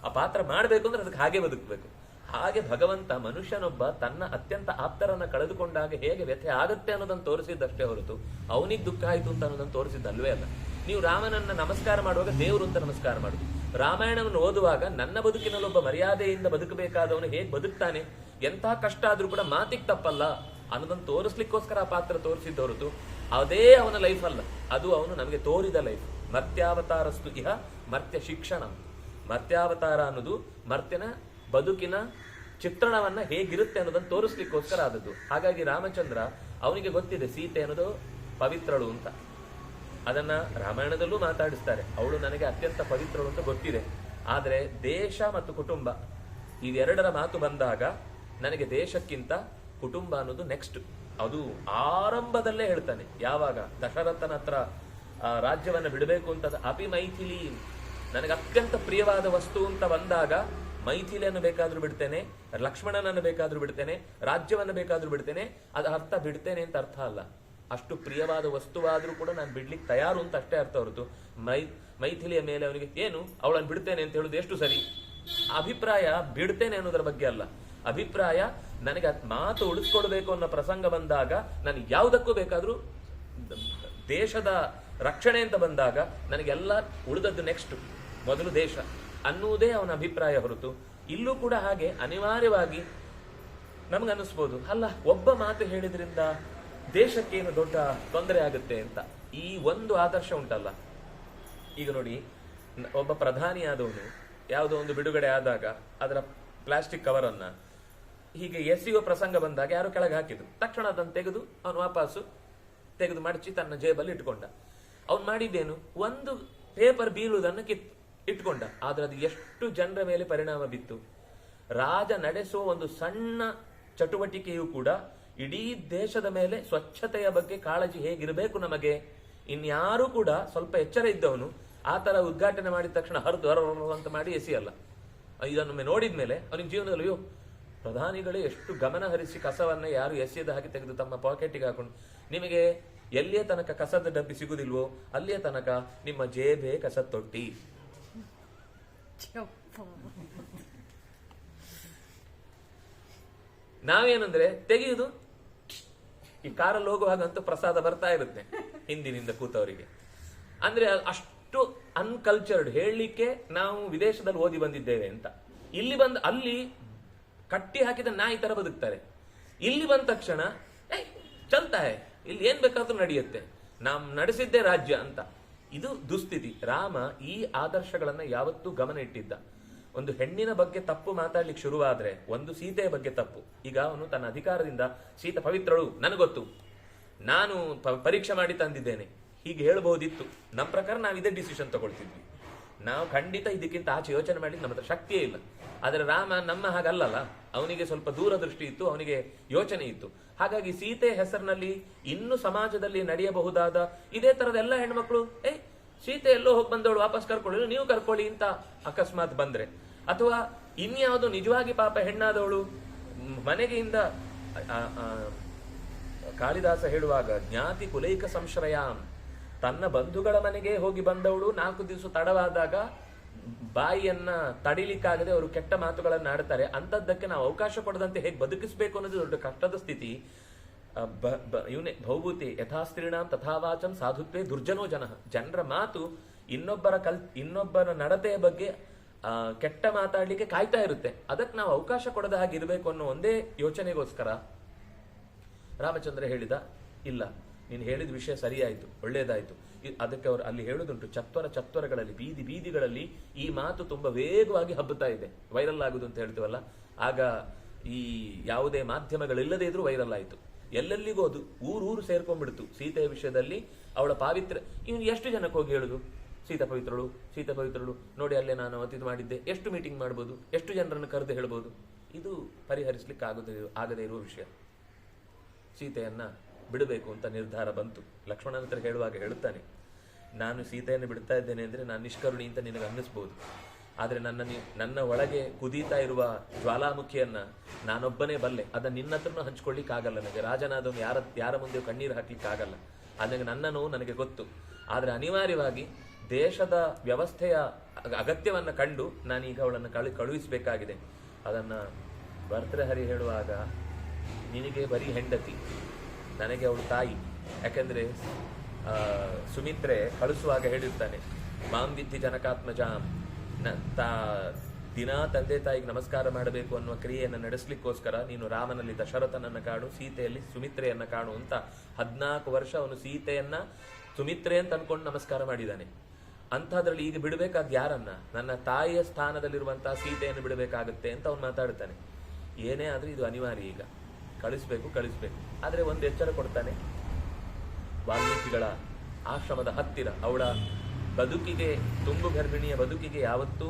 ಆ ಪಾತ್ರ ಮಾಡ್ಬೇಕು ಅಂದ್ರೆ ಅದಕ್ಕೆ ಹಾಗೆ ಬದುಕಬೇಕು. ಹಾಗೆ ಭಗವಂತ ಮನುಷ್ಯನೊಬ್ಬ ತನ್ನ ಅತ್ಯಂತ ಆಪ್ತರನ್ನ ಕಳೆದುಕೊಂಡಾಗ ಹೇಗೆ ವ್ಯಥೆ ಆಗತ್ತೆ ಅನ್ನೋದನ್ನು ತೋರಿಸಿದ್ದಷ್ಟೇ ಹೊರತು ಅವನಿಗೆ ದುಃಖ ಆಯ್ತು ಅಂತ ಅನ್ನೋದನ್ನು ತೋರಿಸಿದ್ದಲ್ವೇ ಅಲ್ಲ. ನೀವು ರಾಮನನ್ನ ನಮಸ್ಕಾರ ಮಾಡುವಾಗ ದೇವರು ಅಂತ ನಮಸ್ಕಾರ ಮಾಡುದು, ರಾಮಾಯಣವನ್ನು ಓದುವಾಗ ನನ್ನ ಬದುಕಿನಲ್ಲೊಬ್ಬ ಮರ್ಯಾದೆಯಿಂದ ಬದುಕಬೇಕಾದವನು ಹೇಗೆ ಬದುಕ್ತಾನೆ, ಎಂಥ ಕಷ್ಟ ಆದ್ರೂ ಕೂಡ ಮಾತಿಗೆ ತಪ್ಪಲ್ಲ ಅನ್ನೋದನ್ನು ತೋರಿಸ್ಲಿಕ್ಕೋಸ್ಕರ ಆ ಪಾತ್ರ ತೋರಿಸಿದ್ದ ಹೊರತು ಅದೇ ಅವನ ಲೈಫ್ ಅಲ್ಲ, ಅದು ಅವನು ನಮಗೆ ತೋರಿದ ಲೈಫ್. ಮರ್ತ್ಯಾವತಾರಸ್ತು ಇಹ ಮರ್ತ್ಯ ಶಿಕ್ಷಣ. ಮರ್ತ್ಯಾವತಾರ ಅನ್ನೋದು ಮರ್ತ್ಯನ ಬದುಕಿನ ಚಿತ್ರಣವನ್ನ ಹೇಗಿರುತ್ತೆ ಅನ್ನೋದನ್ನು ತೋರಿಸ್ಲಿಕ್ಕೋಸ್ಕರ ಆದದ್ದು. ಹಾಗಾಗಿ ರಾಮಚಂದ್ರ ಅವನಿಗೆ ಗೊತ್ತಿದೆ ಸೀತೆ ಅನ್ನೋದು ಪವಿತ್ರಳು ಅಂತ, ಅದನ್ನ ರಾಮಾಯಣದಲ್ಲೂ ಮಾತಾಡಿಸ್ತಾರೆ, ಅವಳು ನನಗೆ ಅತ್ಯಂತ ಪವಿತ್ರಳು ಅಂತ ಗೊತ್ತಿದೆ. ಆದ್ರೆ ದೇಶ ಮತ್ತು ಕುಟುಂಬ ಇವೆರಡರ ಮಾತು ಬಂದಾಗ ನನಗೆ ದೇಶಕ್ಕಿಂತ ಕುಟುಂಬ ಅನ್ನೋದು ನೆಕ್ಸ್ಟ್. ಅದು ಆರಂಭದಲ್ಲೇ ಹೇಳ್ತಾನೆ. ಯಾವಾಗ ದಶರಥನ ಹತ್ರ ರಾಜ್ಯವನ್ನ ಬಿಡಬೇಕು ಅಂತ, ಅಪಿ ಮೈಥಿಲಿ ನನಗೆ ಅತ್ಯಂತ ಪ್ರಿಯವಾದ ವಸ್ತು ಅಂತ ಬಂದಾಗ ಮೈಥಿಲಿಯನ್ನು ಬೇಕಾದ್ರೂ ಬಿಡ್ತೇನೆ, ಲಕ್ಷ್ಮಣನನ್ನು ಬೇಕಾದ್ರೂ ಬಿಡ್ತೇನೆ, ರಾಜ್ಯವನ್ನು ಬೇಕಾದ್ರೂ ಬಿಡ್ತೇನೆ. ಅದ ಅರ್ಥ ಬಿಡ್ತೇನೆ ಅಂತ ಅರ್ಥ ಅಲ್ಲ, ಅಷ್ಟು ಪ್ರಿಯವಾದ ವಸ್ತುವಾದ್ರೂ ಕೂಡ ನಾನು ಬಿಡ್ಲಿಕ್ಕೆ ತಯಾರು ಅಂತ ಅಷ್ಟೇ ಅರ್ಥ ಹೊರತು ಮೈಥಿಲಿಯ ಮೇಲೆ ಅವನಿಗೆ ಏನು ಅವಳನ್ನು ಬಿಡ್ತೇನೆ ಅಂತ ಹೇಳುದು ಎಷ್ಟು ಸರಿ. ಅಭಿಪ್ರಾಯ ಬಿಡ್ತೇನೆ ಅನ್ನೋದರ ಬಗ್ಗೆ ಅಲ್ಲ, ಅಭಿಪ್ರಾಯ ನನಗೆ ಮಾತು ಉಳಿಸ್ಕೊಡ್ಬೇಕು ಅನ್ನೋ ಪ್ರಸಂಗ ಬಂದಾಗ ನಾನು ಯಾವುದಕ್ಕೂ ಬೇಕಾದ್ರೂ, ದೇಶದ ರಕ್ಷಣೆ ಅಂತ ಬಂದಾಗ ನನಗೆಲ್ಲ ಉಳಿದದ್ದು ನೆಕ್ಸ್ಟ್, ಮೊದಲು ದೇಶ ಅನ್ನುವುದೇ ಅವನ ಅಭಿಪ್ರಾಯ ಹೊರತು. ಇಲ್ಲೂ ಕೂಡ ಹಾಗೆ ಅನಿವಾರ್ಯವಾಗಿ ನಮಗನ್ನಿಸ್ಬೋದು, ಅಲ್ಲ ಒಬ್ಬ ಮಾತು ಹೇಳಿದ್ರಿಂದ ದೇಶಕ್ಕೇನು ದೊಡ್ಡ ತೊಂದರೆ ಆಗುತ್ತೆ ಅಂತ. ಈ ಒಂದು ಆದರ್ಶ ಉಂಟಲ್ಲ, ಈಗ ನೋಡಿ, ಒಬ್ಬ ಪ್ರಧಾನಿ ಆದವನು ಯಾವುದೋ ಒಂದು ಬಿಡುಗಡೆ ಆದಾಗ ಅದರ ಪ್ಲಾಸ್ಟಿಕ್ ಕವರನ್ನ ಹೀಗೆ ಎಸೆಯುವ ಪ್ರಸಂಗ ಬಂದಾಗ ಯಾರು ಕೆಳಗೆ ಹಾಕಿದ್ರು, ತಕ್ಷಣ ಅದನ್ನು ತೆಗೆದು ಅವನು ವಾಪಸ್ಸು ತೆಗೆದು ಮಡಚಿ ತನ್ನ ಜೇಬಲ್ಲಿ ಇಟ್ಕೊಂಡ. ಅವನು ಮಾಡಿದ್ದೇನು, ಒಂದು ಪೇಪರ್ ಬೀಳುವುದನ್ನು ಇಟ್ಕೊಂಡ. ಆದ್ರೆ ಅದು ಎಷ್ಟು ಜನರ ಮೇಲೆ ಪರಿಣಾಮ ಬಿತ್ತು. ರಾಜ ನಡೆಸುವ ಒಂದು ಸಣ್ಣ ಚಟುವಟಿಕೆಯೂ ಕೂಡ ಇಡೀ ದೇಶದ ಮೇಲೆ ಸ್ವಚ್ಛತೆಯ ಬಗ್ಗೆ ಕಾಳಜಿ ಹೇಗಿರಬೇಕು ನಮಗೆ, ಇನ್ಯಾರೂ ಕೂಡ ಸ್ವಲ್ಪ ಎಚ್ಚರ ಇದ್ದವನು ಆ ತರ ಉದ್ಘಾಟನೆ ಮಾಡಿದ ತಕ್ಷಣ ಹರಿದು ಅಂತ ಮಾಡಿ ಎಸೆಯಲ್ಲ. ಇದನ್ನೊಮ್ಮೆ ನೋಡಿದ್ಮೇಲೆ ಅವನಿಗೆ ಜೀವನದಲ್ಲಿ, ಅಯ್ಯೋ, ಪ್ರಧಾನಿಗಳೇ ಎಷ್ಟು ಗಮನ ಹರಿಸಿ ಕಸವನ್ನ ಯಾರು ಎಸೆಯದ ಹಾಗೆ ತೆಗೆದು ತಮ್ಮ ಪಾಕೆಟ್ಗೆ ಹಾಕೊಂಡು, ನಿಮಗೆ ಎಲ್ಲಿಯ ತನಕ ಕಸದ ಡಬ್ಬಿ ಸಿಗುದಿಲ್ವೋ ಅಲ್ಲಿಯ ತನಕ ನಿಮ್ಮ ಜೇಬೆ ಕಸ ತೊಟ್ಟಿ. ನಾವೇನಂದ್ರೆ ತೆಗೆಯುವುದು, ಈ ಕಾರಲ್ಲಿ ಹೋಗುವಾಗಂತೂ ಪ್ರಸಾದ ಬರ್ತಾ ಇರುತ್ತೆ ಹಿಂದಿನಿಂದ ಕೂತವರಿಗೆ. ಅಂದ್ರೆ ಅಷ್ಟು ಅನ್ಕಲ್ಚರ್ಡ್. ಹೇಳಲಿಕ್ಕೆ ನಾವು ವಿದೇಶದಲ್ಲಿ ಓದಿ ಬಂದಿದ್ದೇವೆ ಅಂತ. ಇಲ್ಲಿ ಬಂದ ಅಲ್ಲಿ ಕಟ್ಟಿ ಹಾಕಿದ ನಾಯಿ ತರ ಬದುಕ್ತಾರೆ. ಇಲ್ಲಿ ಬಂದ ತಕ್ಷಣ ಚಲ್ತಾ ಹೇ, ಇಲ್ಲಿ ಏನ್ ಬೇಕಾದ್ರೂ ನಡೆಯುತ್ತೆ, ನಾವು ನಡೆಸಿದ್ದೇ ರಾಜ್ಯ ಅಂತ. ಇದು ದುಸ್ಥಿತಿ. ರಾಮ ಈ ಆದರ್ಶಗಳನ್ನ ಯಾವತ್ತೂ ಗಮನ ಇಟ್ಟಿದ್ದ. ಒಂದು ಹೆಣ್ಣಿನ ಬಗ್ಗೆ ತಪ್ಪು ಮಾತಾಡ್ಲಿಕ್ಕೆ ಶುರುವಾದ್ರೆ, ಒಂದು ಸೀತೆಯ ಬಗ್ಗೆ ತಪ್ಪು. ಈಗ ಅವನು ತನ್ನ ಅಧಿಕಾರದಿಂದ ಸೀತೆ ಪವಿತ್ರಳು ನನಗೊತ್ತು, ನಾನು ಪರೀಕ್ಷೆ ಮಾಡಿ ತಂದಿದ್ದೇನೆ ಹೀಗೆ ಹೇಳ್ಬಹುದಿತ್ತು. ನಮ್ಮ ಪ್ರಕಾರ ನಾವು ಇದೇ ಡಿಸಿಷನ್ ತಗೊಳ್ತಿದ್ವಿ. ನಾವು ಖಂಡಿತ ಇದಕ್ಕಿಂತ ಆಚೆ ಯೋಚನೆ ಮಾಡಿದ್ದು ನಮ್ಮ ಹತ್ರ ಶಕ್ತಿಯೇ ಇಲ್ಲ. ಆದರೆ ರಾಮ ನಮ್ಮ ಹಾಗಲ್ಲಲ್ಲ, ಅವನಿಗೆ ಸ್ವಲ್ಪ ದೂರದೃಷ್ಟಿ ಇತ್ತು, ಅವನಿಗೆ ಯೋಚನೆ ಇತ್ತು. ಹಾಗಾಗಿ ಸೀತೆ ಹೆಸರಿನಲ್ಲಿ ಇನ್ನು ಸಮಾಜದಲ್ಲಿ ನಡೆಯಬಹುದಾದ ಇದೇ ತರದ ಎಲ್ಲ ಹೆಣ್ಮಕ್ಳು, ಸೀತೆ ಎಲ್ಲೋ ಹೋಗಿ ಬಂದವಳು ವಾಪಸ್ ಕರ್ಕೊಳ್ಳಿ, ನೀವು ಕರ್ಕೊಳ್ಳಿ ಅಂತ ಅಕಸ್ಮಾತ್ ಬಂದ್ರೆ, ಅಥವಾ ಇನ್ಯಾವುದು ನಿಜವಾಗಿ ಪಾಪ ಹೆಣ್ಣಾದವಳು ಮನೆಗೆಯಿಂದ ಕಾಳಿದಾಸ ಹೇಳುವಾಗ ಜ್ಞಾತಿ ಕುಲೈಕ ಸಂಶ್ರಯಾಂ, ತನ್ನ ಬಂಧುಗಳ ಮನೆಗೆ ಹೋಗಿ ಬಂದವಳು 4 ದಿವಸ ತಡವಾದಾಗ ಬಾಯಿಯನ್ನ ತಡಿಲಿಕ್ಕಾಗದೆ ಅವರು ಕೆಟ್ಟ ಮಾತುಗಳನ್ನು ಆಡ್ತಾರೆ. ಅಂತದ್ದಕ್ಕೆ ನಾವು ಅವಕಾಶ ಕೊಡದಂತೆ ಹೇಗೆ ಬದುಕಿಸಬೇಕು ಅನ್ನೋದು ದೊಡ್ಡ ಕಷ್ಟದ ಸ್ಥಿತಿ. ಇವನೇ ಭೌಭೂತಿ ಯಥಾಸ್ತ್ರೀಣಾಂ ತಥಾವಾಚಂ ಸಾಧುತ್ವೇ ದುರ್ಜನೋ ಜನ. ಜನರ ಮಾತು ಇನ್ನೊಬ್ಬರ ನಡತೆಯ ಬಗ್ಗೆ ಕೆಟ್ಟ ಮಾತಾಡ್ಲಿಕ್ಕೆ ಕಾಯ್ತಾ ಇರುತ್ತೆ. ಅದಕ್ಕೆ ನಾವು ಅವಕಾಶ ಕೊಡದ ಹಾಗೆ ಇರಬೇಕು ಅನ್ನೋ ಒಂದೇ ಯೋಚನೆಗೋಸ್ಕರ ರಾಮಚಂದ್ರ ಹೇಳಿದ, ಇಲ್ಲ, ನೀನು ಹೇಳಿದ ವಿಷಯ ಸರಿಯಾಯಿತು, ಒಳ್ಳೇದಾಯ್ತು. ಅದಕ್ಕೆ ಅವರು ಅಲ್ಲಿ ಹೇಳುದುಂಟು, ಚತ್ವರಗಳಲ್ಲಿ ಬೀದಿ ಬೀದಿಗಳಲ್ಲಿ ಈ ಮಾತು ತುಂಬಾ ವೇಗವಾಗಿ ಹಬ್ಬುತ್ತಾ ಇದೆ, ವೈರಲ್ ಆಗುದು ಅಂತ ಹೇಳ್ತೀವಲ್ಲ. ಆಗ ಈ ಯಾವುದೇ ಮಾಧ್ಯಮಗಳಿಲ್ಲದೆ ಇದ್ರೂ ವೈರಲ್ ಆಯ್ತು. ಎಲ್ಲೆಲ್ಲಿಗೂ ಅದು ಊರು ಸೇರ್ಕೊಂಡ್ಬಿಡ್ತು ಸೀತೆಯ ವಿಷಯದಲ್ಲಿ. ಅವಳ ಪಾವಿತ್ರ್ಯ ಇನ್ನು ಎಷ್ಟು ಜನಕ್ಕೆ ಹೋಗಿ ಹೇಳುದು, ಸೀತಾ ಪವಿತ್ರಳು ನೋಡಿ, ಅಲ್ಲೇ ನಾನು ಅತಿಥಿ ಮಾಡಿದ್ದೆ. ಎಷ್ಟು ಮೀಟಿಂಗ್ ಮಾಡ್ಬೋದು, ಎಷ್ಟು ಜನರನ್ನು ಕರೆದು ಹೇಳ್ಬೋದು. ಇದು ಪರಿಹರಿಸ್ಲಿಕ್ಕೆ ಆಗದೇ ಇರುವ ವಿಷಯ. ಸೀತೆಯನ್ನ ಬಿಡಬೇಕು ಅಂತ ನಿರ್ಧಾರ ಬಂತು. ಲಕ್ಷ್ಮಣನ ಹತ್ರ ಹೇಳುವಾಗ ಹೇಳುತ್ತಾನೆ, ನಾನು ಸೀತೆಯನ್ನು ಬಿಡ್ತಾ ಇದ್ದೇನೆ ಅಂದ್ರೆ ನಾನು ನಿಷ್ಕರುಣಿ ಅಂತ ನಿನಗೆ ಅನ್ನಿಸ್ಬೋದು, ಆದ್ರೆ ನನ್ನ ಒಳಗೆ ಕುದೀತಾ ಇರುವ ಜ್ವಾಲಾಮುಖಿಯನ್ನ ನಾನೊಬ್ಬನೇ ಬಲ್ಲೆ. ಅದನ್ನ ನಿನ್ನ ಹತ್ರನೂ ಹಂಚ್ಕೊಳ್ಳಿಕ್ಕಾಗಲ್ಲ. ನನಗೆ ರಾಜನಾದವನು ಯಾರ ಮುಂದೆ ಕಣ್ಣೀರು ಹಾಕ್ಲಿಕ್ಕಾಗಲ್ಲ. ಅದಕ್ಕೆ ನನ್ನ ನೋವು ನನಗೆ ಗೊತ್ತು. ಆದ್ರೆ ಅನಿವಾರ್ಯವಾಗಿ ದೇಶದ ವ್ಯವಸ್ಥೆಯ ಅಗತ್ಯವನ್ನ ಕಂಡು ನಾನೀಗ ಅವಳನ್ನು ಕಳುಹಿಸಬೇಕಾಗಿದೆ. ಅದನ್ನ ಭರ್ತೃಹರಿ ಹೇಳುವಾಗ, ನಿನಗೆ ಬರೀ ಹೆಂಡತಿ, ನನಗೆ ಅವಳು ತಾಯಿ. ಯಾಕೆಂದ್ರೆ ಸುಮಿತ್ರೆ ಕಳಿಸುವಾಗ ಹೇಳಿರ್ತಾನೆ, ಮಾಂ ವಿದ್ಧಿ ಜನಕಾತ್ಮಜಾಂ, ದಿನಾ ತಂದೆ ತಾಯಿಗೆ ನಮಸ್ಕಾರ ಮಾಡಬೇಕು ಅನ್ನುವ ಕ್ರಿಯೆಯನ್ನು ನಡೆಸಲಿಕ್ಕೋಸ್ಕರ ನೀನು ರಾಮನಲ್ಲಿ ದಶರಥನನ್ನ ಕಾಣು, ಸೀತೆಯಲ್ಲಿ ಸುಮಿತ್ರೆಯನ್ನ ಕಾಣು ಅಂತ 14 ವರ್ಷ ಅವನು ಸೀತೆಯನ್ನ ಸುಮಿತ್ರೆ ಅಂತ ಅನ್ಕೊಂಡು ನಮಸ್ಕಾರ ಮಾಡಿದ್ದಾನೆ. ಅಂಥದ್ರಲ್ಲಿ ಈಗ ಬಿಡಬೇಕಾದ ಯಾರನ್ನ? ನನ್ನ ತಾಯಿಯ ಸ್ಥಾನದಲ್ಲಿರುವಂತಹ ಸೀತೆಯನ್ನು ಬಿಡಬೇಕಾಗುತ್ತೆ ಅಂತ ಅವನು ಮಾತಾಡ್ತಾನೆ. ಏನೇ ಆದ್ರೂ ಇದು ಅನಿವಾರ್ಯ, ಈಗ ಕಳಿಸ್ಬೇಕು. ಆದ್ರೆ ಒಂದು ಎಚ್ಚರ ಕೊಡ್ತಾನೆ, ವಾಲ್ಮೀಕಿಗಳ ಆಶ್ರಮದ ಹತ್ತಿರ ಅವಳ ಬದುಕಿಗೆ, ತುಂಬು ಗರ್ಭಿಣಿಯ ಬದುಕಿಗೆ ಯಾವತ್ತೂ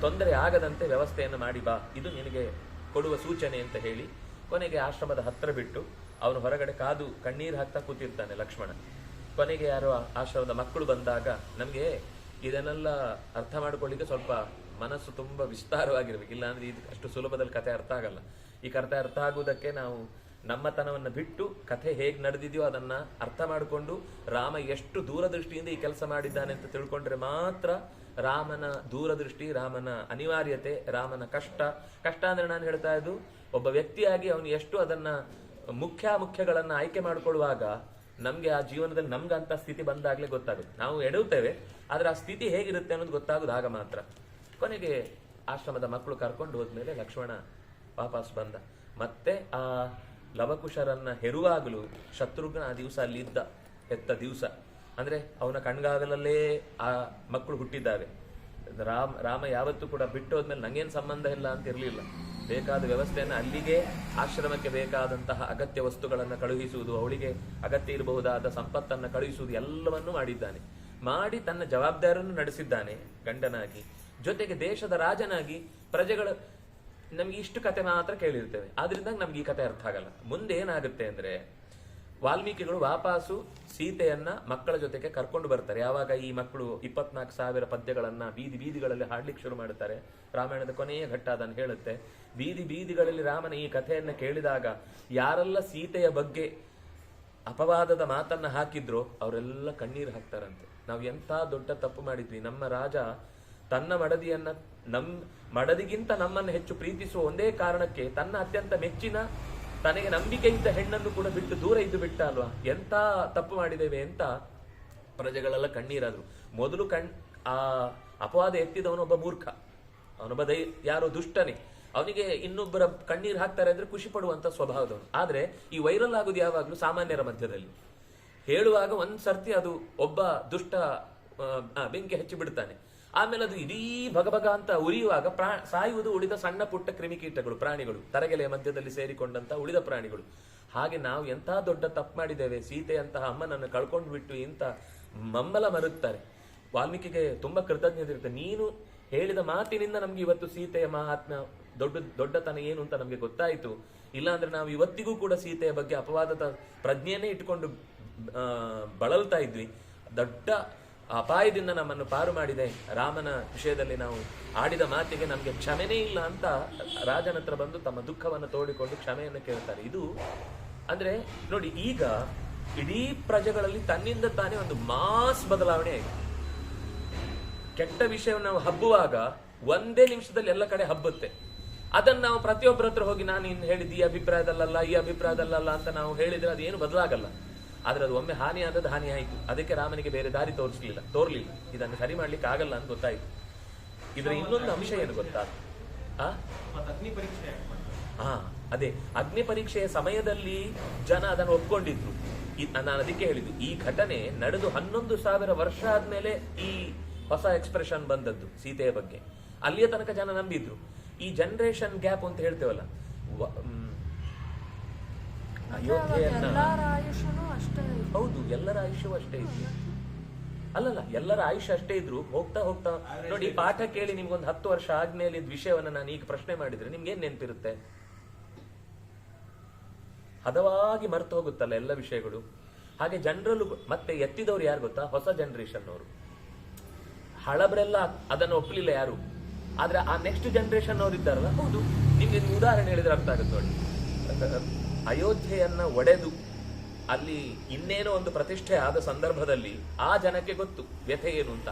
ತೊಂದರೆ ಆಗದಂತೆ ವ್ಯವಸ್ಥೆಯನ್ನು ಮಾಡಿ ಬಾ, ಇದು ನಿನಗೆ ಕೊಡುವ ಸೂಚನೆ ಅಂತ ಹೇಳಿ ಕೊನೆಗೆ ಆಶ್ರಮದ ಹತ್ರ ಬಿಟ್ಟು ಅವನು ಹೊರಗಡೆ ಕಾದು ಕಣ್ಣೀರು ಹಾಕ್ತಾ ಕೂತಿರ್ತಾನೆ ಲಕ್ಷ್ಮಣ. ಕೊನೆಗೆ ಯಾರೋ ಆಶ್ರಮದ ಮಕ್ಕಳು ಬಂದಾಗ, ನಮ್ಗೆ ಇದನ್ನೆಲ್ಲ ಅರ್ಥ ಮಾಡ್ಕೊಳ್ಳಿಕ್ಕೆ ಸ್ವಲ್ಪ ಮನಸ್ಸು ತುಂಬಾ ವಿಸ್ತಾರವಾಗಿರ್ಬೇಕು, ಇಲ್ಲಾಂದ್ರೆ ಇದು ಅಷ್ಟು ಸುಲಭದಲ್ಲಿ ಕಥೆ ಅರ್ಥ ಆಗಲ್ಲ. ಈ ಕಥೆ ಅರ್ಥ ಆಗುವುದಕ್ಕೆ ನಾವು ನಮ್ಮತನವನ್ನು ಬಿಟ್ಟು ಕಥೆ ಹೇಗೆ ನಡೆದಿದೆಯೋ ಅದನ್ನ ಅರ್ಥ ಮಾಡಿಕೊಂಡು ರಾಮ ಎಷ್ಟು ದೂರದೃಷ್ಟಿಯಿಂದ ಈ ಕೆಲಸ ಮಾಡಿದ್ದಾನೆ ಅಂತ ತಿಳ್ಕೊಂಡ್ರೆ ಮಾತ್ರ ರಾಮನ ದೂರದೃಷ್ಟಿ, ರಾಮನ ಅನಿವಾರ್ಯತೆ, ರಾಮನ ಕಷ್ಟ ಅಂದ್ರೆ ನಾನು ಹೇಳ್ತಾ ಇದ್ದು, ಒಬ್ಬ ವ್ಯಕ್ತಿಯಾಗಿ ಅವನು ಎಷ್ಟು ಅದನ್ನ ಮುಖ್ಯಗಳನ್ನ ಆಯ್ಕೆ ಮಾಡ್ಕೊಳ್ಳುವಾಗ ನಮ್ಗೆ ಆ ಜೀವನದಲ್ಲಿ ನಮ್ಗಂತ ಸ್ಥಿತಿ ಬಂದಾಗ್ಲೇ ಗೊತ್ತಾಗುತ್ತೆ. ನಾವು ಎಡುತ್ತೇವೆ, ಆದ್ರೆ ಆ ಸ್ಥಿತಿ ಹೇಗಿರುತ್ತೆ ಅನ್ನೋದು ಗೊತ್ತಾಗೋದು ಆಗ ಮಾತ್ರ. ಕೊನೆಗೆ ಆಶ್ರಮದ ಮಕ್ಕಳು ಕರ್ಕೊಂಡು ಹೋದ್ಮೇಲೆ ಲಕ್ಷ್ಮಣ ವಾಪಸ್ ಬಂದ. ಮತ್ತೆ ಆ ಲವಕುಶರನ್ನ ಹೆರುವಾಗಲೂ ಶತ್ರುಘ್ನ ಆ ದಿವಸ ಅಲ್ಲಿ ಇದ್ದ. ಹೆತ್ತ ದಿವಸ ಅಂದ್ರೆ ಅವನ ಕಣ್ಗಾಗಲಲ್ಲೇ ಆ ಮಕ್ಕಳು ಹುಟ್ಟಿದ್ದಾವೆ. ರಾಮ ಯಾವತ್ತೂ ಕೂಡ ಬಿಟ್ಟು ಹೋದ್ಮೇಲೆ ನಂಗೇನು ಸಂಬಂಧ ಇಲ್ಲ ಅಂತ ಇರಲಿಲ್ಲ. ಬೇಕಾದ ವ್ಯವಸ್ಥೆಯನ್ನು ಅಲ್ಲಿಗೆ ಆಶ್ರಮಕ್ಕೆ ಬೇಕಾದಂತಹ ಅಗತ್ಯ ವಸ್ತುಗಳನ್ನು ಕಳುಹಿಸುವುದು, ಅವಳಿಗೆ ಅಗತ್ಯ ಇರಬಹುದಾದ ಸಂಪತ್ತನ್ನು ಕಳುಹಿಸುವುದು ಎಲ್ಲವನ್ನೂ ಮಾಡಿದ್ದಾನೆ. ಮಾಡಿ ತನ್ನ ಜವಾಬ್ದಾರಿಯನ್ನು ನಡೆಸಿದ್ದಾನೆ ಗಂಡನಾಗಿ. ಜೊತೆಗೆ ದೇಶದ ರಾಜನಾಗಿ ಪ್ರಜೆಗಳು ನಮ್ಗೆ ಇಷ್ಟು ಕತೆ ಮಾತ್ರ ಕೇಳಿರ್ತೇವೆ, ಆದ್ರಿಂದ ನಮ್ಗೆ ಈ ಕತೆ ಅರ್ಥ ಆಗಲ್ಲ. ಮುಂದೆ ಏನಾಗುತ್ತೆ ಅಂದ್ರೆ ವಾಲ್ಮೀಕಿಗಳು ವಾಪಸ್ಸು ಸೀತೆಯನ್ನ ಮಕ್ಕಳ ಜೊತೆಗೆ ಕರ್ಕೊಂಡು ಬರ್ತಾರೆ. ಯಾವಾಗ ಈ ಮಕ್ಕಳು 24,000 ಪದ್ಯಗಳನ್ನ ಬೀದಿ ಬೀದಿಗಳಲ್ಲಿ ಹಾಡ್ಲಿಕ್ಕೆ ಶುರು ಮಾಡುತ್ತಾರೆ. ರಾಮಾಯಣದ ಕೊನೆಯ ಘಟ್ಟ ಅದನ್ನು ಹೇಳುತ್ತೆ. ಬೀದಿ ಬೀದಿಗಳಲ್ಲಿ ರಾಮನ ಈ ಕಥೆಯನ್ನ ಕೇಳಿದಾಗ ಯಾರೆಲ್ಲ ಸೀತೆಯ ಬಗ್ಗೆ ಅಪವಾದದ ಮಾತನ್ನ ಹಾಕಿದ್ರು ಅವರೆಲ್ಲ ಕಣ್ಣೀರು ಹಾಕ್ತಾರಂತೆ. ನಾವು ಎಂಥ ದೊಡ್ಡ ತಪ್ಪು ಮಾಡಿದ್ವಿ. ನಮ್ಮ ರಾಜ ತನ್ನ ಮಡದಿಯನ್ನ ಮಡದಿಗಿಂತ ನಮ್ಮನ್ನು ಹೆಚ್ಚು ಪ್ರೀತಿಸುವ ಒಂದೇ ಕಾರಣಕ್ಕೆ ತನ್ನ ಅತ್ಯಂತ ಮೆಚ್ಚಿನ ತನಗೆ ನಂಬಿಕೆ ಇದ್ದ ಹೆಣ್ಣನ್ನು ಕೂಡ ಬಿಟ್ಟು ದೂರ ಇದ್ದು ಬಿಟ್ಟ ಅಲ್ವಾ. ಎಂತ ತಪ್ಪು ಮಾಡಿದ್ದೇವೆ ಅಂತ ಪ್ರಜೆಗಳೆಲ್ಲ ಕಣ್ಣೀರಾದ್ರು. ಮೊದಲು ಆ ಅಪವಾದ ಎತ್ತಿದವನೊಬ್ಬ ಮೂರ್ಖ, ಅವನೊಬ್ಬ ಯಾರೋ ದುಷ್ಟನೇ. ಅವನಿಗೆ ಇನ್ನೊಬ್ಬರ ಕಣ್ಣೀರು ಹಾಕ್ತಾರೆ ಅಂದ್ರೆ ಖುಷಿ ಪಡುವಂತ ಸ್ವಭಾವದವನು. ಆದ್ರೆ ಈ ವೈರಲ್ ಆಗುದು ಯಾವಾಗ್ಲೂ ಸಾಮಾನ್ಯರ ಮಧ್ಯದಲ್ಲಿ. ಹೇಳುವಾಗ ಒಂದ್ ಸರ್ತಿ ಅದು ಒಬ್ಬ ದುಷ್ಟ ಬೆಂಕಿ ಹಚ್ಚಿ ಬಿಡ್ತಾನೆ. ಆಮೇಲೆ ಅದು ಇಡೀ ಭಗಭಗ ಅಂತ ಉರಿಯುವಾಗ ಸಾಯುವುದು ಉಳಿದ ಸಣ್ಣ ಪುಟ್ಟ ಕ್ರಿಮಿಕೀಟಗಳು, ಪ್ರಾಣಿಗಳು, ತರಗೆಲೆಯ ಮಧ್ಯದಲ್ಲಿ ಸೇರಿಕೊಂಡಂತ ಉಳಿದ ಪ್ರಾಣಿಗಳು. ಹಾಗೆ ನಾವು ಎಂಥ ದೊಡ್ಡ ತಪ್ಪು ಮಾಡಿದ್ದೇವೆ. ಸೀತೆಯಂತಹ ಅಮ್ಮನನ್ನು ಕಳ್ಕೊಂಡು ಬಿಟ್ಟು ಇಂಥ ಮಮ್ಮಲ ಮರುತ್ತಾರೆ. ವಾಲ್ಮೀಕಿಗೆ ತುಂಬಾ ಕೃತಜ್ಞತೆ ಇರುತ್ತೆ. ನೀನು ಹೇಳಿದ ಮಾತಿನಿಂದ ನಮ್ಗೆ ಇವತ್ತು ಸೀತೆಯ ಮಹಾತ್ಮ ದೊಡ್ಡತನ ಏನು ಅಂತ ನಮ್ಗೆ ಗೊತ್ತಾಯಿತು. ಇಲ್ಲಾಂದ್ರೆ ನಾವು ಇವತ್ತಿಗೂ ಕೂಡ ಸೀತೆಯ ಬಗ್ಗೆ ಅಪವಾದದ ಪ್ರಜ್ಞೆಯನ್ನೇ ಇಟ್ಟುಕೊಂಡು ಬಳಲ್ತಾ ಇದ್ವಿ. ದೊಡ್ಡ ಅಪಾಯದಿಂದ ನಮ್ಮನ್ನು ಪಾರು ಮಾಡಿದೆ. ರಾಮನ ವಿಷಯದಲ್ಲಿ ನಾವು ಆಡಿದ ಮಾತಿಗೆ ನಮ್ಗೆ ಕ್ಷಮೆನೇ ಇಲ್ಲ ಅಂತ ರಾಜನ ಹತ್ರ ಬಂದು ತಮ್ಮ ದುಃಖವನ್ನು ತೋಡಿಕೊಂಡು ಕ್ಷಮೆಯನ್ನು ಕೇಳ್ತಾರೆ. ಇದು ಅಂದ್ರೆ ನೋಡಿ, ಈಗ ಇಡೀ ಪ್ರಜೆಗಳಲ್ಲಿ ತನ್ನಿಂದ ತಾನೇ ಒಂದು ಮಾಸ್ ಬದಲಾವಣೆ ಆಗಿದೆ. ಕೆಟ್ಟ ವಿಷಯವನ್ನು ನಾವು ಹಬ್ಬುವಾಗ ಒಂದೇ ನಿಮಿಷದಲ್ಲಿ ಎಲ್ಲ ಕಡೆ ಹಬ್ಬುತ್ತೆ. ಅದನ್ನ ನಾವು ಪ್ರತಿಯೊಬ್ಬರ ಹತ್ರ ಹೋಗಿ ನಾನು ಇನ್ನು ಹೇಳಿದ್ದು ಈ ಅಭಿಪ್ರಾಯದಲ್ಲಲ್ಲ, ಈ ಅಭಿಪ್ರಾಯದಲ್ಲಲ್ಲ ಅಂತ ನಾವು ಹೇಳಿದ್ರೆ ಅದೇನು ಬದಲಾಗಲ್ಲ. ಆದ್ರೆ ಅದು ಒಮ್ಮೆ ಹಾನಿ ಆದದ್ದು ಹಾನಿ ಆಯ್ತು. ಅದಕ್ಕೆ ರಾಮನಿಗೆ ಬೇರೆ ದಾರಿ ತೋರ್ಲಿಲ್ಲ. ಇದನ್ನು ಸರಿ ಮಾಡ್ಲಿಕ್ಕೆ ಆಗಲ್ಲ ಅಂತ ಗೊತ್ತಾಯ್ತು. ಇದ್ರ ಇನ್ನೊಂದು ಅಂಶ ಏನು ಗೊತ್ತಾ? ಅದೇ ಅಗ್ನಿ ಪರೀಕ್ಷೆಯ ಸಮಯದಲ್ಲಿ ಜನ ಅದನ್ನು ಒಪ್ಕೊಂಡಿದ್ರು. ನಾನು ಅದಕ್ಕೆ ಹೇಳಿದ್ದು, ಈ ಘಟನೆ ನಡೆದು 11,000 ವರ್ಷ ಆದ್ಮೇಲೆ ಈ ಹೊಸ ಎಕ್ಸ್ಪ್ರೆಷನ್ ಬಂದದ್ದು ಸೀತೆಯ ಬಗ್ಗೆ. ಅಲ್ಲಿಯ ತನಕ ಜನ ನಂಬಿದ್ರು. ಈ ಜನರೇಷನ್ ಗ್ಯಾಪ್ ಅಂತ ಹೇಳ್ತೇವಲ್ಲ, ಅಯೋಧ್ಯೆಯನ್ನ, ಹೌದು, ಎಲ್ಲರ ಆಯುಷ್ಯವೂ ಅಷ್ಟೇ ಇದ್ರು. ಅಲ್ಲಲ್ಲ, ಎಲ್ಲರ ಆಯುಷ್ಯ ಅಷ್ಟೇ ಇದ್ರು. ಹೋಗ್ತಾ ಹೋಗ್ತಾ ನೋಡಿ, ಪಾಠ ಕೇಳಿ ನಿಮ್ಗೊಂದು 10 ವರ್ಷ ಆದ್ಮೇಲೆ ಇದ್ ವಿಷಯವನ್ನ ನಾನು ಈಗ ಪ್ರಶ್ನೆ ಮಾಡಿದ್ರೆ ನಿಮ್ಗೇನ್ ನೆನಪಿರುತ್ತೆ? ಹದವಾಗಿ ಮರ್ತು ಹೋಗುತ್ತಲ್ಲ ಎಲ್ಲ ವಿಷಯಗಳು. ಹಾಗೆ ಜನರಲ್ಲೂ ಮತ್ತೆ ಎತ್ತಿದವ್ರು ಯಾರು ಗೊತ್ತಾ? ಹೊಸ ಜನರೇಷನ್ ಅವರು. ಹಳಬರೆಲ್ಲ ಅದನ್ನು ಒಪ್ಪಲಿಲ್ಲ ಯಾರು. ಆದ್ರೆ ಆ ನೆಕ್ಸ್ಟ್ ಜನರೇಷನ್ ಅವ್ರು ಇದ್ದಾರಲ್ಲ, ಹೌದು, ನಿಮ್ಗೆ ಉದಾಹರಣೆ ಹೇಳಿದ್ರೆ ಅರ್ಥ ಆಗುತ್ತೆ ನೋಡಿ. ಅಯೋಧ್ಯೆಯನ್ನ ಒಡೆದು ಅಲ್ಲಿ ಇನ್ನೇನೋ ಒಂದು ಪ್ರತಿಷ್ಠೆ ಆದ ಸಂದರ್ಭದಲ್ಲಿ ಆ ಜನಕ್ಕೆ ಗೊತ್ತು ವ್ಯಥೆ ಏನು ಅಂತ.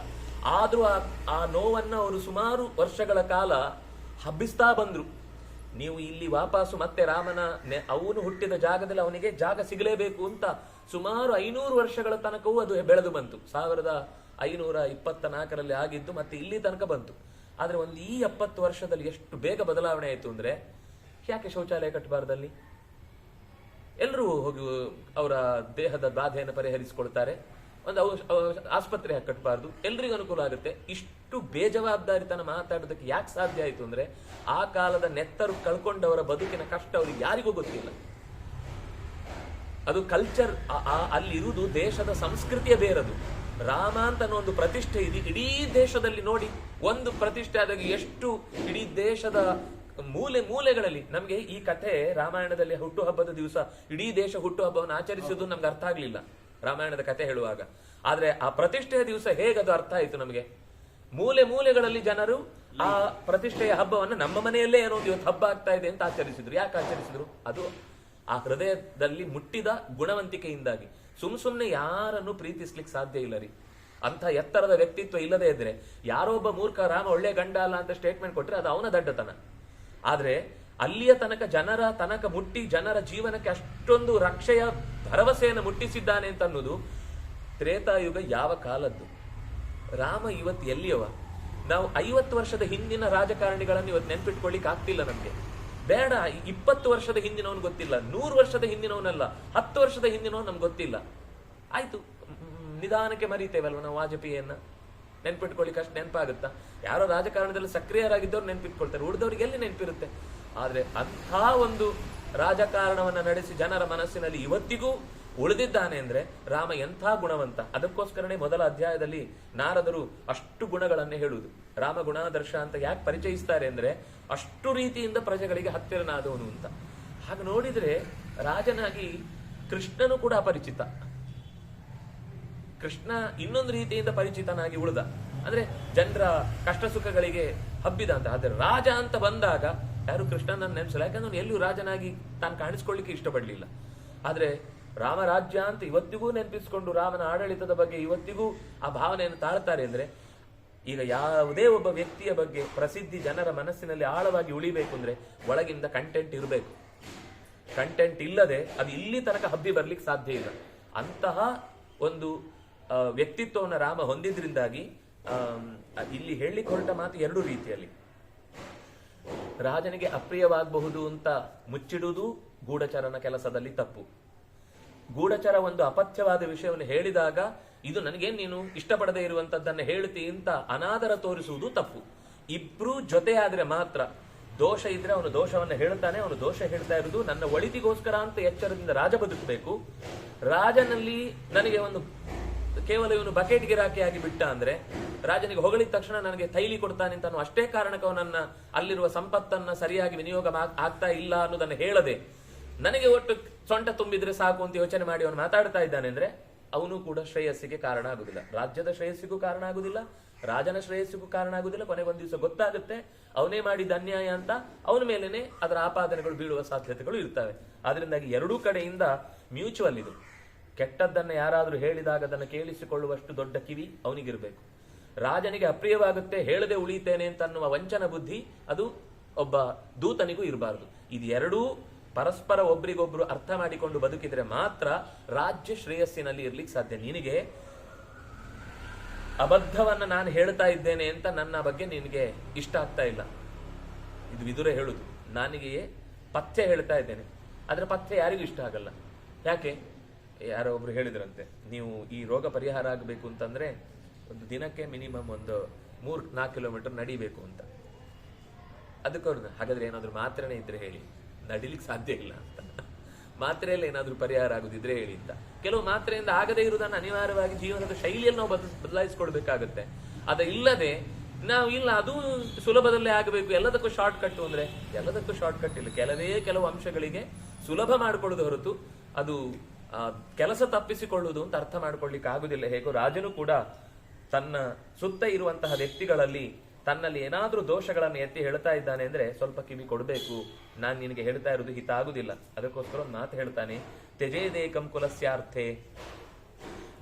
ಆದ್ರೂ ಆ ನೋವನ್ನ ಅವರು ಸುಮಾರು ವರ್ಷಗಳ ಕಾಲ ಹಬ್ಬಿಸ್ತಾ ಬಂದ್ರು. ನೀವು ಇಲ್ಲಿ ವಾಪಸ್ಸು ಮತ್ತೆ ರಾಮನ ಅವನು ಹುಟ್ಟಿದ ಜಾಗದಲ್ಲಿ ಅವನಿಗೆ ಜಾಗ ಸಿಗಲೇಬೇಕು ಅಂತ ಸುಮಾರು 500 ವರ್ಷಗಳ ತನಕವೂ ಅದು ಬೆಳೆದು ಬಂತು. 1524ರಲ್ಲಿ ಆಗಿದ್ದು ಮತ್ತೆ ಇಲ್ಲಿ ತನಕ ಬಂತು. ಆದ್ರೆ ಒಂದು ಈ 70 ವರ್ಷದಲ್ಲಿ ಎಷ್ಟು ಬೇಗ ಬದಲಾವಣೆ ಆಯ್ತು ಅಂದ್ರೆ, ಯಾಕೆ ಶೌಚಾಲಯ ಕಟ್ಟಬಾರ್ದಲ್ಲಿ? ಎಲ್ಲರೂ ಹೋಗಿ ಅವರ ದೇಹದ ಬಾಧೆಯನ್ನು ಪರಿಹರಿಸಿಕೊಳ್ತಾರೆ. ಒಂದು ಆಸ್ಪತ್ರೆ ಕಟ್ಟಬಾರ್ದು, ಎಲ್ರಿಗೂ ಅನುಕೂಲ ಆಗುತ್ತೆ. ಇಷ್ಟು ಬೇಜವಾಬ್ದಾರಿತನ ಮಾತಾಡೋದಕ್ಕೆ ಯಾಕೆ ಸಾಧ್ಯ ಆಯ್ತು ಅಂದ್ರೆ, ಆ ಕಾಲದ ನೆತ್ತರು ಕಳ್ಕೊಂಡವರ ಬದುಕಿನ ಕಷ್ಟ ಅವ್ರಿಗೆ ಯಾರಿಗೂ ಗೊತ್ತಿಲ್ಲ. ಅದು ಕಲ್ಚರ್, ಅಲ್ಲಿರುವುದು ದೇಶದ ಸಂಸ್ಕೃತಿಯ ಬೇರದು. ರಾಮ ಅಂತ ಒಂದು ಪ್ರತಿಷ್ಠೆ ಇದೆ ಇಡೀ ದೇಶದಲ್ಲಿ. ನೋಡಿ, ಒಂದು ಪ್ರತಿಷ್ಠೆ ಆದಾಗ ಎಷ್ಟು ಇಡೀ ದೇಶದ ಮೂಲೆ ಮೂಲೆಗಳಲ್ಲಿ. ನಮ್ಗೆ ಈ ಕಥೆ ರಾಮಾಯಣದಲ್ಲಿ ಹುಟ್ಟುಹಬ್ಬದ ದಿವಸ ಇಡೀ ದೇಶ ಹುಟ್ಟುಹಬ್ಬವನ್ನು ಆಚರಿಸುವುದು ನಮ್ಗೆ ಅರ್ಥ ಆಗ್ಲಿಲ್ಲ ರಾಮಾಯಣದ ಕಥೆ ಹೇಳುವಾಗ. ಆದ್ರೆ ಆ ಪ್ರತಿಷ್ಠೆಯ ದಿವಸ ಹೇಗದು ಅರ್ಥ ಆಯ್ತು ನಮಗೆ. ಮೂಲೆ ಮೂಲೆಗಳಲ್ಲಿ ಜನರು ಆ ಪ್ರತಿಷ್ಠೆಯ ಹಬ್ಬವನ್ನು ನಮ್ಮ ಮನೆಯಲ್ಲೇ ಏನೋ ಇವತ್ತು ಹಬ್ಬ ಆಗ್ತಾ ಇದೆ ಅಂತ ಆಚರಿಸಿದ್ರು. ಯಾಕೆ ಆಚರಿಸಿದ್ರು? ಅದು ಆ ಹೃದಯದಲ್ಲಿ ಮುಟ್ಟಿದ ಗುಣವಂತಿಕೆಯಿಂದಾಗಿ. ಸುಮ್ನೆ ಯಾರನ್ನು ಪ್ರೀತಿಸ್ಲಿಕ್ಕೆ ಸಾಧ್ಯ ಇಲ್ಲ ರೀ. ಅಂತ ಎತ್ತರದ ವ್ಯಕ್ತಿತ್ವ ಇಲ್ಲದೆ ಇದ್ರೆ ಯಾರೋ ಒಬ್ಬ ಮೂರ್ಖ ರಾಮ ಒಳ್ಳೆ ಗಂಡ ಅಲ್ಲ ಅಂತ ಸ್ಟೇಟ್ಮೆಂಟ್ ಕೊಟ್ರೆ ಅದು ಅವನ ದಡ್ಡತನ. ಆದ್ರೆ ಅಲ್ಲಿಯ ತನಕ ಮುಟ್ಟಿ ಜನರ ಜೀವನಕ್ಕೆ ಅಷ್ಟೊಂದು ರಕ್ಷೆಯ ಭರವಸೆಯನ್ನು ಮುಟ್ಟಿಸಿದ್ದಾನೆ ಅಂತ ಅನ್ನೋದು ತ್ರೇತಾಯುಗ ಯಾವ ಕಾಲದ್ದು. ರಾಮ ಇವತ್ತು ಎಲ್ಲಿಯವ? ನಾವು 50 ವರ್ಷದ ಹಿಂದಿನ ರಾಜಕಾರಣಿಗಳನ್ನು ಇವತ್ತು ನೆನ್ಪಿಟ್ಕೊಳ್ಳಿಕ್ ಆಗ್ತಿಲ್ಲ ನಮ್ಗೆ. ಬೇಡ, 20 ವರ್ಷದ ಹಿಂದಿನವನು ಗೊತ್ತಿಲ್ಲ, 100 ವರ್ಷದ ಹಿಂದಿನವನಲ್ಲ, 10 ವರ್ಷದ ಹಿಂದಿನವನು ನಮ್ಗೆ ಗೊತ್ತಿಲ್ಲ. ಆಯ್ತು, ನಿಧಾನಕ್ಕೆ ಮರೀತೇವಲ್ವ ನಾವು ವಾಜಪೇಯಿಯನ್ನ. ನೆನ್ಪಿಟ್ಕೊಳ್ಳಿಕ್ಕೆ ಅಷ್ಟು ನೆನಪಾಗುತ್ತಾ? ಯಾರೋ ರಾಜಕಾರಣದಲ್ಲಿ ಸಕ್ರಿಯರಾಗಿದ್ದವ್ರು ನೆನ್ಪಿಟ್ಕೊಳ್ತಾರೆ, ಉಳಿದವ್ರಿಗೆ ಎಲ್ಲಿ ನೆನಪಿರುತ್ತೆ? ಆದ್ರೆ ಅಂಥ ಒಂದು ರಾಜಕಾರಣವನ್ನ ನಡೆಸಿ ಜನರ ಮನಸ್ಸಿನಲ್ಲಿ ಇವತ್ತಿಗೂ ಉಳಿದಿದ್ದಾನೆ ಅಂದ್ರೆ ರಾಮ ಎಂಥ ಗುಣವಂತ. ಅದಕ್ಕೋಸ್ಕರನೇ ಮೊದಲ ಅಧ್ಯಾಯದಲ್ಲಿ ನಾರದರು ಅಷ್ಟು ಗುಣಗಳನ್ನೇ ಹೇಳುವುದು. ರಾಮ ಗುಣಾದರ್ಶ ಅಂತ ಯಾಕೆ ಪರಿಚಯಿಸ್ತಾರೆ ಅಂದ್ರೆ ಅಷ್ಟು ರೀತಿಯಿಂದ ಪ್ರಜೆಗಳಿಗೆ ಹತ್ತಿರನಾದವನು ಅಂತ. ಹಾಗೆ ನೋಡಿದ್ರೆ ರಾಜನಾಗಿ ಕೃಷ್ಣನು ಕೂಡ ಅಪರಿಚಿತ. ಕೃಷ್ಣ ಇನ್ನೊಂದು ರೀತಿಯಿಂದ ಪರಿಚಿತನಾಗಿ ಉಳಿದ, ಅಂದ್ರೆ ಜನರ ಕಷ್ಟ ಸುಖಗಳಿಗೆ ಹಬ್ಬಿದ ಅಂತ. ಆದ್ರೆ ರಾಜ ಅಂತ ಬಂದಾಗ ಯಾರು ಕೃಷ್ಣನನ್ನು ನೆನೆಸಲ್ಲ, ಯಾಕಂದ್ರೆ ಎಲ್ಲಿಯೂ ರಾಜನಾಗಿ ತಾನು ಕಾಣಿಸ್ಕೊಳ್ಳಿಕ್ಕೆ ಇಷ್ಟಪಡ್ಲಿಲ್ಲ. ಆದ್ರೆ ರಾಮರಾಜ್ಯ ಅಂತ ಇವತ್ತಿಗೂ ನೆನಪಿಸಿಕೊಂಡು ರಾಮನ ಆಡಳಿತದ ಬಗ್ಗೆ ಇವತ್ತಿಗೂ ಆ ಭಾವನೆಯನ್ನು ತಾಳ್ತಾರೆ. ಅಂದ್ರೆ ಈಗ ಯಾವುದೇ ಒಬ್ಬ ವ್ಯಕ್ತಿಯ ಬಗ್ಗೆ ಪ್ರಸಿದ್ಧಿ ಜನರ ಮನಸ್ಸಿನಲ್ಲಿ ಆಳವಾಗಿ ಉಳಿಬೇಕು ಅಂದ್ರೆ ಒಳಗಿಂದ ಕಂಟೆಂಟ್ ಇರಬೇಕು. ಕಂಟೆಂಟ್ ಇಲ್ಲದೆ ಅದು ಇಲ್ಲಿ ತನಕ ಹಬ್ಬಿ ಬರ್ಲಿಕ್ಕೆ ಸಾಧ್ಯ ಇಲ್ಲ. ಅಂತಹ ಒಂದು ವ್ಯಕ್ತಿತ್ವವನ್ನು ರಾಮ ಹೊಂದಿದ್ರಿಂದಾಗಿ ಇಲ್ಲಿ ಹೇಳಲಿಕ್ಕೆ ಹೊರಟ ಮಾತು ಎರಡು ರೀತಿಯಲ್ಲಿ. ರಾಜನಿಗೆ ಅಪ್ರಿಯವಾಗಬಹುದು ಅಂತ ಮುಚ್ಚಿಡುವುದು ಗೂಢಚರನ ಕೆಲಸದಲ್ಲಿ ತಪ್ಪು. ಗೂಢಚರ ಒಂದು ಅಪಥ್ಯವಾದ ವಿಷಯವನ್ನು ಹೇಳಿದಾಗ ಇದು ನನಗೇನು ನೀನು ಇಷ್ಟಪಡದೇ ಇರುವಂತದ್ದನ್ನು ಹೇಳ್ತಿ ಅಂತ ಅನಾದರ ತೋರಿಸುವುದು ತಪ್ಪು. ಇಬ್ರು ಜೊತೆಯಾದ್ರೆ ಮಾತ್ರ. ದೋಷ ಇದ್ರೆ ಅವನು ದೋಷವನ್ನು ಹೇಳ್ತಾನೆ, ಅವನು ದೋಷ ಹೇಳ್ತಾ ಇರುವುದು ನನ್ನ ಒಳಿತಿಗೋಸ್ಕರ ಅಂತ ಎಚ್ಚರದಿಂದ ರಾಜ ಬದುಕಬೇಕು. ರಾಜನಲ್ಲಿ ನನಗೆ ಒಂದು ಕೇವಲ ಇವನು ಬಕೆಟ್ ಗಿರಾಕಿ ಆಗಿ ಬಿಟ್ಟ ಅಂದ್ರೆ, ರಾಜನಿಗೆ ಹೊಗಳಿದ ತಕ್ಷಣ ನನಗೆ ತೈಲಿ ಕೊಡ್ತಾನೆ ಅಂತ ಅಷ್ಟೇ ಕಾರಣಕ್ಕೆ ಅವನನ್ನ ಅಲ್ಲಿರುವ ಸಂಪತ್ತನ್ನ ಸರಿಯಾಗಿ ವಿನಿಯೋಗ ಆಗ್ತಾ ಇಲ್ಲ ಅನ್ನೋದನ್ನ ಹೇಳದೆ ನನಗೆ ಒಟ್ಟು ಸೊಂಟ ತುಂಬಿದ್ರೆ ಸಾಕು ಅಂತ ಯೋಚನೆ ಮಾಡಿ ಅವನು ಮಾತಾಡ್ತಾ ಇದ್ದಾನೆ ಅಂದ್ರೆ ಅವನು ಕೂಡ ಶ್ರೇಯಸ್ಸಿಗೆ ಕಾರಣ ಆಗುದಿಲ್ಲ. ರಾಜ್ಯದ ಶ್ರೇಯಸ್ಸಿಗೂ ಕಾರಣ ಆಗುದಿಲ್ಲ, ರಾಜನ ಶ್ರೇಯಸ್ಸಿಗೂ ಕಾರಣ ಆಗುದಿಲ್ಲ. ಕೊನೆಗೊಂದು ದಿವಸ ಗೊತ್ತಾಗುತ್ತೆ ಅವನೇ ಮಾಡಿದ ಅನ್ಯಾಯ ಅಂತ, ಅವನ ಮೇಲೇನೆ ಅದರ ಆಪಾದನೆಗಳು ಬೀಳುವ ಸಾಧ್ಯತೆಗಳು ಇರ್ತವೆ. ಆದ್ರಿಂದಾಗಿ ಎರಡೂ ಕಡೆಯಿಂದ ಮ್ಯೂಚುವಲ್ ಇದು. ಕೆಟ್ಟದ್ದನ್ನ ಯಾರಾದ್ರೂ ಹೇಳಿದಾಗ ಅದನ್ನು ಕೇಳಿಸಿಕೊಳ್ಳುವಷ್ಟು ದೊಡ್ಡ ಕಿವಿ ಅವನಿಗಿರ್ಬೇಕು. ರಾಜನಿಗೆ ಅಪ್ರಿಯವಾಗುತ್ತೆ ಹೇಳದೆ ಉಳಿತೇನೆ ಅಂತ ಅನ್ನುವ ವಂಚನ ಬುದ್ಧಿ ಅದು ಒಬ್ಬ ದೂತನಿಗೂ ಇರಬಾರದು. ಇದು ಎರಡೂ ಪರಸ್ಪರ ಒಬ್ರಿಗೊಬ್ರು ಅರ್ಥ ಮಾಡಿಕೊಂಡು ಬದುಕಿದ್ರೆ ಮಾತ್ರ ರಾಜ್ಯ ಶ್ರೇಯಸ್ಸಿನಲ್ಲಿ ಇರ್ಲಿಕ್ಕೆ ಸಾಧ್ಯ. ನಿನಗೆ ಅಬದ್ಧವನ್ನ ನಾನು ಹೇಳ್ತಾ ಇದ್ದೇನೆ ಅಂತ ನನ್ನ ಬಗ್ಗೆ ನಿನಗೆ ಇಷ್ಟ ಆಗ್ತಾ ಇಲ್ಲ, ಇದು ವಿದುರ ಹೇಳುದು. ನನಗೆ ಪಥ್ಯ ಹೇಳ್ತಾ ಇದ್ದೇನೆ, ಆದ್ರೆ ಪಥ್ಯ ಯಾರಿಗೂ ಇಷ್ಟ ಆಗಲ್ಲ. ಯಾಕೆ? ಯಾರೋ ಒಬ್ರು ಹೇಳಿದ್ರಂತೆ, ನೀವು ಈ ರೋಗ ಪರಿಹಾರ ಆಗಬೇಕು ಅಂತಂದ್ರೆ ಒಂದು ದಿನಕ್ಕೆ ಮಿನಿಮಮ್ ಒಂದು 3-4 ಕಿಲೋಮೀಟರ್ ನಡಿಬೇಕು ಅಂತ. ಅದಕ್ಕವ್ರನ್ನ ಹಾಗಾದ್ರೆ ಏನಾದ್ರು ಮಾತ್ರೆನೇ ಇದ್ರೆ ಹೇಳಿ, ನಡಿಲಿಕ್ಕೆ ಸಾಧ್ಯ ಇಲ್ಲ ಅಂತ. ಮಾತ್ರೆಯಲ್ಲಿ ಏನಾದ್ರೂ ಪರಿಹಾರ ಆಗುದಿದ್ರೆ ಹೇಳಿ ಅಂತ. ಕೆಲವು ಮಾತ್ರೆಯಿಂದ ಆಗದೇ ಇರುವುದನ್ನು ಅನಿವಾರ್ಯವಾಗಿ ಜೀವನದ ಶೈಲಿಯಲ್ಲಿ ನಾವು ಬದಲಾಯಿಸ್ಕೊಳ್ಬೇಕಾಗತ್ತೆ. ಅದ ಇಲ್ಲದೆ ನಾವು ಇಲ್ಲ ಅದು ಸುಲಭದಲ್ಲೇ ಆಗಬೇಕು, ಎಲ್ಲದಕ್ಕೂ ಶಾರ್ಟ್ ಕಟ್ ಅಂದ್ರೆ ಎಲ್ಲದಕ್ಕೂ ಶಾರ್ಟ್ ಕಟ್ ಇಲ್ಲ. ಕೆಲವು ಅಂಶಗಳಿಗೆ ಸುಲಭ ಮಾಡಿಕೊಳ್ಳುವುದು ಹೊರತು ಅದು ಕೆಲಸ ತಪ್ಪಿಸಿಕೊಳ್ಳುವುದು ಅಂತ ಅರ್ಥ ಮಾಡ್ಕೊಳ್ಳಿಕ್ಕೆ ಆಗುದಿಲ್ಲ. ಹೇಗೋ ರಾಜನು ಕೂಡ ತನ್ನ ಸುತ್ತ ಇರುವಂತಹ ವ್ಯಕ್ತಿಗಳಲ್ಲಿ ತನ್ನಲ್ಲಿ ಏನಾದ್ರೂ ದೋಷಗಳನ್ನು ಎತ್ತಿ ಹೇಳ್ತಾ ಇದ್ದಾನೆ ಅಂದ್ರೆ ಸ್ವಲ್ಪ ಕಿವಿ ಕೊಡಬೇಕು. ನಾನ್ ನಿನಗೆ ಹೇಳ್ತಾ ಇರೋದು ಹಿತ ಆಗುದಿಲ್ಲ. ಅದಕ್ಕೋಸ್ಕರ ಒಂದು ಮಾತು ಹೇಳ್ತಾನೆ, ತ್ಯಜೇದೇಕಂ ಕುಲಸ್ಯಾರ್ಥೆ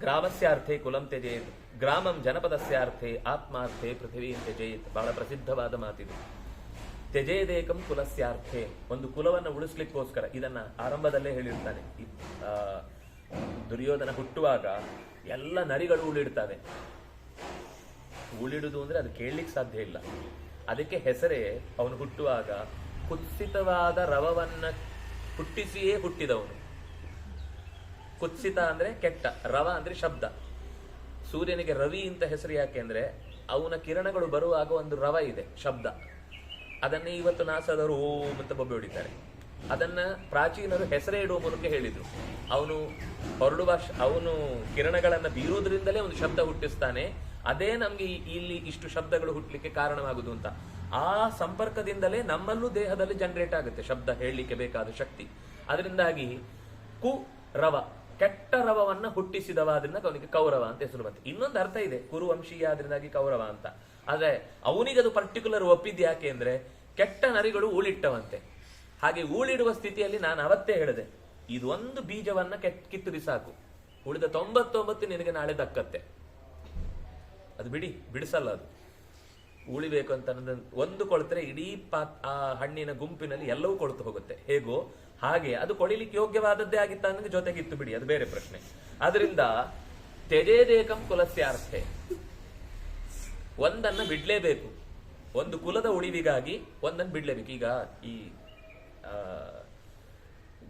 ಗ್ರಾಮಸ್ಯಾರ್ಥೆ ಕುಲಂ ತ್ಯಜೇತ್ ಗ್ರಾಮಂ ಜನಪದಸ್ಯಾರ್ಥೆ ಆತ್ಮಾರ್ಥೆ ಪೃಥಿವೀಂ ತ್ಯಜೇತ್. ಬಹಳ ಪ್ರಸಿದ್ಧವಾದ ಮಾತಿದು. ತ್ಯಜೇದೇಕಂ ಕುಲಸ್ಯಾರ್ಥೆ, ಒಂದು ಕುಲವನ್ನು ಉಳಿಸ್ಲಿಕ್ಕೋಸ್ಕರ. ಇದನ್ನ ಆರಂಭದಲ್ಲೇ ಹೇಳಿರ್ತಾನೆ. ದುರ್ಯೋಧನ ಹುಟ್ಟುವಾಗ ಎಲ್ಲ ನರಿಗಳು ಉಳಿಡ್ತವೆ. ಉಳಿಡುದು ಅಂದ್ರೆ ಅದು ಕೇಳಲಿಕ್ಕೆ ಸಾಧ್ಯ ಇಲ್ಲ. ಅದಕ್ಕೆ ಹೆಸರೇ ಅವನು ಹುಟ್ಟುವಾಗ ಕುತ್ಸಿತವಾದ ರವವನ್ನ ಹುಟ್ಟಿಸಿಯೇ ಹುಟ್ಟಿದವನು. ಕುತ್ಸಿತ ಅಂದ್ರೆ ಕೆಟ್ಟ, ರವ ಅಂದ್ರೆ ಶಬ್ದ. ಸೂರ್ಯನಿಗೆ ರವಿ ಅಂತ ಹೆಸರು ಯಾಕೆ ಅಂದ್ರೆ ಅವನ ಕಿರಣಗಳು ಬರುವಾಗ ಒಂದು ರವ ಇದೆ, ಶಬ್ದ. ಅದನ್ನೇ ಇವತ್ತು ನಾಸದವರು ಓಂ ಅಂತ ಬೊಬ್ಬೆ ಹೊಡಿತಾರೆ. ಅದನ್ನ ಪ್ರಾಚೀನರು ಹೆಸರೇ ಇಡುವ ಮೂಲಕ ಹೇಳಿದ್ರು. ಅವನು ಕಿರಣಗಳನ್ನ ಬೀರುವುದರಿಂದಲೇ ಒಂದು ಶಬ್ದ ಹುಟ್ಟಿಸ್ತಾನೆ. ಅದೇ ನಮ್ಗೆ ಇಲ್ಲಿ ಇಷ್ಟು ಶಬ್ದಗಳು ಹುಟ್ಟಲಿಕ್ಕೆ ಕಾರಣವಾಗುದು ಅಂತ. ಆ ಸಂಪರ್ಕದಿಂದಲೇ ನಮ್ಮಲ್ಲೂ ದೇಹದಲ್ಲಿ ಜನರೇಟ್ ಆಗುತ್ತೆ ಶಬ್ದ ಹೇಳಲಿಕ್ಕೆ ಬೇಕಾದ ಶಕ್ತಿ. ಅದರಿಂದಾಗಿ ಕು ರವ, ಕೆಟ್ಟ ರವವನ್ನ ಹುಟ್ಟಿಸಿದವ, ಅದರಿಂದ ಅವನಿಗೆ ಕೌರವ ಅಂತ ಹೆಸರು ಬಂತು. ಇನ್ನೊಂದು ಅರ್ಥ ಇದೆ, ಕುರುವಂಶೀಯ, ಅದರಿಂದಾಗಿ ಕೌರವ ಅಂತ. ಆದ್ರೆ ಅವನಿಗೆ ಅದು ಪರ್ಟಿಕ್ಯುಲರ್ ಒಪ್ಪಿದ್ದು ಯಾಕೆ ಅಂದ್ರೆ ಕೆಟ್ಟ ನರಿಗಳು ಊಳಿಟ್ಟವಂತೆ. ಹಾಗೆ ಊಳಿಡುವ ಸ್ಥಿತಿಯಲ್ಲಿ ನಾನು ಅವತ್ತೇ ಹೇಳಿದೆ, ಇದೊಂದು ಬೀಜವನ್ನ ಕಿತ್ತು ಸಾಕು, ಉಳಿದ 99 ನಿನಗೆ ನಾಳೆ ದಕ್ಕತ್ತೆ. ಅದು ಬಿಡಿಸಲ್ಲ. ಅದು ಉಳಿಬೇಕು ಅಂತ ಒಂದು ಕೊಳ್ತರೆ ಇಡೀ ಆ ಹಣ್ಣಿನ ಗುಂಪಿನಲ್ಲಿ ಎಲ್ಲವೂ ಕೊಳ್ತು ಹೋಗುತ್ತೆ. ಹೇಗೋ ಹಾಗೆ ಅದು ಕೊಳಿಲಿಕ್ಕೆ ಯೋಗ್ಯವಾದದ್ದೇ ಆಗಿತ್ತ ಅಂದ್ರೆ ಜೊತೆಗಿತ್ತು ಬಿಡಿ, ಅದು ಬೇರೆ ಪ್ರಶ್ನೆ. ಅದರಿಂದ ತ್ಯಜೇದೇಕಂ ಕುಲಸ್ಯಾರ್ಥೆ, ಒಂದನ್ನ ಬಿಡ್ಲೇಬೇಕು. ಒಂದು ಕುಲದ ಉಳಿವಿಗಾಗಿ ಒಂದನ್ನು ಬಿಡ್ಲೇಬೇಕು. ಈಗ ಈ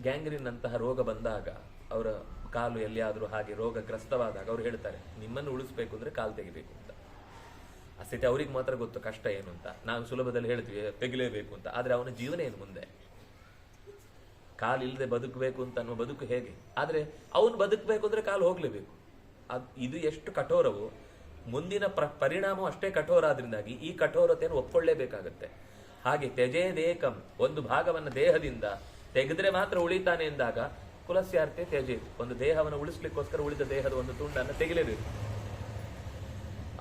ಗ್ಯಾಂಗ್ರೀನ್ ಅಂತಹ ರೋಗ ಬಂದಾಗ ಅವರ ಕಾಲು ಎಲ್ಲಿಯಾದರೂ ಹಾಗೆ ರೋಗಗ್ರಸ್ತವಾದಾಗ ಅವ್ರು ಹೇಳ್ತಾರೆ, ನಿಮ್ಮನ್ನು ಉಳಿಸ್ಬೇಕು ಅಂದ್ರೆ ಕಾಲು ತೆಗಿಬೇಕು ಅಂತ. ಆ ಸ್ಥಿತಿ ಅವ್ರಿಗೆ ಮಾತ್ರ ಗೊತ್ತು ಕಷ್ಟ ಏನು ಅಂತ. ನಾವು ಸುಲಭದಲ್ಲಿ ಹೇಳ್ತೀವಿ ತೆಗಿಲೇಬೇಕು ಅಂತ, ಆದ್ರೆ ಅವನ ಜೀವನ ಏನು ಮುಂದೆ? ಕಾಲು ಇಲ್ಲದೆ ಬದುಕಬೇಕು ಅಂತ ಅನ್ನುವ ಬದುಕು ಹೇಗೆ? ಆದ್ರೆ ಅವನು ಬದುಕಬೇಕು ಅಂದ್ರೆ ಕಾಲು ಹೋಗ್ಲೇಬೇಕು. ಇದು ಎಷ್ಟು ಕಠೋರವು, ಮುಂದಿನ ಪರಿಣಾಮ ಅಷ್ಟೇ ಕಠೋರ. ಆದ್ರಿಂದಾಗಿ ಈ ಕಠೋರತೆಯನ್ನು ಒಪ್ಕೊಳ್ಳೇಬೇಕಾಗತ್ತೆ. ಹಾಗೆ ತ್ಯಜೇದೇಕಂ, ಒಂದು ಭಾಗವನ್ನು ದೇಹದಿಂದ ತೆಗೆದ್ರೆ ಮಾತ್ರ ಉಳಿತಾನೆ ಎಂದಾಗ ಕುಲಸ್ಯಾರ್ಥೆ ತ್ಯಜೇತ್, ಒಂದು ದೇಹವನ್ನು ಉಳಿಸ್ಲಿಕ್ಕೋಸ್ಕರ ಉಳಿದ ದೇಹದ ಒಂದು ತುಂಡನ್ನು ತೆಗಿಲೇಬೇಕು.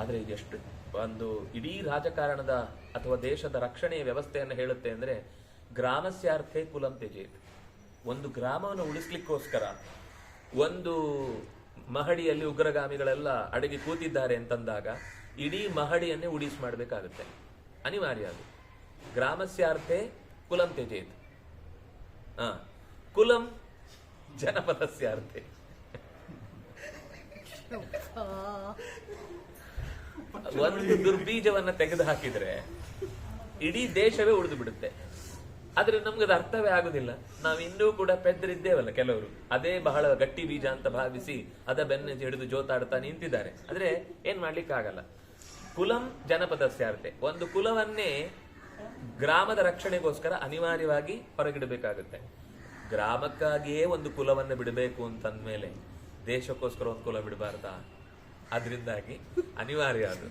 ಆದ್ರೆ ಎಷ್ಟು ಒಂದು ಇಡೀ ರಾಜಕಾರಣದ ಅಥವಾ ದೇಶದ ರಕ್ಷಣೆಯ ವ್ಯವಸ್ಥೆಯನ್ನು ಹೇಳುತ್ತೆ ಅಂದ್ರೆ, ಗ್ರಾಮಸ್ಯಾರ್ಥೆ ಕುಲಂ ತ್ಯಜೇತ್. ಒಂದು ಗ್ರಾಮವನ್ನು ಉಳಿಸ್ಲಿಕ್ಕೋಸ್ಕರ ಒಂದು ಮಹಡಿಯಲ್ಲಿ ಉಗ್ರಗಾಮಿಗಳೆಲ್ಲ ಅಡಗಿ ಕೂತಿದ್ದಾರೆ ಅಂತಂದಾಗ ಇಡೀ ಮಹಡಿಯನ್ನೇ ಉಳಿಸ್ ಮಾಡಬೇಕಾಗುತ್ತೆ, ಅನಿವಾರ್ಯ ಅದು. ಗ್ರಾಮಸ್ಯಾರ್ಥೆ ಕುಲಂ ತ್ಯಜೇತ್. ಕುಲಂ ಜನಪದಸ್ಯಾರ್ಥೆ. ಒಂದು ದುರ್ಬೀಜವನ್ನ ತೆಗೆದು ಹಾಕಿದ್ರೆ ಇಡೀ ದೇಶವೇ ಉಳಿದು ಬಿಡುತ್ತೆ. ಆದ್ರೆ ನಮ್ಗದು ಅರ್ಥವೇ ಆಗುದಿಲ್ಲ. ನಾವು ಇನ್ನೂ ಕೂಡ ಪೆದ್ದರಿದ್ದೇವಲ್ಲ ಕೆಲವರು, ಅದೇ ಬಹಳ ಗಟ್ಟಿ ಬೀಜ ಅಂತ ಭಾವಿಸಿ ಅದ ಬೆನ್ನ ಹಿಡಿದು ಜೋತಾಡ್ತಾ ನಿಂತಿದ್ದಾರೆ. ಆದ್ರೆ ಏನ್ ಮಾಡ್ಲಿಕ್ಕೆ ಆಗಲ್ಲ. ಕುಲಂ ಜನಪದಸ್ಯಾರ್ಥೆ, ಒಂದು ಕುಲವನ್ನೇ ಗ್ರಾಮದ ರಕ್ಷಣೆಗೋಸ್ಕರ ಅನಿವಾರ್ಯವಾಗಿ ಹೊರಗಿಡಬೇಕಾಗುತ್ತೆ. ಗ್ರಾಮಕ್ಕಾಗಿಯೇ ಒಂದು ಕುಲವನ್ನು ಬಿಡಬೇಕು ಅಂತಂದ್ಮೇಲೆ ದೇಶಕ್ಕೋಸ್ಕರ ಒಂದು ಕುಲ ಬಿಡಬಾರ್ದಾ? ಅದರಿಂದಾಗಿ ಅನಿವಾರ್ಯ ಅದು.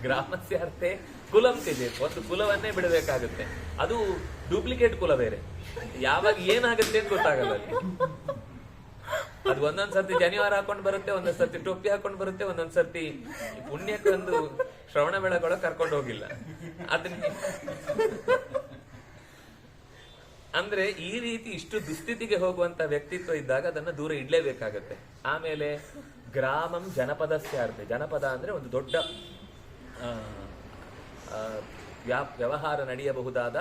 ಗ್ರಾಮಸ್ಯಾರ್ಥೆ ಕುಲಂ ತ್ಯಜೇತ್, ಒಂದು ಕುಲವನ್ನೇ ಬಿಡಬೇಕಾಗುತ್ತೆ. ಅದು ಡೂಪ್ಲಿಕೇಟ್ ಕುಲ ಬೇರೆ, ಯಾವಾಗ ಏನಾಗುತ್ತೆ ಅಂತ ಗೊತ್ತಾಗಲ್ಲ ಅಲ್ಲಿ. ಅದು ಒಂದೊಂದ್ ಸರ್ತಿ ಜನಿವಾರ ಹಾಕೊಂಡು ಬರುತ್ತೆ, ಒಂದೊಂದ್ ಸರ್ತಿ ಟೊಪ್ಪಿ ಹಾಕೊಂಡು ಬರುತ್ತೆ, ಒಂದೊಂದ್ ಸರ್ತಿ ಪುಣ್ಯಕ್ಕೊಂದು ಶ್ರವಣ ಬೆಳಗೊಳ ಕರ್ಕೊಂಡು ಹೋಗಿಲ್ಲ. ಅದನ್ನ ಅಂದ್ರೆ ಈ ರೀತಿ ಇಷ್ಟು ದುಸ್ಥಿತಿಗೆ ಹೋಗುವಂತ ವ್ಯಕ್ತಿತ್ವ ಇದ್ದಾಗ ಅದನ್ನ ದೂರ ಇಡ್ಲೇಬೇಕಾಗತ್ತೆ. ಆಮೇಲೆ ಗ್ರಾಮಂ ಜನಪದಸ್ಯಾರ್ಥೆ, ಜನಪದ ಅಂದ್ರೆ ಒಂದು ದೊಡ್ಡ ವ್ಯವಹಾರ ನಡೆಯಬಹುದಾದ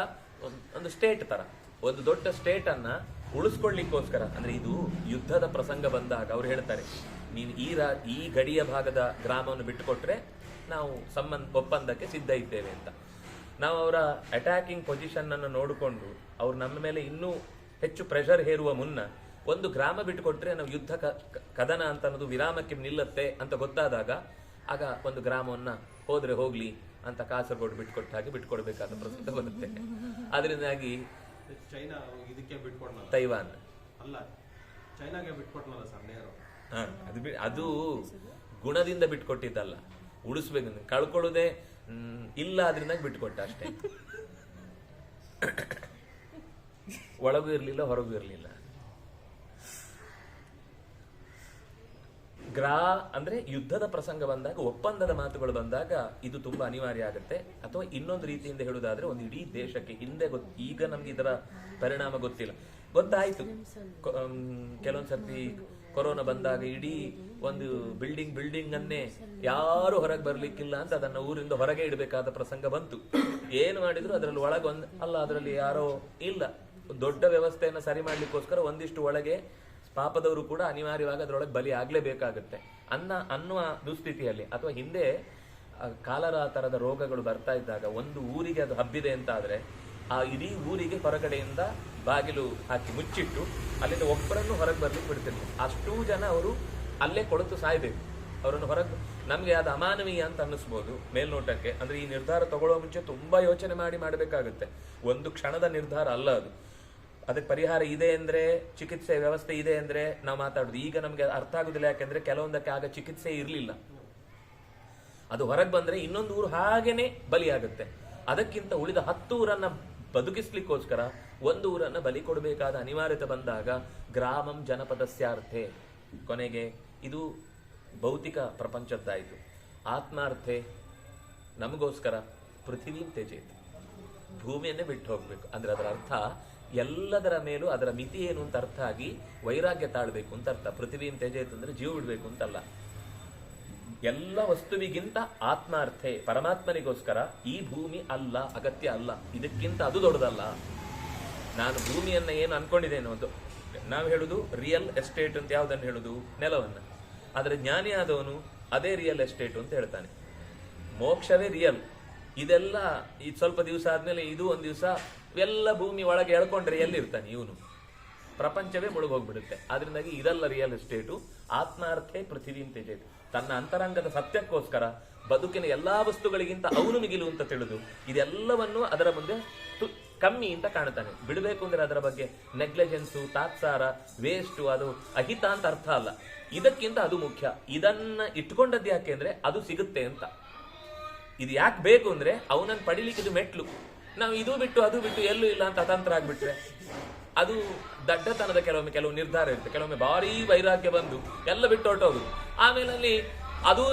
ಒಂದು ಸ್ಟೇಟ್ ತರ, ಒಂದು ದೊಡ್ಡ ಸ್ಟೇಟ್ ಅನ್ನ ಉಳಿಸ್ಕೊಳ್ಳಿಕ್ಕೋಸ್ಕರ. ಅಂದ್ರೆ ಇದು ಯುದ್ಧದ ಪ್ರಸಂಗ ಬಂದಾಗ ಅವ್ರು ಹೇಳ್ತಾರೆ, ನೀನು ಈ ಗಡಿಯ ಭಾಗದ ಗ್ರಾಮವನ್ನು ಬಿಟ್ಟುಕೊಟ್ರೆ ನಾವು ಒಪ್ಪಂದಕ್ಕೆ ಸಿದ್ಧ ಇದ್ದೇವೆ ಅಂತ. ನಾವು ಅವರ ಅಟ್ಯಾಕಿಂಗ್ ಪೊಸಿಷನ್ ಅನ್ನು ನೋಡಿಕೊಂಡು ಅವ್ರು ನಮ್ಮ ಮೇಲೆ ಇನ್ನೂ ಹೆಚ್ಚು ಪ್ರೆಷರ್ ಹೇರುವ ಮುನ್ನ ಒಂದು ಗ್ರಾಮ ಬಿಟ್ಟುಕೊಟ್ರೆ ನಾವು ಯುದ್ಧ ಕದನ ಅಂತ ಅನ್ನೋದು ವಿರಾಮಕ್ಕೆ ನಿಲ್ಲತ್ತೆ ಅಂತ ಗೊತ್ತಾದಾಗ ಆಗ ಒಂದು ಗ್ರಾಮವನ್ನ ಹೋದ್ರೆ ಹೋಗ್ಲಿ ಅಂತ ಕಾಸರಗೋಡು ಬಿಟ್ಕೊಟ್ಟ ಹಾಗೆ ಬಿಟ್ಕೊಡ್ಬೇಕಾದ ಪ್ರಸಂಗ ಬರುತ್ತೆ. ಅದರಿಂದಾಗಿ ಚೈನಾ ಇದಕ್ಕೆ ಬಿಟ್ಕೊಡ್ನಲ್ಲ, ತೈವಾನ್ ಅಲ್ಲ ಚೈನಾಗೆ ಬಿಟ್ಕೊಟ್ನಲ್ಲ ಸರ್ ನೆಹರು. ಅದು ಗುಣದಿಂದ ಬಿಟ್ಕೊಟ್ಟಿದ್ದಲ್ಲ, ಉಳಿಸ್ಬೇಕು. ಕಳ್ಕೊಳ್ಳೋದೇ ಇಲ್ಲ, ಅದರಿಂದಾಗಿ ಬಿಟ್ಕೊಟ್ಟ ಅಷ್ಟೇ. ಒಳಗೂ ಇರ್ಲಿಲ್ಲ, ಹೊರಗೂ ಇರ್ಲಿಲ್ಲ. ಅಂದ್ರೆ ಯುದ್ಧದ ಪ್ರಸಂಗ ಬಂದಾಗ, ಒಪ್ಪಂದದ ಮಾತುಗಳು ಬಂದಾಗ ಇದು ತುಂಬಾ ಅನಿವಾರ್ಯ ಆಗುತ್ತೆ. ಅಥವಾ ಇನ್ನೊಂದು ರೀತಿಯಿಂದ ಹೇಳುವುದಾದ್ರೆ, ಒಂದು ಇಡೀ ದೇಶಕ್ಕೆ ಹಿಂದೆ ಈಗ ನಮ್ಗೆ ಇದರ ಪರಿಣಾಮ ಗೊತ್ತಾಯ್ತು. ಕೆಲವೊಂದ್ಸರ್ತಿ ಕೊರೋನಾ ಬಂದಾಗ ಇಡೀ ಒಂದು ಬಿಲ್ಡಿಂಗ್ ಅನ್ನೇ ಯಾರು ಹೊರಗೆ ಬರ್ಲಿಕ್ಕಿಲ್ಲ ಅಂತ ಅದನ್ನ ಊರಿಂದ ಹೊರಗೆ ಇಡಬೇಕಾದ ಪ್ರಸಂಗ ಬಂತು. ಏನು ಮಾಡಿದ್ರು ಅದರಲ್ಲಿ ಅದರಲ್ಲಿ ಯಾರೋ ಇಲ್ಲ. ದೊಡ್ಡ ವ್ಯವಸ್ಥೆಯನ್ನು ಸರಿ ಮಾಡ್ಲಿಕ್ಕೋಸ್ಕರ ಒಂದಿಷ್ಟು ಒಳಗೆ ಪಾಪದವರು ಕೂಡ ಅನಿವಾರ್ಯವಾಗಿ ಅದರೊಳಗೆ ಬಲಿ ಆಗ್ಲೇಬೇಕಾಗುತ್ತೆ ಅನ್ನುವ ದುಸ್ಥಿತಿಯಲ್ಲಿ. ಅಥವಾ ಹಿಂದೆ ಕಾಲರ ತರದ ರೋಗಗಳು ಬರ್ತಾ ಇದ್ದಾಗ ಒಂದು ಊರಿಗೆ ಅದು ಹಬ್ಬಿದೆ ಅಂತ ಆದ್ರೆ ಆ ಇಡೀ ಊರಿಗೆ ಹೊರಗಡೆಯಿಂದ ಬಾಗಿಲು ಹಾಕಿ ಮುಚ್ಚಿಟ್ಟು ಅಲ್ಲಿಂದ ಒಬ್ಬರನ್ನು ಹೊರಗೆ ಬರ್ಲಿಕ್ಕೆ ಬಿಡ್ತಿದ್ರು. ಅಷ್ಟೂ ಜನ ಅವರು ಅಲ್ಲೇ ಕೊಳತು ಸಾಯ್ಬೇಕು. ಅವರನ್ನು ಹೊರಗೆ ನಮ್ಗೆ ಅದು ಅಮಾನವೀಯ ಅಂತ ಅನ್ನಿಸ್ಬೋದು ಮೇಲ್ನೋಟಕ್ಕೆ. ಅಂದ್ರೆ ಈ ನಿರ್ಧಾರ ತಗೊಳ್ಳೋ ಮುಂಚೆ ತುಂಬಾ ಯೋಚನೆ ಮಾಡಬೇಕಾಗುತ್ತೆ. ಒಂದು ಕ್ಷಣದ ನಿರ್ಧಾರ ಅಲ್ಲ ಅದು. ಅದಕ್ಕೆ ಪರಿಹಾರ ಇದೆ ಅಂದ್ರೆ, ಚಿಕಿತ್ಸೆ ವ್ಯವಸ್ಥೆ ಇದೆ ಅಂದ್ರೆ ನಾವು ಮಾತಾಡುದು. ಈಗ ನಮ್ಗೆ ಅರ್ಥ ಆಗುದಿಲ್ಲ, ಯಾಕೆಂದ್ರೆ ಕೆಲವೊಂದಕ್ಕೆ ಆಗ ಚಿಕಿತ್ಸೆ ಇರ್ಲಿಲ್ಲ. ಅದು ಹೊರಗೆ ಬಂದ್ರೆ ಇನ್ನೊಂದು ಊರು ಹಾಗೇನೆ ಬಲಿಯಾಗುತ್ತೆ. ಅದಕ್ಕಿಂತ ಉಳಿದ 10 ಊರನ್ನ ಬದುಕಿಸ್ಲಿಕ್ಕೋಸ್ಕರ ಒಂದು ಊರನ್ನ ಬಲಿ ಕೊಡಬೇಕಾದ ಅನಿವಾರ್ಯತೆ ಬಂದಾಗ ಗ್ರಾಮಂ ಜನಪದಸ್ಯಾರ್ಥೆ. ಕೊನೆಗೆ ಇದು ಭೌತಿಕ ಪ್ರಪಂಚದ್ದಾಯಿತು. ಆತ್ಮಾರ್ಥೆ ನಮಗೋಸ್ಕರ ಪೃಥ್ವಿ ತ್ಯಜೇತ್, ಭೂಮಿಯನ್ನೇ ಬಿಟ್ಟು ಹೋಗ್ಬೇಕು. ಅಂದ್ರೆ ಅದರ ಅರ್ಥ ಎಲ್ಲದರ ಮೇಲೂ ಅದರ ಮಿತಿ ಏನು ಅಂತ ಅರ್ಥ ಆಗಿ ವೈರಾಗ್ಯ ತಾಳ್ಬೇಕು ಅಂತ ಅರ್ಥ. ಪೃಥ್ವಿ ತ್ಯಜೇತ್ ಅಂದ್ರೆ ಜೀವ ಬಿಡ್ಬೇಕು ಅಂತಲ್ಲ. ಎಲ್ಲ ವಸ್ತುವಿಗಿಂತ ಆತ್ಮಾರ್ಥೆ, ಪರಮಾತ್ಮನಿಗೋಸ್ಕರ ಈ ಭೂಮಿ ಅಲ್ಲ, ಅಗತ್ಯ ಅಲ್ಲ, ಇದಕ್ಕಿಂತ ಅದು ದೊಡ್ಡದಲ್ಲ. ನಾನು ಭೂಮಿಯನ್ನ ಏನು ಅನ್ಕೊಂಡಿದ್ದೇನೆ ಒಂದು, ನಾವು ಹೇಳುದು ರಿಯಲ್ ಎಸ್ಟೇಟ್ ಅಂತ ಯಾವ್ದನ್ನು ಹೇಳುದು, ನೆಲವನ್ನ. ಆದ್ರೆ ಜ್ಞಾನಿ ಆದವನು ಅದೇ ರಿಯಲ್ ಎಸ್ಟೇಟ್ ಅಂತ ಹೇಳ್ತಾನೆ. ಮೋಕ್ಷವೇ ರಿಯಲ್. ಇದೆಲ್ಲ ಈ ಸ್ವಲ್ಪ ದಿವಸ ಆದ್ಮೇಲೆ ಇದು ಒಂದ್ ದಿವಸ ಎಲ್ಲ ಭೂಮಿ ಒಳಗೆ ಎಳ್ಕೊಂಡ್ರೆ ಎಲ್ಲಿರ್ತಾನೆ ಇವನು? ಪ್ರಪಂಚವೇ ಮುಳುಗೋಗ್ಬಿಡುತ್ತೆ. ಆದ್ರಿಂದಾಗಿ ಇದೆಲ್ಲ ರಿಯಲ್ ಎಸ್ಟೇಟು. ಆತ್ಮಾರ್ಥೇ ಪೃಥಿವೀಂ ತ್ಯಜೇತ್. ತನ್ನ ಅಂತರಂಗದ ಸತ್ಯಕ್ಕೋಸ್ಕರ ಬದುಕಿನ ಎಲ್ಲಾ ವಸ್ತುಗಳಿಗಿಂತ ಅವನು ಮಿಗಿಲು ಅಂತ ತಿಳಿದು ಇದೆಲ್ಲವನ್ನು ಅದರ ಮುಂದೆ ಕಮ್ಮಿ ಅಂತ ಕಾಣ್ತಾನೆ. ಬಿಡಬೇಕು ಅಂದ್ರೆ ಅದರ ಬಗ್ಗೆ ನೆಗ್ಲೆಜೆನ್ಸು, ತಾತ್ಸಾರ, ವೇಸ್ಟು, ಅದು ಅಹಿತ ಅಂತ ಅರ್ಥ ಅಲ್ಲ. ಇದಕ್ಕಿಂತ ಅದು ಮುಖ್ಯ. ಇದನ್ನ ಇಟ್ಕೊಂಡದ್ದು ಯಾಕೆ ಅಂದ್ರೆ ಅದು ಸಿಗುತ್ತೆ ಅಂತ. ಇದು ಯಾಕೆ ಬೇಕು ಅಂದ್ರೆ ಅವನನ್ನು ಪಡಿಲಿಕ್ಕೆ ಇದು ಮೆಟ್ಲು. ನಾವು ಇದು ಬಿಟ್ಟು ಅದು ಬಿಟ್ಟು ಎಲ್ಲೂ ಇಲ್ಲ ಅಂತ ಅತಂತ್ರ ಆಗ್ಬಿಟ್ರೆ ಅದು ದಡ್ಡತನದ ಕೆಲವು ನಿರ್ಧಾರ ಇರುತ್ತೆ. ಕೆಲವೊಮ್ಮೆ ಭಾರಿ ವೈರಾಗ್ಯ ಬಂದು ಎಲ್ಲ ಬಿಟ್ಟು ಹೊರಟೋಗುದು. ಆಮೇಲೆ ಅಲ್ಲಿ ಅದು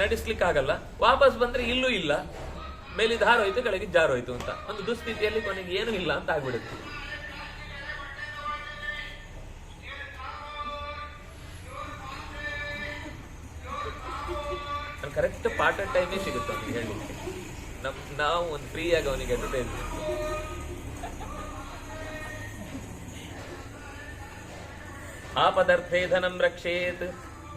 ನಡೆಸ್ಲಿಕ್ಕಾಗಲ್ಲ. ವಾಪಸ್ ಬಂದ್ರೆ ಇಲ್ಲೂ ಇಲ್ಲ, ಮೇಲಿದ್ದು ಹಾರೋಯ್ತು, ಕೆಳಗೆ ಜಾರೋಯ್ತು ಅಂತ ಒಂದು ದುಸ್ಥಿತಿಯಲ್ಲಿ ಕೊನೆಗೆ ಏನೂ ಇಲ್ಲ ಅಂತ ಆಗ್ಬಿಡುತ್ತೆ. ಕರೆಕ್ಟ್ ಪಾರ್ಟ್ ಟೈಮೇ ಸಿಗುತ್ತೆ ಅವನಿಗೆ ಹೇಳಲಿಕ್ಕೆ. ನಾವು ಒಂದು ಫ್ರೀ ಆಗಿ ಅವನಿಗೆ ಅಡ್ವರ್ಟೈಸ್ಮೆಂಟ್. ಆಪದರ್ಥೇ ಧನಂ ರಕ್ಷೇತ್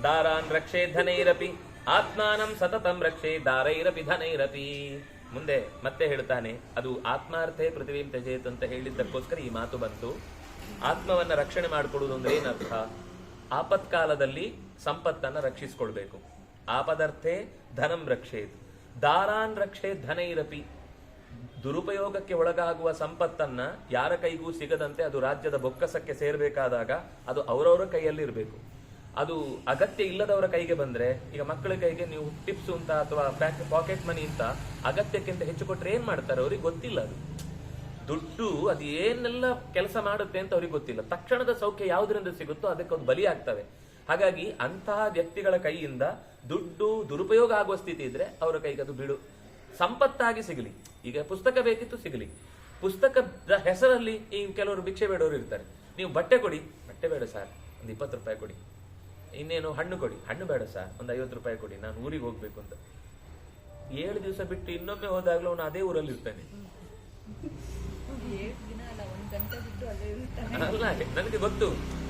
ದಾರಾನ್ ರಕ್ಷೇತ್ ಧನೈರಪಿ ಆತ್ಮಾನಂ ಸತತಂ ರಕ್ಷೇತ್ ದಾರೈರಪಿ ಧನೈರಪಿ. ಮುಂದೆ ಮತ್ತೆ ಹೇಳ್ತಾನೆ, ಅದು ಆತ್ಮಾರ್ಥೇ ಪೃಥ್ವೀಂ ತ್ಯಜೇತ್ ಅಂತ ಹೇಳಿದ್ದಕ್ಕೋಸ್ಕರ ಈ ಮಾತು ಬಂತು. ಆತ್ಮವನ್ನ ರಕ್ಷಣೆ ಮಾಡಿಕೊಡುವುದು ಅಂದ್ರೆ ಏನರ್ಥ? ಆಪತ್ಕಾಲದಲ್ಲಿ ಸಂಪತ್ತನ್ನ ರಕ್ಷಿಸಿಕೊಳ್ಬೇಕು. ಆಪದರ್ಥೇ ಧನಂ ರಕ್ಷೇತ್ ದಾರಾನ್ ರಕ್ಷೇತ್ ಧನೈರಪಿ. ದುರುಪಯೋಗಕ್ಕೆ ಒಳಗಾಗುವ ಸಂಪತ್ತನ್ನ ಯಾರ ಕೈಗೂ ಸಿಗದಂತೆ ಅದು ರಾಜ್ಯದ ಬೊಕ್ಕಸಕ್ಕೆ ಸೇರ್ಬೇಕಾದಾಗ ಅದು ಅವರವರ ಕೈಯಲ್ಲಿ ಇರಬೇಕು. ಅದು ಅಗತ್ಯ ಇಲ್ಲದವರ ಕೈಗೆ ಬಂದ್ರೆ, ಈಗ ಮಕ್ಕಳ ಕೈಗೆ ನೀವು ಟಿಪ್ಸ್ ಅಂತ ಅಥವಾ ಪಾಕೆಟ್ ಮನಿ ಅಂತ ಅಗತ್ಯಕ್ಕಿಂತ ಹೆಚ್ಚು ಕೊಟ್ರೆ ಏನ್ ಮಾಡ್ತಾರೆ? ಅವ್ರಿಗೆ ಗೊತ್ತಿಲ್ಲ. ಅದು ದುಡ್ಡು ಅದು ಏನೆಲ್ಲ ಕೆಲಸ ಮಾಡುತ್ತೆ ಅಂತ ಅವ್ರಿಗೆ ಗೊತ್ತಿಲ್ಲ. ತಕ್ಷಣದ ಸೌಖ್ಯ ಯಾವುದರಿಂದ ಸಿಗುತ್ತೋ ಅದಕ್ಕೆ ಒಂದು ಬಲಿ ಆಗ್ತವೆ. ಹಾಗಾಗಿ ಅಂತಹ ವ್ಯಕ್ತಿಗಳ ಕೈಯಿಂದ ದುಡ್ಡು ದುರುಪಯೋಗ ಆಗುವ ಸ್ಥಿತಿ ಇದ್ರೆ ಅವರ ಕೈಗೆ ಅದು ಬಿಡು. ಸಂಪತ್ತಾಗಿ ಸಿಗಲಿ. ಈಗ ಪುಸ್ತಕ ಬೇಕಿತ್ತು ಸಿಗಲಿ. ಪುಸ್ತಕದ ಹೆಸರಲ್ಲಿ ಈ ಕೆಲವರು ಭಿಕ್ಷೆ ಬೇಡವರು ಇರ್ತಾರೆ. ನೀವು ಬಟ್ಟೆ ಕೊಡಿ, ಬಟ್ಟೆ ಬೇಡ ಸರ್, ಒಂದು 20 ರೂಪಾಯಿ ಕೊಡಿ. ಇನ್ನೇನು ಹಣ್ಣು ಕೊಡಿ, ಹಣ್ಣು ಬೇಡ ಸರ್, ಒಂದು 50 ರೂಪಾಯಿ ಕೊಡಿ, ನಾನು ಊರಿಗೆ ಹೋಗ್ಬೇಕು ಅಂತ. 7 ದಿವಸ ಬಿಟ್ಟು ಇನ್ನೊಮ್ಮೆ ಹೋದಾಗ್ಲೂ ಅವನು ಅದೇ ಊರಲ್ಲಿ ಇರ್ತಾನೆ. ಅಲ್ಲ, ನನಗೆ ಗೊತ್ತು,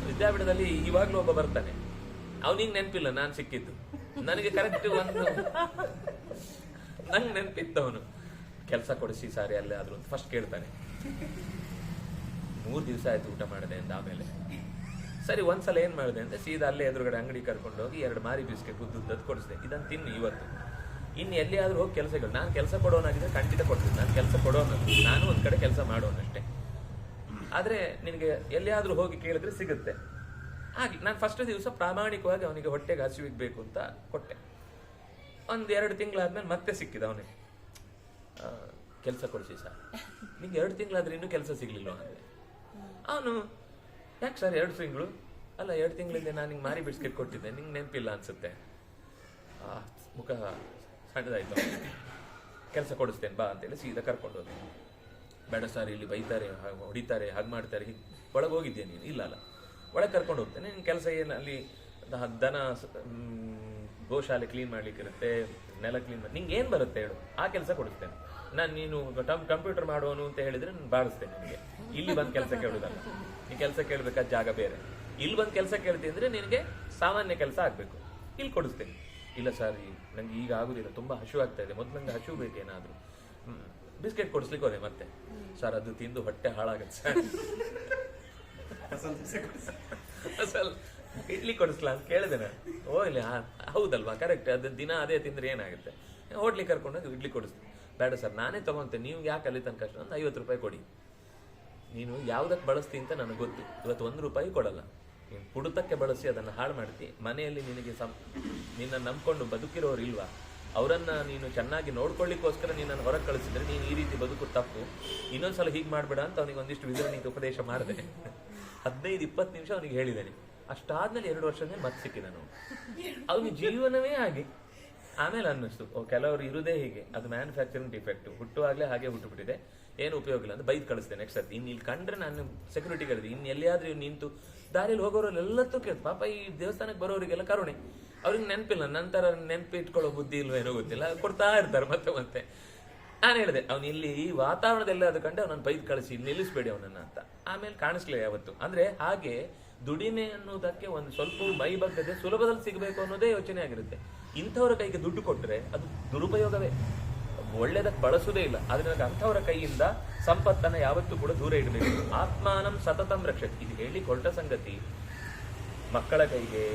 ವಿದ್ಯಾಪೀಠದಲ್ಲಿ ಇವಾಗ್ಲೂ ಒಬ್ಬ ಬರ್ತಾನೆ. ಅವನಿಗೆ ನೆನಪಿಲ್ಲ ನಾನು ಸಿಕ್ಕಿದ್ದು. ನನಗೆ ಕರೆಕ್ಟ್ ನಂಗೆ ನೆನಪಿತ್ತು. ಅವನು ಕೆಲಸ ಕೊಡಿಸಿ ಸಾರಿ ಅಲ್ಲೇ ಆದ್ರೂ ಅಂತ ಫಸ್ಟ್ ಕೇಳ್ತಾನೆ. 3 ದಿವಸ ಆಯ್ತು ಊಟ ಮಾಡಿದೆ ಅಂತ. ಆಮೇಲೆ ಸರಿ ಒಂದ್ಸಲ ಏನ್ ಮಾಡಿದೆ ಅಂತ ಸೀದಾ ಅಲ್ಲೇ ಎದುರುಗಡೆ ಅಂಗಡಿ ಕರ್ಕೊಂಡು ಹೋಗಿ 2 ಮಾರಿ ಬಿಸ್ಕೆಟ್ ಉದ್ದುದ್ದದ್ದು ಕೊಡಿಸಿದೆ. ಇದನ್ನು ತಿನ್ನು ಇವತ್ತು. ಇನ್ನು ಎಲ್ಲಿಯಾದ್ರೂ ಹೋಗಿ ಕೆಲಸಗಳು, ನಾನು ಕೆಲಸ ಕೊಡೋನಾಗಿದ್ರೆ ಖಂಡಿತ ಕೊಡ್ತೀನಿ. ನಾನು ಕೆಲಸ ಕೊಡೋನು, ನಾನು ಒಂದ್ ಕಡೆ ಕೆಲಸ ಮಾಡೋನಷ್ಟೇ. ಆದ್ರೆ ನಿನಗೆ ಎಲ್ಲಿಯಾದ್ರೂ ಹೋಗಿ ಕೇಳಿದ್ರೆ ಸಿಗುತ್ತೆ. ಹಾಗೆ ನಾನು ಫಸ್ಟ್ ದಿವಸ ಪ್ರಾಮಾಣಿಕವಾಗಿ ಅವನಿಗೆ ಹೊಟ್ಟೆಗೆ ಹಸಿವಿಗ್ಬೇಕು ಅಂತ ಕೊಟ್ಟೆ. 1-2 ತಿಂಗಳಾದ್ಮೇಲೆ ಮತ್ತೆ ಸಿಕ್ಕಿದ ಅವನಿಗೆ. ಕೆಲಸ ಕೊಡಿಸಿ ಸರ್. ನಿಂಗೆ 2 ತಿಂಗಳಾದ್ರೆ ಇನ್ನೂ ಕೆಲಸ ಸಿಗ್ಲಿಲ್ಲ ಅಂದ್ರೆ. ಅವನು ಯಾಕೆ ಸರ್ 2 ತಿಂಗಳು? ಅಲ್ಲ, 2 ತಿಂಗಳಿಂದ ನಾನು ನಿಂಗೆ ಮಾರಿ ಬಿಸ್ಕೆಟ್ ಕೊಟ್ಟಿದ್ದೆ, ನಿಂಗೆ ನೆನಪಿಲ್ಲ ಅನ್ಸುತ್ತೆ. ಮುಖ ಸಣ್ಣದಾಯ್ತು. ಕೆಲಸ ಕೊಡಿಸ್ತೇನೆ ಬಾ ಅಂತೇಳಿ ಸೀದಾ ಕರ್ಕೊಂಡು ಹೋಗಿ. ಬೇಡ ಸರ್, ಇಲ್ಲಿ ಬೈತಾರೆ, ಹೊಡಿತಾರೆ, ಹಾಗೆ ಮಾಡ್ತಾರೆ. ಒಳಗೆ ಹೋಗಿದ್ದೆ ನೀನು? ಇಲ್ಲ ಅಲ್ಲ, ಒಳಗೆ ಕರ್ಕೊಂಡು ಹೋಗ್ತೇನೆ. ನಿನ್ನ ಕೆಲಸ ಏನು? ಅಲ್ಲಿ ದನ ಗೋಶಾಲೆ ಕ್ಲೀನ್ ಮಾಡ್ಲಿಕ್ಕಿರುತ್ತೆ, ನೆಲ ಕ್ಲೀನ್ ಮಾಡಿ, ನಿಂಗೆ ಏನು ಬರುತ್ತೆ ಹೇಳು, ಆ ಕೆಲಸ ಕೊಡಿಸ್ತೇನೆ ನಾನು. ನೀನು ಕಂಪ್ಯೂಟರ್ ಮಾಡುವನು ಅಂತ ಹೇಳಿದ್ರೆ ನಾನು ಬಾಳಿಸ್ತೇನೆ ನಿನಗೆ. ಇಲ್ಲಿ ಬಂದು ಕೆಲಸ ಕೇಳುದಲ್ಲ. ನೀ ಕೆಲಸ ಕೇಳಬೇಕಾದ ಜಾಗ ಬೇರೆ. ಇಲ್ಲಿ ಬಂದು ಕೆಲಸ ಕೇಳ್ತೀನಿ ಅಂದ್ರೆ ನಿನಗೆ ಸಾಮಾನ್ಯ ಕೆಲಸ ಆಗ್ಬೇಕು. ಇಲ್ಲಿ ಕೊಡಿಸ್ತೇನೆ. ಇಲ್ಲ ಸರ್, ನಂಗೆ ಈಗ ಆಗುದಿಲ್ಲ, ತುಂಬಾ ಹಶು ಆಗ್ತಾ ಇದೆ, ಮೊದ್ಲು ನಂಗೆ ಹಶು ಬೇಕೇನಾದ್ರು. ಬಿಸ್ಕೆಟ್ ಕೊಡಿಸ್ಲಿಕ್ಕೆ ಹೋದೆ ಮತ್ತೆ. ಸರ್, ಅದು ತಿಂದು ಹೊಟ್ಟೆ ಹಾಳಾಗತ್ತೆ ಸರ್. ಅಸಲ್ ಇಡ್ಲಿ ಕೊಡಿಸ್ಲಾ ಅಂತ ಕೇಳಿದೆ ನಾನು. ಓ ಇಲ್ಲ, ಹೌದಲ್ವಾ, ಕರೆಕ್ಟ್. ಅದು ದಿನ ಅದೇ ತಿಂದ್ರೆ ಏನಾಗುತ್ತೆ? ಹೋಟ್ಲಿಗೆ ಕರ್ಕೊಂಡೋಗಿ ಇಡ್ಲಿ ಕೊಡಿಸ್ತೀನಿ. ಬೇಡ ಸರ್, ನಾನೇ ತಗೊಂತೇನೆ, ನೀವು ಯಾಕೆ ಅಲ್ಲಿ ತನಕ ಕಷ್ಟ? ಒಂದು 50 ರೂಪಾಯಿ ಕೊಡಿ. ನೀನು ಯಾವ್ದಕ್ಕೆ ಬಳಸ್ತಿ ಅಂತ ನನಗೆ ಗೊತ್ತು. ಇವತ್ತು 1 ರೂಪಾಯಿ ಕೊಡಲ್ಲ. ನೀನು ಕುಡುತಕ್ಕೆ ಬಳಸಿ ಅದನ್ನು ಹಾಳು ಮಾಡ್ತಿ. ಮನೆಯಲ್ಲಿ ನಿನಗೆ ನಿನ್ನ ನಂಬ್ಕೊಂಡು ಬದುಕಿರೋರು ಇಲ್ವಾ? ಅವರನ್ನ ನೀನು ಚೆನ್ನಾಗಿ ನೋಡ್ಕೊಳ್ಳಿಕ್ಕೋಸ್ಕರ ನಿನ್ನನ್ನು ಹೊರಗೆ ಕಳಿಸಿದ್ರೆ ನೀನು ಈ ರೀತಿ ಬದುಕು ತಪ್ಪು. ಇನ್ನೊಂದ್ಸಲ ಹೀಗೆ ಮಾಡ್ಬೇಡ ಅಂತ ಅವನಿಗೆ ಒಂದಿಷ್ಟು ವಿಧಾನಿಕ ಉಪದೇಶ ಮಾಡಿದೆ. 15-20 ನಿಮಿಷ ಅವನಿಗೆ ಹೇಳಿದ್ದೇನೆ. ಅಷ್ಟಾದ್ಮೇಲೆ 2 ವರ್ಷದ ಮೇಲೆ ಮತ್ತೆ ಸಿಕ್ಕಿದ ನಾವು. ಅವನಿಗೆ ಜೀವನವೇ ಹಾಗೆ. ಆಮೇಲೆ ಅನ್ನಿಸ್ತು, ಕೆಲವರು ಇರುದೇ ಹೀಗೆ, ಅದು ಮ್ಯಾನುಫ್ಯಾಕ್ಚರಿಂಗ್ ಡಿಫೆಕ್ಟ್. ಹುಟ್ಟುವಾಗಲೇ ಹಾಗೆ ಹುಟ್ಟುಬಿಟ್ಟಿದೆ, ಏನು ಉಪಯೋಗ ಇಲ್ಲ ಅಂತ ಬೈದ್ ಕಳಿಸ್ತೇನೆ. ನೆಕ್ಸ್ಟ್ ಸರ್ತಿ ಇನ್ನು ಇಲ್ಲಿ ಕಂಡ್ರೆ ನಾನು ಸೆಕ್ಯೂರಿಟಿ ಹೇಳಿದೆ, ಇನ್ನು ಎಲ್ಲಿಯಾದ್ರೂ ನಿಂತು ದಾರಿಯಲ್ಲಿ ಹೋಗೋರೆಲ್ಲತ್ತೂ ಕೇಳ್ತು. ಪಾಪ ಈ ದೇವಸ್ಥಾನಕ್ಕೆ ಬರೋರಿಗೆಲ್ಲ ಕರುಣೆ, ಅವ್ರಿಗೆ ನೆನಪಿಲ್ಲ. ನಂತರ ನೆನಪು ಇಟ್ಕೊಳ್ಳೋ ಬುದ್ಧಿ ಇಲ್ವೇನೋ ಗೊತ್ತಿಲ್ಲ, ಕೊಡ್ತಾ ಇರ್ತಾರೆ ಮತ್ತೆ ಮತ್ತೆ. ನಾನು ಹೇಳಿದೆ, ಅವನು ಇಲ್ಲಿ ಈ ವಾತಾವರಣದಲ್ಲೇ ಅದು ಕಂಡೆ ಅವನನ್ನು ಬೈದ್ ಕಳಿಸಿ ನಿಲ್ಲಿಸ್ಬೇಡಿ ಅವನನ್ನ ಅಂತ. ಆಮೇಲೆ ಕಾಣಿಸ್ಲಿಲ್ಲ ಯಾವತ್ತು. ಅಂದ್ರೆ ಹಾಗೆ ದುಡಿಮೆ ಅನ್ನೋದಕ್ಕೆ ಒಂದು ಸ್ವಲ್ಪ ಮೈ ಬಗ್ಗದೆ ಸುಲಭದಲ್ಲಿ ಸಿಗಬೇಕು ಅನ್ನೋದೇ ಯೋಚನೆ ಆಗಿರುತ್ತೆ. ಇಂಥವ್ರ ಕೈಗೆ ದುಡ್ಡು ಕೊಟ್ಟರೆ ಅದು ದುರುಪಯೋಗವೇ. ಒಳ್ಳೇದಕ್ಕೆ ಬಳಸುವುದೇ ಇಲ್ಲ. ಅದರಿಂದ ಅಂಥವರ ಕೈಯಿಂದ ಸಂಪತ್ತನ್ನು ಯಾವತ್ತೂ ಕೂಡ ದೂರ ಇಡಬೇಕು. ಆತ್ಮಾನಂ ಸತತಂ ರಕ್ಷತಿ, ಇದು ಹೇಳಿ ಹೊರಟ ಸಂಗತಿ. ಮಕ್ಕಳ ಕೈಗೆ,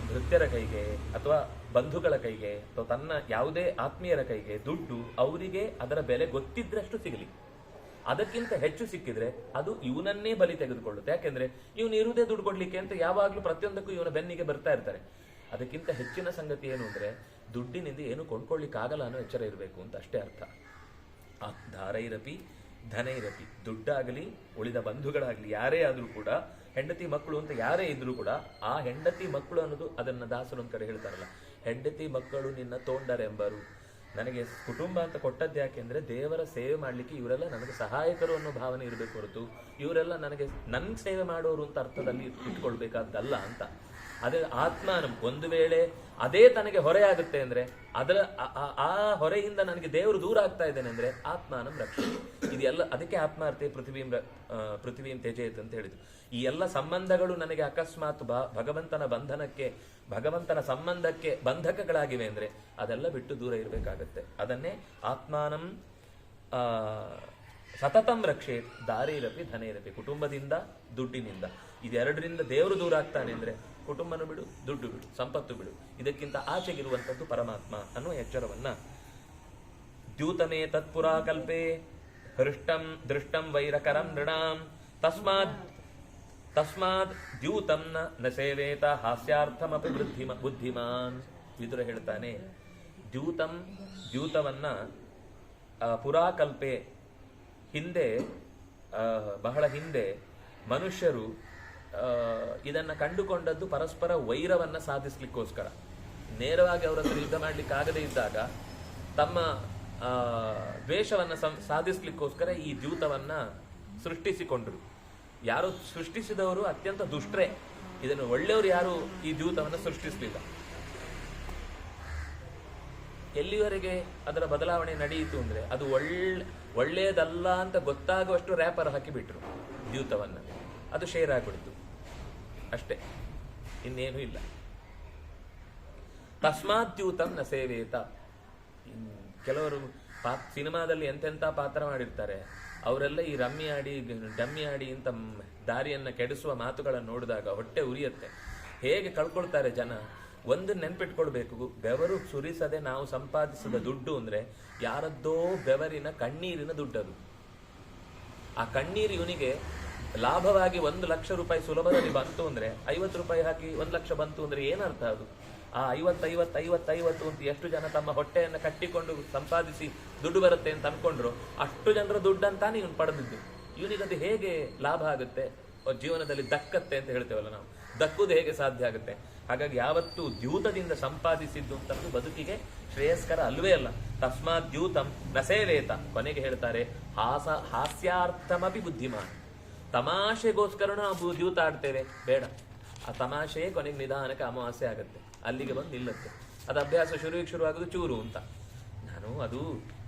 ಭೃತ್ಯರ ಕೈಗೆ, ಅಥವಾ ಬಂಧುಗಳ ಕೈಗೆ, ಅಥವಾ ತನ್ನ ಯಾವುದೇ ಆತ್ಮೀಯರ ಕೈಗೆ ದುಡ್ಡು ಅವರಿಗೆ ಅದರ ಬೆಲೆ ಗೊತ್ತಿದ್ರಷ್ಟು ಸಿಗಲಿ. ಅದಕ್ಕಿಂತ ಹೆಚ್ಚು ಸಿಕ್ಕಿದ್ರೆ ಅದು ಇವನನ್ನೇ ಬಲಿ ತೆಗೆದುಕೊಳ್ಳುತ್ತೆ. ಯಾಕೆಂದ್ರೆ ಇವನು ಇರುವುದೇ ದುಡ್ಡು ಕೊಡ್ಲಿಕ್ಕೆ ಅಂತ ಯಾವಾಗ್ಲೂ ಪ್ರತಿಯೊಂದಕ್ಕೂ ಇವನ ಬೆನ್ನಿಗೆ ಬರ್ತಾ ಇರ್ತಾರೆ. ಅದಕ್ಕಿಂತ ಹೆಚ್ಚಿನ ಸಂಗತಿ ಏನು ಅಂದ್ರೆ ದುಡ್ಡಿನಿಂದ ಏನು ಕೊಂಡ್ಕೊಳ್ಳಿಕ್ಕಾಗಲ್ಲ ಅನ್ನೋ ಎಚ್ಚರ ಇರಬೇಕು ಅಂತ ಅಷ್ಟೇ ಅರ್ಥ. ಧಾರೈರಪಿ ಧನೈರಪಿ, ದುಡ್ಡಾಗಲಿ ಉಳಿದ ಬಂಧುಗಳಾಗಲಿ ಯಾರೇ ಆದ್ರೂ ಕೂಡ, ಹೆಂಡತಿ ಮಕ್ಕಳು ಅಂತ ಯಾರೇ ಇದ್ರೂ ಕೂಡ, ಆ ಹೆಂಡತಿ ಮಕ್ಕಳು ಅನ್ನೋದು, ಅದನ್ನ ದಾಸರು ಒಂದ್ ಕಡೆ ಹೇಳ್ತಾರಲ್ಲ, ಹೆಂಡತಿ ಮಕ್ಕಳು ನಿನ್ನ ತೋಂಡರೆಂಬರು. ನನಗೆ ಕುಟುಂಬ ಅಂತ ಕೊಟ್ಟದ್ದು ಯಾಕೆಂದ್ರೆ ದೇವರ ಸೇವೆ ಮಾಡ್ಲಿಕ್ಕೆ ಇವರೆಲ್ಲ ನನಗೆ ಸಹಾಯಕರು ಅನ್ನೋ ಭಾವನೆ ಇರಬೇಕು ಹೊರತು ಇವರೆಲ್ಲ ನನಗೆ ನನ್ನ ಸೇವೆ ಮಾಡೋರು ಅಂತ ಅರ್ಥದಲ್ಲಿ ಇಟ್ಕೊಳ್ಬೇಕಾದ್ದಲ್ಲ ಅಂತ. ಅದೇ ಆತ್ಮಾನಂ, ಒಂದು ವೇಳೆ ಅದೇ ತನಗೆ ಹೊರೆ ಆಗುತ್ತೆ ಅಂದ್ರೆ ಅದರ ಆ ಹೊರೆಯಿಂದ ನನಗೆ ದೇವರು ದೂರ ಆಗ್ತಾ ಇದ್ದೇನೆ ಅಂದ್ರೆ ಆತ್ಮಾನಂ ರಕ್ಷೆ. ಇದೆಲ್ಲ ಅದಕ್ಕೆ ಆತ್ಮಾರ್ಥೆ ಪೃಥ್ವೀಂ ತ್ಯಜೇತ್ ಅಂತ ಹೇಳಿದ್ರು. ಈ ಎಲ್ಲ ಸಂಬಂಧಗಳು ನನಗೆ ಅಕಸ್ಮಾತ್ ಭಗವಂತನ ಬಂಧನಕ್ಕೆ, ಭಗವಂತನ ಸಂಬಂಧಕ್ಕೆ ಬಂಧಕಗಳಾಗಿವೆ ಅಂದ್ರೆ ಅದೆಲ್ಲ ಬಿಟ್ಟು ದೂರ ಇರಬೇಕಾಗತ್ತೆ. ಅದನ್ನೇ ಆತ್ಮಾನಂ ಸತತಂ ರಕ್ಷೆ ದಾರಿರಪಿ ಧನೇರಪಿ, ಕುಟುಂಬದಿಂದ ದುಡ್ಡಿನಿಂದ, ಇದೆರಡರಿಂದ ದೇವರು ದೂರ ಆಗ್ತಾನೆ ಅಂದ್ರೆ ಕುಟುಂಬನು ಬಿಡು, ದುಡ್ಡು ಬಿಡು, ಸಂಪತ್ತು ಬಿಡು, ಇದಕ್ಕಿಂತ ಆಚೆಗಿರುವಂಥದ್ದು ಪರಮಾತ್ಮ ಅನ್ನುವ ಎಚ್ಚರವನ್ನ ದ್ಯೂತಮೇ ತತ್ಪುರಾ ಕಲ್ಪೆ ಹೃಷ್ಟಂ ದೃಷ್ಟಂ ವೈರಕರಂ ನೃಣಾಂ ತಸ್ಮಾತ್ ದ್ಯೂತಂ ನ ಸೇವೇತ ಹಾಸ್ಯಾರ್ಥಮಪಿ ಬುದ್ಧಿಮಾನ್. ವಿದುರ ಹೇಳ್ತಾನೆ, ದ್ಯೂತವನ್ನ ಪುರಾಕಲ್ಪೆ, ಹಿಂದೆ ಬಹಳ ಹಿಂದೆ ಮನುಷ್ಯರು ಇದನ್ನ ಕಂಡುಕೊಂಡದ್ದು ಪರಸ್ಪರ ವೈರವನ್ನ ಸಾಧಿಸ್ಲಿಕ್ಕೋಸ್ಕರ. ನೇರವಾಗಿ ಅವರ ಹತ್ರ ಯುದ್ಧ ಮಾಡ್ಲಿಕ್ಕೆ ಆಗದೇ ಇದ್ದಾಗ ತಮ್ಮ ದ್ವೇಷವನ್ನ ಸಾಧಿಸ್ಲಿಕ್ಕೋಸ್ಕರ ಈ ದ್ಯೂತವನ್ನ ಸೃಷ್ಟಿಸಿಕೊಂಡ್ರು. ಯಾರು ಸೃಷ್ಟಿಸಿದವರು ಅತ್ಯಂತ ದುಷ್ಟರೇ, ಇದನ್ನು ಒಳ್ಳೆಯವರು ಯಾರು ಈ ದ್ಯೂತವನ್ನ ಸೃಷ್ಟಿಸಲಿಲ್ಲ. ಎಲ್ಲಿವರೆಗೆ ಅದರ ಬದಲಾವಣೆ ನಡೆಯಿತು ಅಂದ್ರೆ ಅದು ಒಳ್ಳೆಯದಲ್ಲ ಅಂತ ಗೊತ್ತಾಗುವಷ್ಟು ರ್ಯಾಪರ್ ಹಾಕಿಬಿಟ್ರು ದ್ಯೂತವನ್ನ, ಅದು ಶೇರ್ ಆಗ್ಬಿಡ್ತು ಅಷ್ಟೇ, ಇನ್ನೇನು ಇಲ್ಲ. ತಸ್ಮಾತ್ ದ್ಯೂತಂ ನ ಸೇವೇತ. ಕೆಲವರು ಸಿನಿಮಾದಲ್ಲಿ ಎಂತೆಂಥ ಪಾತ್ರ ಮಾಡಿರ್ತಾರೆ, ಅವರೆಲ್ಲ ಈ ರಮ್ಮಿ ಆಡಿ ಡಮ್ಮಿ ಆಡಿ ಇಂಥ ದಾರಿಯನ್ನ ಕೆಡಿಸುವ ಮಾತುಗಳನ್ನು ನೋಡಿದಾಗ ಹೊಟ್ಟೆ ಉರಿಯುತ್ತೆ. ಹೇಗೆ ಕಳ್ಕೊಳ್ತಾರೆ ಜನ. ಒಂದು ನೆನ್ಪಿಟ್ಕೊಳ್ಬೇಕು, ಬೆವರು ಸುರಿಸದೆ ನಾವು ಸಂಪಾದಿಸಿದ ದುಡ್ಡು ಅಂದ್ರೆ ಯಾರದ್ದೋ ಬೆವರಿನ ಕಣ್ಣೀರಿನ ದುಡ್ಡದು. ಆ ಕಣ್ಣೀರು ಇವನಿಗೆ ಲಾಭವಾಗಿ 1 ಲಕ್ಷ ರೂಪಾಯಿ ಸುಲಭದಲ್ಲಿ ಬಂತು ಅಂದ್ರೆ 50 ರೂಪಾಯಿ ಹಾಕಿ 1 ಲಕ್ಷ ಬಂತು ಅಂದ್ರೆ ಏನರ್ಥ ಅದು? ಆ 50 ಅಂತ ಎಷ್ಟು ಜನ ತಮ್ಮ ಹೊಟ್ಟೆಯನ್ನು ಕಟ್ಟಿಕೊಂಡು ಸಂಪಾದಿಸಿ ದುಡ್ಡು ಬರುತ್ತೆ ಅಂತ ಅನ್ಕೊಂಡ್ರು, ಅಷ್ಟು ಜನರ ದುಡ್ಡಂತಾನೆ ಇವನು ಪಡೆದಿದ್ದು. ಇವನಿಗದು ಹೇಗೆ ಲಾಭ ಆಗುತ್ತೆ, ಜೀವನದಲ್ಲಿ ದಕ್ಕತ್ತೆ ಅಂತ ಹೇಳ್ತೇವಲ್ಲ ನಾವು, ದಕ್ಕುದು ಹೇಗೆ ಸಾಧ್ಯ ಆಗುತ್ತೆ? ಹಾಗಾಗಿ ಯಾವತ್ತೂ ದ್ಯೂತದಿಂದ ಸಂಪಾದಿಸಿದ್ದು ಅಂತಂದು ಬದುಕಿಗೆ ಶ್ರೇಯಸ್ಕರ ಅಲ್ವೇ ಅಲ್ಲ. ತಸ್ಮಾತ್ ದ್ಯೂತಂ ನ ಸೇವೇತ. ಕೊನೆಗೆ ಹೇಳ್ತಾರೆ, ಹಾಸ್ಯಾರ್ಥಮಪಿ ಬುದ್ಧಿಮಾನ್. ತಮಾಷೆಗೋಸ್ಕರ ನಾವು ದ್ಯೂತ ಆಡ್ತೇವೆ, ಬೇಡ. ಆ ತಮಾಷೆಯೇ ಕೊನೆಗೆ ನಿಧಾನಕ್ಕೆ ಅಮಾವಾಸ್ಯೆ ಆಗುತ್ತೆ, ಅಲ್ಲಿಗೆ ಬಂದು ನಿಲ್ಲುತ್ತೆ. ಅದು ಅಭ್ಯಾಸ ಶುರುವಾಗೋದು ಚೂರು ಅಂತ. ನಾನು ಅದು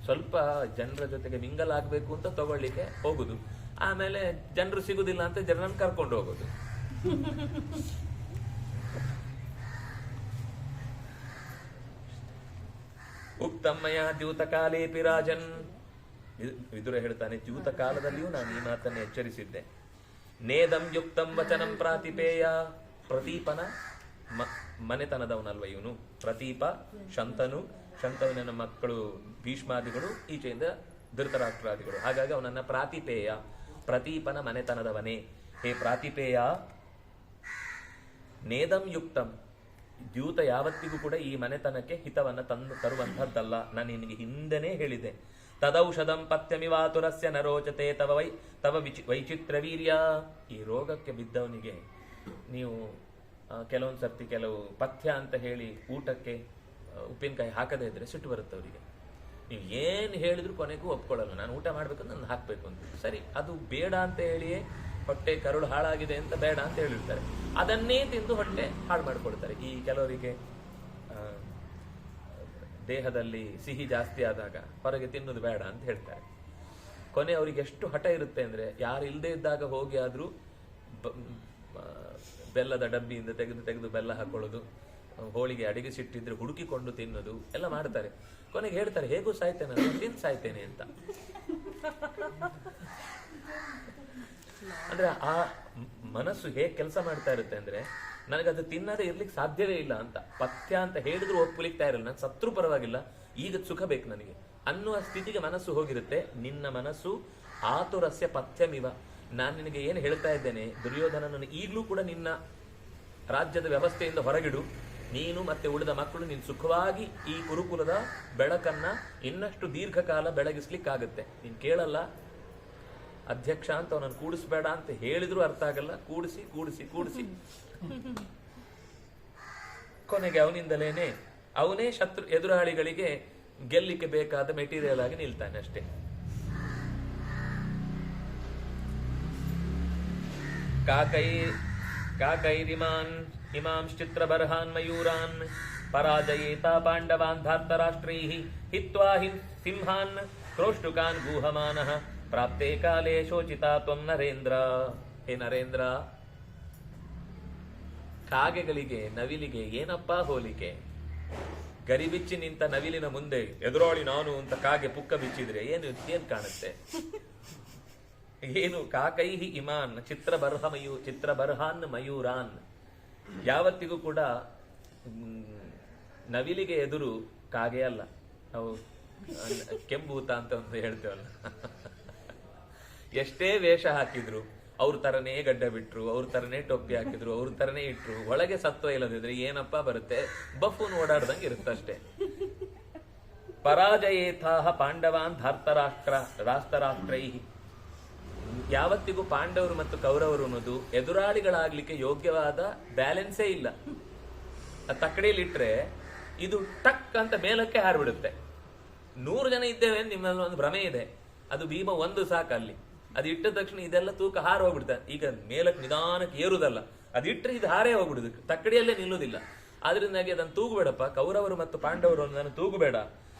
ಸ್ವಲ್ಪ ಜನರ ಜೊತೆಗೆ ಮಿಂಗಲ್ ಆಗ್ಬೇಕು ಅಂತ ತಗೊಳ್ಳಿಕ್ಕೆ ಹೋಗುದು, ಆಮೇಲೆ ಜನರು ಸಿಗುದಿಲ್ಲ ಅಂತ ಜನರನ್ನು ಕರ್ಕೊಂಡು ಹೋಗೋದು. ಉಕ್ತಮ್ಮಯ ದ್ಯೂತ ಕಾಲೇಪಿ ರಾಜನ್. ವಿದುರ ಹೇಳ್ತಾನೆ, ದ್ಯೂತ ಕಾಲದಲ್ಲಿಯೂ ನಾನು ಈ ಮಾತನ್ನು ಎಚ್ಚರಿಸಿದ್ದೆ. ನೇದಂ ಯುಕ್ತಂ ವಚನಂ ಪ್ರಾತಿಪೇಯ. ಪ್ರತೀಪನ ಮನೆತನದವನಲ್ವ ಇವನು. ಪ್ರತೀಪ ಶಂತನುವಿನ ಮಕ್ಕಳು ಭೀಷ್ಮಾದಿಗಳು, ಈಚೆಯಿಂದ ಧೃತರಾಷ್ಟ್ರಾದಿಗಳು. ಹಾಗಾಗಿ ಅವನನ್ನ ಪ್ರಾತಿಪೇಯ, ಪ್ರತೀಪನ ಮನೆತನದವನೇ. ಹೇ ಪ್ರಾತಿಪೇಯ, ನೇದಂ ಯುಕ್ತಂ. ದ್ಯೂತ ಯಾವತ್ತಿಗೂ ಕೂಡ ಈ ಮನೆತನಕ್ಕೆ ಹಿತವನ್ನ ತರುವಂತಹದ್ದಲ್ಲ. ನಾನು ನಿನಗೆ ಹಿಂದೆನೇ ಹೇಳಿದೆ. ತದೌಷಧಂ ಪಥ್ಯಮಿವಾತುರಸ್ಯ ನರೋಚತೆ ತವ ವೈಚಿತ್ರ ವೀರ್ಯ. ಈ ರೋಗಕ್ಕೆ ಬಿದ್ದವನಿಗೆ ನೀವು ಕೆಲವೊಂದು ಸರ್ತಿ ಕೆಲವು ಪಥ್ಯ ಅಂತ ಹೇಳಿ ಊಟಕ್ಕೆ ಉಪ್ಪಿನಕಾಯಿ ಹಾಕದೇ ಇದ್ರೆ ಸಿಟ್ಟು ಬರುತ್ತೆ ಅವರಿಗೆ. ನೀವು ಏನು ಹೇಳಿದ್ರು ಕೊನೆಗೂ ಒಪ್ಕೊಳ್ಳಲ್ಲ. ನಾನು ಊಟ ಮಾಡ್ಬೇಕಂತ ನಾನು ಹಾಕ್ಬೇಕು ಅಂತ. ಸರಿ, ಅದು ಬೇಡ ಅಂತ ಹೇಳಿಯೇ ಹೊಟ್ಟೆ ಕರುಳು ಹಾಳಾಗಿದೆ ಅಂತ ಬೇಡ ಅಂತ ಹೇಳಿರ್ತಾರೆ. ಅದನ್ನೇ ತಿಂದು ಹೊಟ್ಟೆ ಹಾಳು ಮಾಡ್ಕೊಳ್ತಾರೆ. ಈ ಕೆಲವರಿಗೆ ದೇಹದಲ್ಲಿ ಸಿಹಿ ಜಾಸ್ತಿ ಆದಾಗ ಹೊರಗೆ ತಿನ್ನೋದು ಬೇಡ ಅಂತ ಹೇಳ್ತಾರೆ. ಕೊನೆ ಅವರಿಗೆ ಎಷ್ಟು ಹಠ ಇರುತ್ತೆ ಅಂದ್ರೆ, ಯಾರು ಇಲ್ಲದೆ ಇದ್ದಾಗ ಹೋಗಿ ಆದ್ರೂ ಬೆಲ್ಲದ ಡಬ್ಬಿಯಿಂದ ತೆಗೆದು ಬೆಲ್ಲ ಹಾಕೊಳ್ಳೋದು, ಹೋಳಿಗೆ ಅಡಿಗಿಸಿಟ್ಟಿದ್ರೆ ಹುಡುಕಿಕೊಂಡು ತಿನ್ನೋದು ಎಲ್ಲ ಮಾಡ್ತಾರೆ. ಕೊನೆಗೆ ಹೇಳ್ತಾರೆ ಹೇಗೂ ಸಾಯ್ತೇನೆ ನಾನು ತಿಂದು ಸಾಯ್ತೇನೆ ಅಂತ. ಅಂದ್ರೆ ಆ ಮನಸ್ಸು ಹೇಗೆ ಕೆಲಸ ಮಾಡ್ತಾ ಇರುತ್ತೆ ಅಂದ್ರೆ ನನಗದು ತಿನ್ನದೇ ಇರ್ಲಿಕ್ಕೆ ಸಾಧ್ಯವೇ ಇಲ್ಲ ಅಂತ. ಪಥ್ಯ ಅಂತ ಹೇಳಿದ್ರು ಒಪ್ಪಲಿಕ್ತಾ ಇರಲ್ಲ, ನಾನು ಸತ್ರು ಪರವಾಗಿಲ್ಲ, ಈಗ ಸುಖ ಬೇಕು ನನಗೆ ಅನ್ನುವ ಸ್ಥಿತಿಗೆ ಮನಸ್ಸು ಹೋಗಿರುತ್ತೆ. ನಿನ್ನ ಮನಸ್ಸು ಆತುರಸ್ಯ ಪಥ್ಯಮಿವ. ನಾನು ನಿನಗೆ ಏನು ಹೇಳ್ತಾ ಇದ್ದೇನೆ, ದುರ್ಯೋಧನನನ್ನು ಈಗಲೂ ಕೂಡ ನಿನ್ನ ರಾಜ್ಯದ ವ್ಯವಸ್ಥೆಯಿಂದ ಹೊರಗಿಡು. ನೀನು ಮತ್ತೆ ಉಳಿದ ಮಕ್ಕಳು ನೀನು ಸುಖವಾಗಿ ಈ ಕುರುಕುಲದ ಬೆಳಕನ್ನ ಇನ್ನಷ್ಟು ದೀರ್ಘಕಾಲ ಬೆಳಗಿಸ್ಲಿಕ್ಕಾಗತ್ತೆ. ನೀನು ಕೇಳಲ್ಲ, ಅಧ್ಯಕ್ಷ ಅಂತ ಅವನನ್ನು ಕೂಡಿಸ್ಬೇಡ ಅಂತ ಹೇಳಿದ್ರು ಅರ್ಥ ಆಗಲ್ಲ. ಕೂಡಿಸಿ ಕೂಡಿಸಿ ಕೂಡಿಸಿ ಕೊನೆಗೆ ಅವನೇ ಶತ್ರು ಎದುರಾಳಿಗಳಿಗೆ ಗೆಲ್ಲಿಕ್ಕೆ ಬೇಕಾದ ಮೆಟೀರಿಯಲ್ ಆಗಿ ನಿಲ್ತಾನೆ ಅಷ್ಟೇ. ಇಮಾಂಶ್ಚಿತ್ರ ಬರ್ಹಾನ್ ಮಯೂರಾನ್ ಪರಾಜಯೇತ ಪಾಂಡವಾನ್ ಧಾರ್ತರಾಷ್ಟ್ರೈಃ ಹಿತ್ವಾ ಸಿಂಹಾನ್ ಕ್ರೋಷ್ಟುಕಾನ್ ಗೂಹಮಾನಃ ಪ್ರಾಪ್ತೇ ಕಾಲೇ ಶೋಚಿತಾ ತ್ವಂ ನರೇಂದ್ರ. ಹೇ ನರೇಂದ್ರ, ಕಾಗೆಗಳಿಗೆ ನವಿಲಿಗೆ ಏನಪ್ಪಾ ಹೋಲಿಕೆ? ಗರಿಬಿಚ್ಚಿ ನಿಂತ ನವಿಲಿನ ಮುಂದೆ ಎದುರಾಳಿ ನಾನು ಅಂತ ಕಾಗೆ ಪುಕ್ಕ ಬಿಚ್ಚಿದ್ರೆ ಏನ್ ಕಾಣುತ್ತೆ? ಏನು ಕಾಕೈಹಿ ಇಮಾನ್ ಚಿತ್ರಬರ್ಹಾನ್ ಮಯೂರಾನ್. ಯಾವತ್ತಿಗೂ ಕೂಡ ನವಿಲಿಗೆ ಎದುರು ಕಾಗೆ ಅಲ್ಲ. ನಾವು ಕೆಂಬೂತ ಅಂತ ಒಂದು ಹೇಳ್ತೇವಲ್ಲ, ಎಷ್ಟೇ ವೇಷ ಹಾಕಿದ್ರು ಅವ್ರ ತರನೇ ಗಡ್ಡ ಬಿಟ್ರು, ಅವ್ರ ತರನೇ ಟೊಪ್ಪಿ ಹಾಕಿದ್ರು, ಅವ್ರ ತರನೇ ಇಟ್ರು, ಒಳಗೆ ಸತ್ವ ಇಲ್ಲದಿದ್ರೆ ಏನಪ್ಪಾ ಬರುತ್ತೆ? ಬಫೂನ್ ಓಡಾಡ್ದಂಗೆ ಇರುತ್ತಷ್ಟೇ. ಪರಾಜಯೇಥಾಹ ಪಾಂಡವಾನ್ ರಾಷ್ಟ್ರೈಹಿ. ಯಾವತ್ತಿಗೂ ಪಾಂಡವರು ಮತ್ತು ಕೌರವರು ಅನ್ನೋದು ಎದುರಾಳಿಗಳಾಗ್ಲಿಕ್ಕೆ ಯೋಗ್ಯವಾದ ಬ್ಯಾಲೆನ್ಸೇ ಇಲ್ಲ. ತಕ್ಕಡಿಯಲ್ಲಿಟ್ರೆ ಇದು ಟಕ್ ಅಂತ ಮೇಲಕ್ಕೆ ಹಾರ್ಬಿಡುತ್ತೆ. 100 ಜನ ಇದ್ದೇವೆ ನಿಮ್ಮಲ್ಲಿ ಒಂದು ಭ್ರಮೆ ಇದೆ, ಅದು ಭೀಮ ಒಂದು ಸಾಕಲ್ಲಿ. ಅದು ಇಟ್ಟ ತಕ್ಷಣ ಇದೆಲ್ಲ ತೂಕ ಹಾರ ಹೋಗ್ಬಿಡುತ್ತೆ. ಈಗ ಮೇಲಕ್ಕೆ ನಿಧಾನಕ್ಕೆ ಏರುದಲ್ಲ, ಅದಿಟ್ರೆ ಇದು ಹಾರೇ ಹೋಗ್ಬಿಡುದು, ತಕ್ಕಡಿಯಲ್ಲೇ ನಿಲ್ಲುವುದಿಲ್ಲ. ಆದ್ರಿಂದಾಗಿ ಅದನ್ನು ತೂಗುಬೇಡಪ್ಪ, ಕೌರವರು ಮತ್ತು ಪಾಂಡವರು ಅನ್ನೋದನ್ನು ತೂಗುಬೇಡ.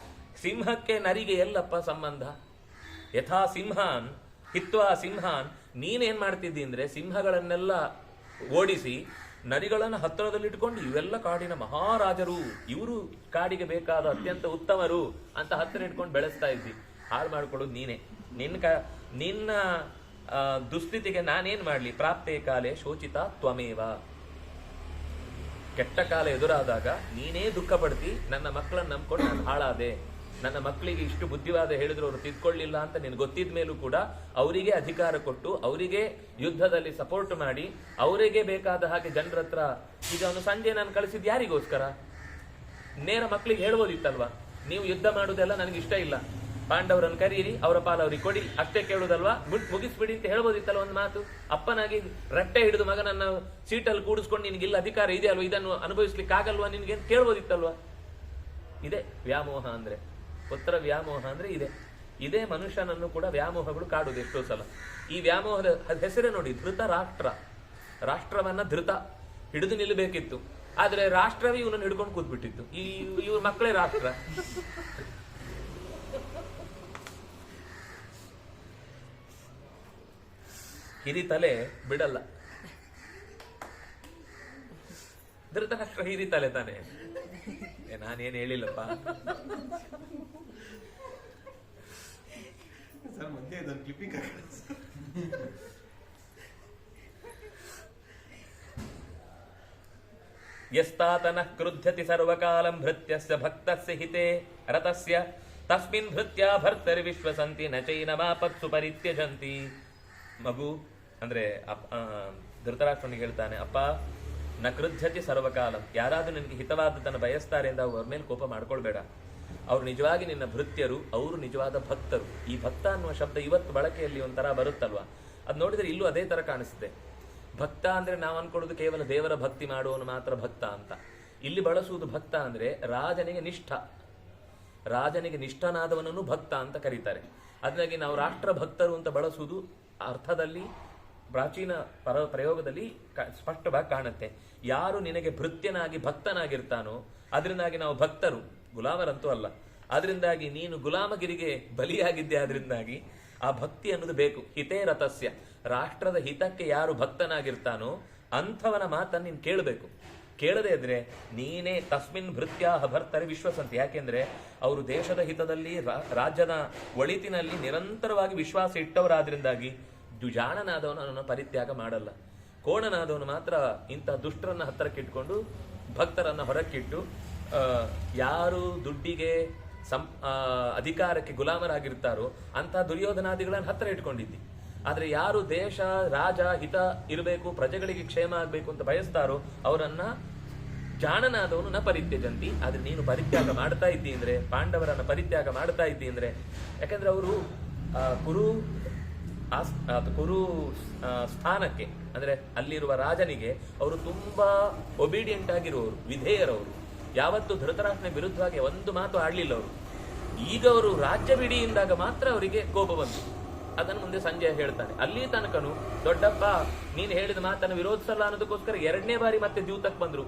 ಸಿಂಹಕ್ಕೆ ನರಿಗೆ ಎಲ್ಲಪ್ಪ ಸಂಬಂಧ? ಯಥಾ ಸಿಂಹಾನ್ ಹಿತ್ವಾ ಸಿಂಹಾನ್. ನೀನೇನ್ ಮಾಡ್ತಿದ್ದಿ ಅಂದ್ರೆ ಸಿಂಹಗಳನ್ನೆಲ್ಲ ಓಡಿಸಿ ನರಿಗಳನ್ನು ಹತ್ತಿರದಲ್ಲಿಟ್ಕೊಂಡು ಇವೆಲ್ಲ ಕಾಡಿನ ಮಹಾರಾಜರು, ಇವರು ಕಾಡಿಗೆ ಬೇಕಾದ ಅತ್ಯಂತ ಉತ್ತಮರು ಅಂತ ಹತ್ತಿರ ಇಟ್ಕೊಂಡು ಬೆಳೆಸ್ತಾ ಇದ್ದಿ. ಹಾಳು ಮಾಡ್ಕೊಳ್ಳೋದು ನೀನೇ. ನಿನ್ನ ದುಸ್ಥಿತಿಗೆ ನಾನೇನ್ ಮಾಡ್ಲಿ? ಪ್ರಾಪ್ತೇ ಕಾಲೇ ಶೋಚಿತ ತ್ವಮೇವ. ಕೆಟ್ಟ ಕಾಲ ಎದುರಾದಾಗ ನೀನೇ ದುಃಖ ಪಡ್ತಿ, ನನ್ನ ಮಕ್ಕಳನ್ನ ನಂಬ್ಕೊಂಡು ನಾನು ಹಾಳಾದೆ, ನನ್ನ ಮಕ್ಕಳಿಗೆ ಇಷ್ಟು ಬುದ್ಧಿವಾದ ಹೇಳಿದ್ರು ಅವರು ತಿದ್ಕೊಳ್ಳಿಲ್ಲ ಅಂತ ನಿನ್ ಗೊತ್ತಿದ ಮೇಲೂ ಕೂಡ ಅವರಿಗೆ ಅಧಿಕಾರ ಕೊಟ್ಟು ಅವರಿಗೆ ಯುದ್ಧದಲ್ಲಿ ಸಪೋರ್ಟ್ ಮಾಡಿ ಅವರಿಗೆ ಬೇಕಾದ ಹಾಗೆ ಜನರ ಹತ್ರ. ಈಗ ಅವನು ಸಂಜೆ ನಾನು ಕಳಿಸಿದ್ ಯಾರಿಗೋಸ್ಕರ? ನೇರ ಮಕ್ಕಳಿಗೆ ಹೇಳ್ಬೋದಿತ್ತಲ್ವಾ, ನೀವು ಯುದ್ಧ ಮಾಡುವುದೆಲ್ಲ ನನಗೆ ಇಷ್ಟ ಇಲ್ಲ, ಪಾಂಡವರನ್ನು ಕರೀರಿ, ಅವರ ಪಾಲ ಅವ್ರಿಗೆ ಕೊಡಿ, ಅಷ್ಟೇ ಕೇಳುದಲ್ವಾ, ಮುಗಿಸ್ಬಿಡಿ ಅಂತ ಹೇಳ್ಬೋದಿತ್ತಲ್ವ ಒಂದು ಮಾತು. ಅಪ್ಪನಾಗಿ ರಟ್ಟೆ ಹಿಡಿದು ಮಗನನ್ನ ಸೀಟಲ್ಲಿ ಕೂಡಿಸ್ಕೊಂಡು ನಿನಗಿಲ್ಲ ಅಧಿಕಾರ ಇದೆ ಅಲ್ವಾ, ಇದನ್ನು ಅನುಭವಿಸ್ಲಿಕ್ಕೆ ಆಗಲ್ವಾ ನಿನ್ಗೆ ಅಂತ ಕೇಳ್ಬೋದಿತ್ತಲ್ವಾ. ಇದೇ ವ್ಯಾಮೋಹ ಅಂದ್ರೆ, ಪುತ್ರ ವ್ಯಾಮೋಹ ಅಂದ್ರೆ ಇದೇ ಮನುಷ್ಯನನ್ನು ಕೂಡ ವ್ಯಾಮೋಹಗಳು ಕಾಡುದು ಎಷ್ಟೋ ಸಲ. ಈ ವ್ಯಾಮೋಹದ ಹೆಸರೇ ನೋಡಿ, ಧೃತ ರಾಷ್ಟ್ರ. ರಾಷ್ಟ್ರವನ್ನ ಧೃತ ಹಿಡಿದು ನಿಲ್ಲಬೇಕಿತ್ತು, ಆದ್ರೆ ರಾಷ್ಟ್ರವೇ ಇವನನ್ನು ಹಿಡ್ಕೊಂಡು ಕೂತ್ಬಿಟ್ಟಿತ್ತು. ಇವ್ರ ಮಕ್ಕಳೇ ರಾಷ್ಟ್ರ. ಹಿರಿತಲೆ ಬಿಡಲ್ಲ. ಧೃತರಾಷ್ಟ್ರ ಹಿರಿತಲೆ ತಾನೆ. ನಾನೇನ್ ಹೇಳಿಲ್ಲಪ್ಪ ಸರ್, ಮಧ್ಯೆ ಇದೊಂದು ಕ್ಲಿಪ್ಪಿಂಗ್ ಯಸ್ತಾತನಃ ಕ್ರುಧ್ಯತಿ ಸರ್ವಕಾಲಂ ಭೃತ್ಯಸ್ಯ ಭಕ್ತಸ್ಯ ಹಿತೆ ರತಸ್ಯ ತಸ್ಮಿನ್ ಭೃತ್ಯ ಭರ್ತರಿ ವಿಶ್ವಸಂತಿ ನ ಚೈನಮಾಪತ್ಸು ಪರಿತ್ಯಜಂತಿ. ಮಗು ಅಂದ್ರೆ ಧೃತರಾಷ್ಟ್ರನಿಗೆ ಹೇಳ್ತಾನೆ, ಅಪ್ಪ ನ ಕ್ರುಧ್ಯತಿ ಸರ್ವಕಾಲಂ. ಯಾರಾದ್ರೂ ನಿನಗೆ ಹಿತವಾದದನ್ನು ಬಯಸ್ತಾರೆ ಅಂತ ಅವ್ರ ಮೇಲೆ ಕೋಪ ಮಾಡ್ಕೊಳ್ಬೇಡ. ಅವ್ರು ನಿಜವಾಗಿ ನಿನ್ನ ಭೃತ್ಯರು, ಅವರು ನಿಜವಾದ ಭಕ್ತರು. ಈ ಭಕ್ತ ಅನ್ನುವ ಶಬ್ದ ಇವತ್ತು ಬಳಕೆಯಲ್ಲಿ ಒಂಥರ ಬರುತ್ತಲ್ವಾ, ಅದು ನೋಡಿದ್ರೆ ಇಲ್ಲೂ ಅದೇ ತರ ಕಾಣಿಸುತ್ತೆ. ಭಕ್ತ ಅಂದ್ರೆ ನಾವು ಅನ್ಕೊಳ್ಳೋದು ಕೇವಲ ದೇವರ ಭಕ್ತಿ ಮಾಡುವವನು ಮಾತ್ರ ಭಕ್ತ ಅಂತ. ಇಲ್ಲಿ ಬಳಸುವುದು ಭಕ್ತ ಅಂದ್ರೆ ರಾಜನಿಗೆ ನಿಷ್ಠ, ರಾಜನಿಗೆ ನಿಷ್ಠನಾದವನನ್ನು ಭಕ್ತ ಅಂತ ಕರೀತಾರೆ. ಅದನ್ನಾಗಿ ನಾವು ರಾಷ್ಟ್ರ ಭಕ್ತರು ಅಂತ ಬಳಸುವುದು ಅರ್ಥದಲ್ಲಿ ಪ್ರಾಚೀನ ಪ್ರಯೋಗದಲ್ಲಿ ಸ್ಪಷ್ಟವಾಗಿ ಕಾಣುತ್ತೆ. ಯಾರು ನಿನಗೆ ಭೃತ್ಯನಾಗಿ ಭಕ್ತನಾಗಿರ್ತಾನೋ ಅದರಿಂದಾಗಿ ನಾವು ಭಕ್ತರು, ಗುಲಾಮರಂತೂ ಅಲ್ಲ. ಅದರಿಂದಾಗಿ ನೀನು ಗುಲಾಮಗಿರಿಗೆ ಬಲಿಯಾಗಿದ್ದೆ, ಅದರಿಂದಾಗಿ ಆ ಭಕ್ತಿ ಅನ್ನೋದು ಬೇಕು. ಹಿತೇ ರಥಸ್ಯ, ರಾಷ್ಟ್ರದ ಹಿತಕ್ಕೆ ಯಾರು ಭಕ್ತನಾಗಿರ್ತಾನೋ ಅಂಥವನ ಮಾತನ್ನು ನೀನು ಕೇಳಬೇಕು. ಕೇಳದೇ ಇದ್ರೆ ನೀನೇ ತಸ್ಮಿನ್ ಭೃತ್ಯಾಹ ಭರ್ತರಿ ವಿಶ್ವಸಂತ. ಯಾಕೆಂದ್ರೆ ಅವರು ದೇಶದ ಹಿತದಲ್ಲಿ ರಾಜ್ಯದ ಒಳಿತಿನಲ್ಲಿ ನಿರಂತರವಾಗಿ ವಿಶ್ವಾಸ ಇಟ್ಟವರಾದ್ರಿಂದಾಗಿ ಜಾಣನಾದವನು ಅವನನ್ನು ಪರಿತ್ಯಾಗ ಮಾಡಲ್ಲ. ಕೋಣನಾದವನು ಮಾತ್ರ ಇಂತಹ ದುಷ್ಟರನ್ನ ಹತ್ತಿರಕ್ಕೆ ಇಟ್ಕೊಂಡು ಭಕ್ತರನ್ನ ಹೊರಕ್ಕಿಟ್ಟು ಯಾರು ದುಡ್ಡಿಗೆ ಅಧಿಕಾರಕ್ಕೆ ಗುಲಾಮರಾಗಿರ್ತಾರೋ ಅಂತಹ ದುರ್ಯೋಧನಾದಿಗಳನ್ನು ಹತ್ತಿರ ಇಟ್ಕೊಂಡಿದ್ದಿ. ಆದ್ರೆ ಯಾರು ದೇಶ ರಾಜ ಹಿತ ಇರಬೇಕು, ಪ್ರಜೆಗಳಿಗೆ ಕ್ಷೇಮ ಆಗ್ಬೇಕು ಅಂತ ಬಯಸ್ತಾರೋ ಅವರನ್ನ ಜಾಣನಾದವನು ನ ಪರಿತ್ಯಜಂತಿ. ಆದ್ರೆ ನೀನು ಪರಿತ್ಯಾಗ ಮಾಡ್ತಾ ಇದ್ದಿ ಅಂದ್ರೆ, ಪಾಂಡವರನ್ನ ಪರಿತ್ಯಾಗ ಮಾಡ್ತಾ ಇದ್ದಿ ಅಂದ್ರೆ, ಯಾಕಂದ್ರೆ ಅವರು ಕುರು ಸ್ಥಾನಕ್ಕೆ ಅಂದ್ರೆ ಅಲ್ಲಿರುವ ರಾಜನಿಗೆ ಅವರು ತುಂಬಾ ಒಬಿಡಿಯಂಟ್ ಆಗಿರುವವರು, ವಿಧೇಯರವರು. ಯಾವತ್ತು ಧೃತರಾಷ್ಟ್ರನ ವಿರುದ್ಧವಾಗಿ ಒಂದು ಮಾತು ಆಡ್ಲಿಲ್ಲ ಅವರು. ಈಗ ಅವರು ರಾಜ್ಯ ಬಿಡಿಯಿಂದಾಗ ಮಾತ್ರ ಅವರಿಗೆ ಕೋಪ ಬಂತು. ಅದನ್ನು ಮುಂದೆ ಸಂಜಯ ಹೇಳ್ತಾನೆ. ಅಲ್ಲಿ ತನಕನು ದೊಡ್ಡಪ್ಪ ನೀನು ಹೇಳಿದ ಮಾತನ್ನು ವಿರೋಧಿಸಲ್ಲ ಅನ್ನೋದಕ್ಕೋಸ್ಕರ 2ನೇ ಬಾರಿ ಮತ್ತೆ ದ್ಯೂತಕ್ಕೆ ಬಂದ್ರು.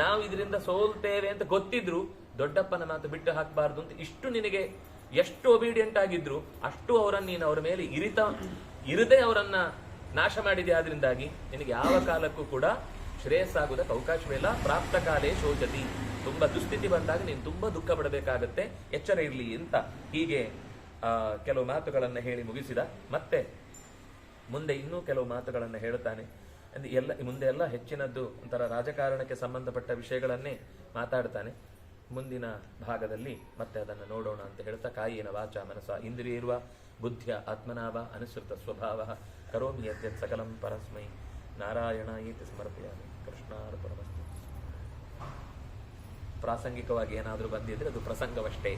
ನಾವು ಇದರಿಂದ ಸೋಲ್ತೇವೆ ಅಂತ ಗೊತ್ತಿದ್ರು ದೊಡ್ಡಪ್ಪನ ಮಾತು ಬಿಟ್ಟು ಹಾಕಬಾರ್ದು ಅಂತ ಇಷ್ಟು ನಿನಗೆ ಎಷ್ಟು ಒಬಿಡಿಯಂಟ್ ಆಗಿದ್ರು ಅಷ್ಟು ಅವರನ್ನು ನೀನು ಅವರ ಮೇಲೆ ಇರದೆ ಅವರನ್ನ ನಾಶ ಮಾಡಿದೆ. ಆದ್ರಿಂದಾಗಿ ನಿನಗೆ ಯಾವ ಕಾಲಕ್ಕೂ ಕೂಡ ಶ್ರೇಯಸ್ಸಾಗುವುದಕ್ಕೆ ಅವಕಾಶವಿಲ್ಲ. ಪ್ರಾಪ್ತ ಕಾಲೇ ಶೋಚತಿ. ತುಂಬಾ ದುಸ್ಥಿತಿ ಬಂದಾಗ ನೀನು ತುಂಬಾ ದುಃಖ ಪಡಬೇಕಾಗತ್ತೆ, ಎಚ್ಚರ ಇರ್ಲಿ ಅಂತ ಹೀಗೆ ಕೆಲವು ಮಾತುಗಳನ್ನು ಹೇಳಿ ಮುಗಿಸಿದ. ಮತ್ತೆ ಮುಂದೆ ಇನ್ನೂ ಕೆಲವು ಮಾತುಗಳನ್ನು ಹೇಳ್ತಾನೆ. ಮುಂದೆ ಎಲ್ಲ ಹೆಚ್ಚಿನದ್ದು ಒಂಥರ ರಾಜಕಾರಣಕ್ಕೆ ಸಂಬಂಧಪಟ್ಟ ವಿಷಯಗಳನ್ನೇ ಮಾತಾಡ್ತಾನೆ. ಮುಂದಿನ ಭಾಗದಲ್ಲಿ ಮತ್ತೆ ಅದನ್ನು ನೋಡೋಣ ಅಂತ ಹೇಳ್ತಾ, ಕಾಯೇನ ವಾಚ ಮನಸ ಇಂದ್ರಿಯರ್ವ ಬುದ್ಧಿಯ ಆತ್ಮನಾವ ಅನುಸೃತ ಸ್ವಭಾವ ಕರೋಮಿ ಯದ್ಯತ್ ಸಕಲಂ ಪರಸ್ಮೈ ನಾರಾಯಣಾಯೇತಿ ಸಮರ್ಪಯಾಮಿ. ಕೃಷ್ಣಾರ್ಪಣಮಸ್ತು. ಪ್ರಾಸಂಗಿಕವಾಗಿ ಏನಾದರೂ ಬಂದಿದ್ರೆ ಅದು ಪ್ರಸಂಗವಷ್ಟೇ.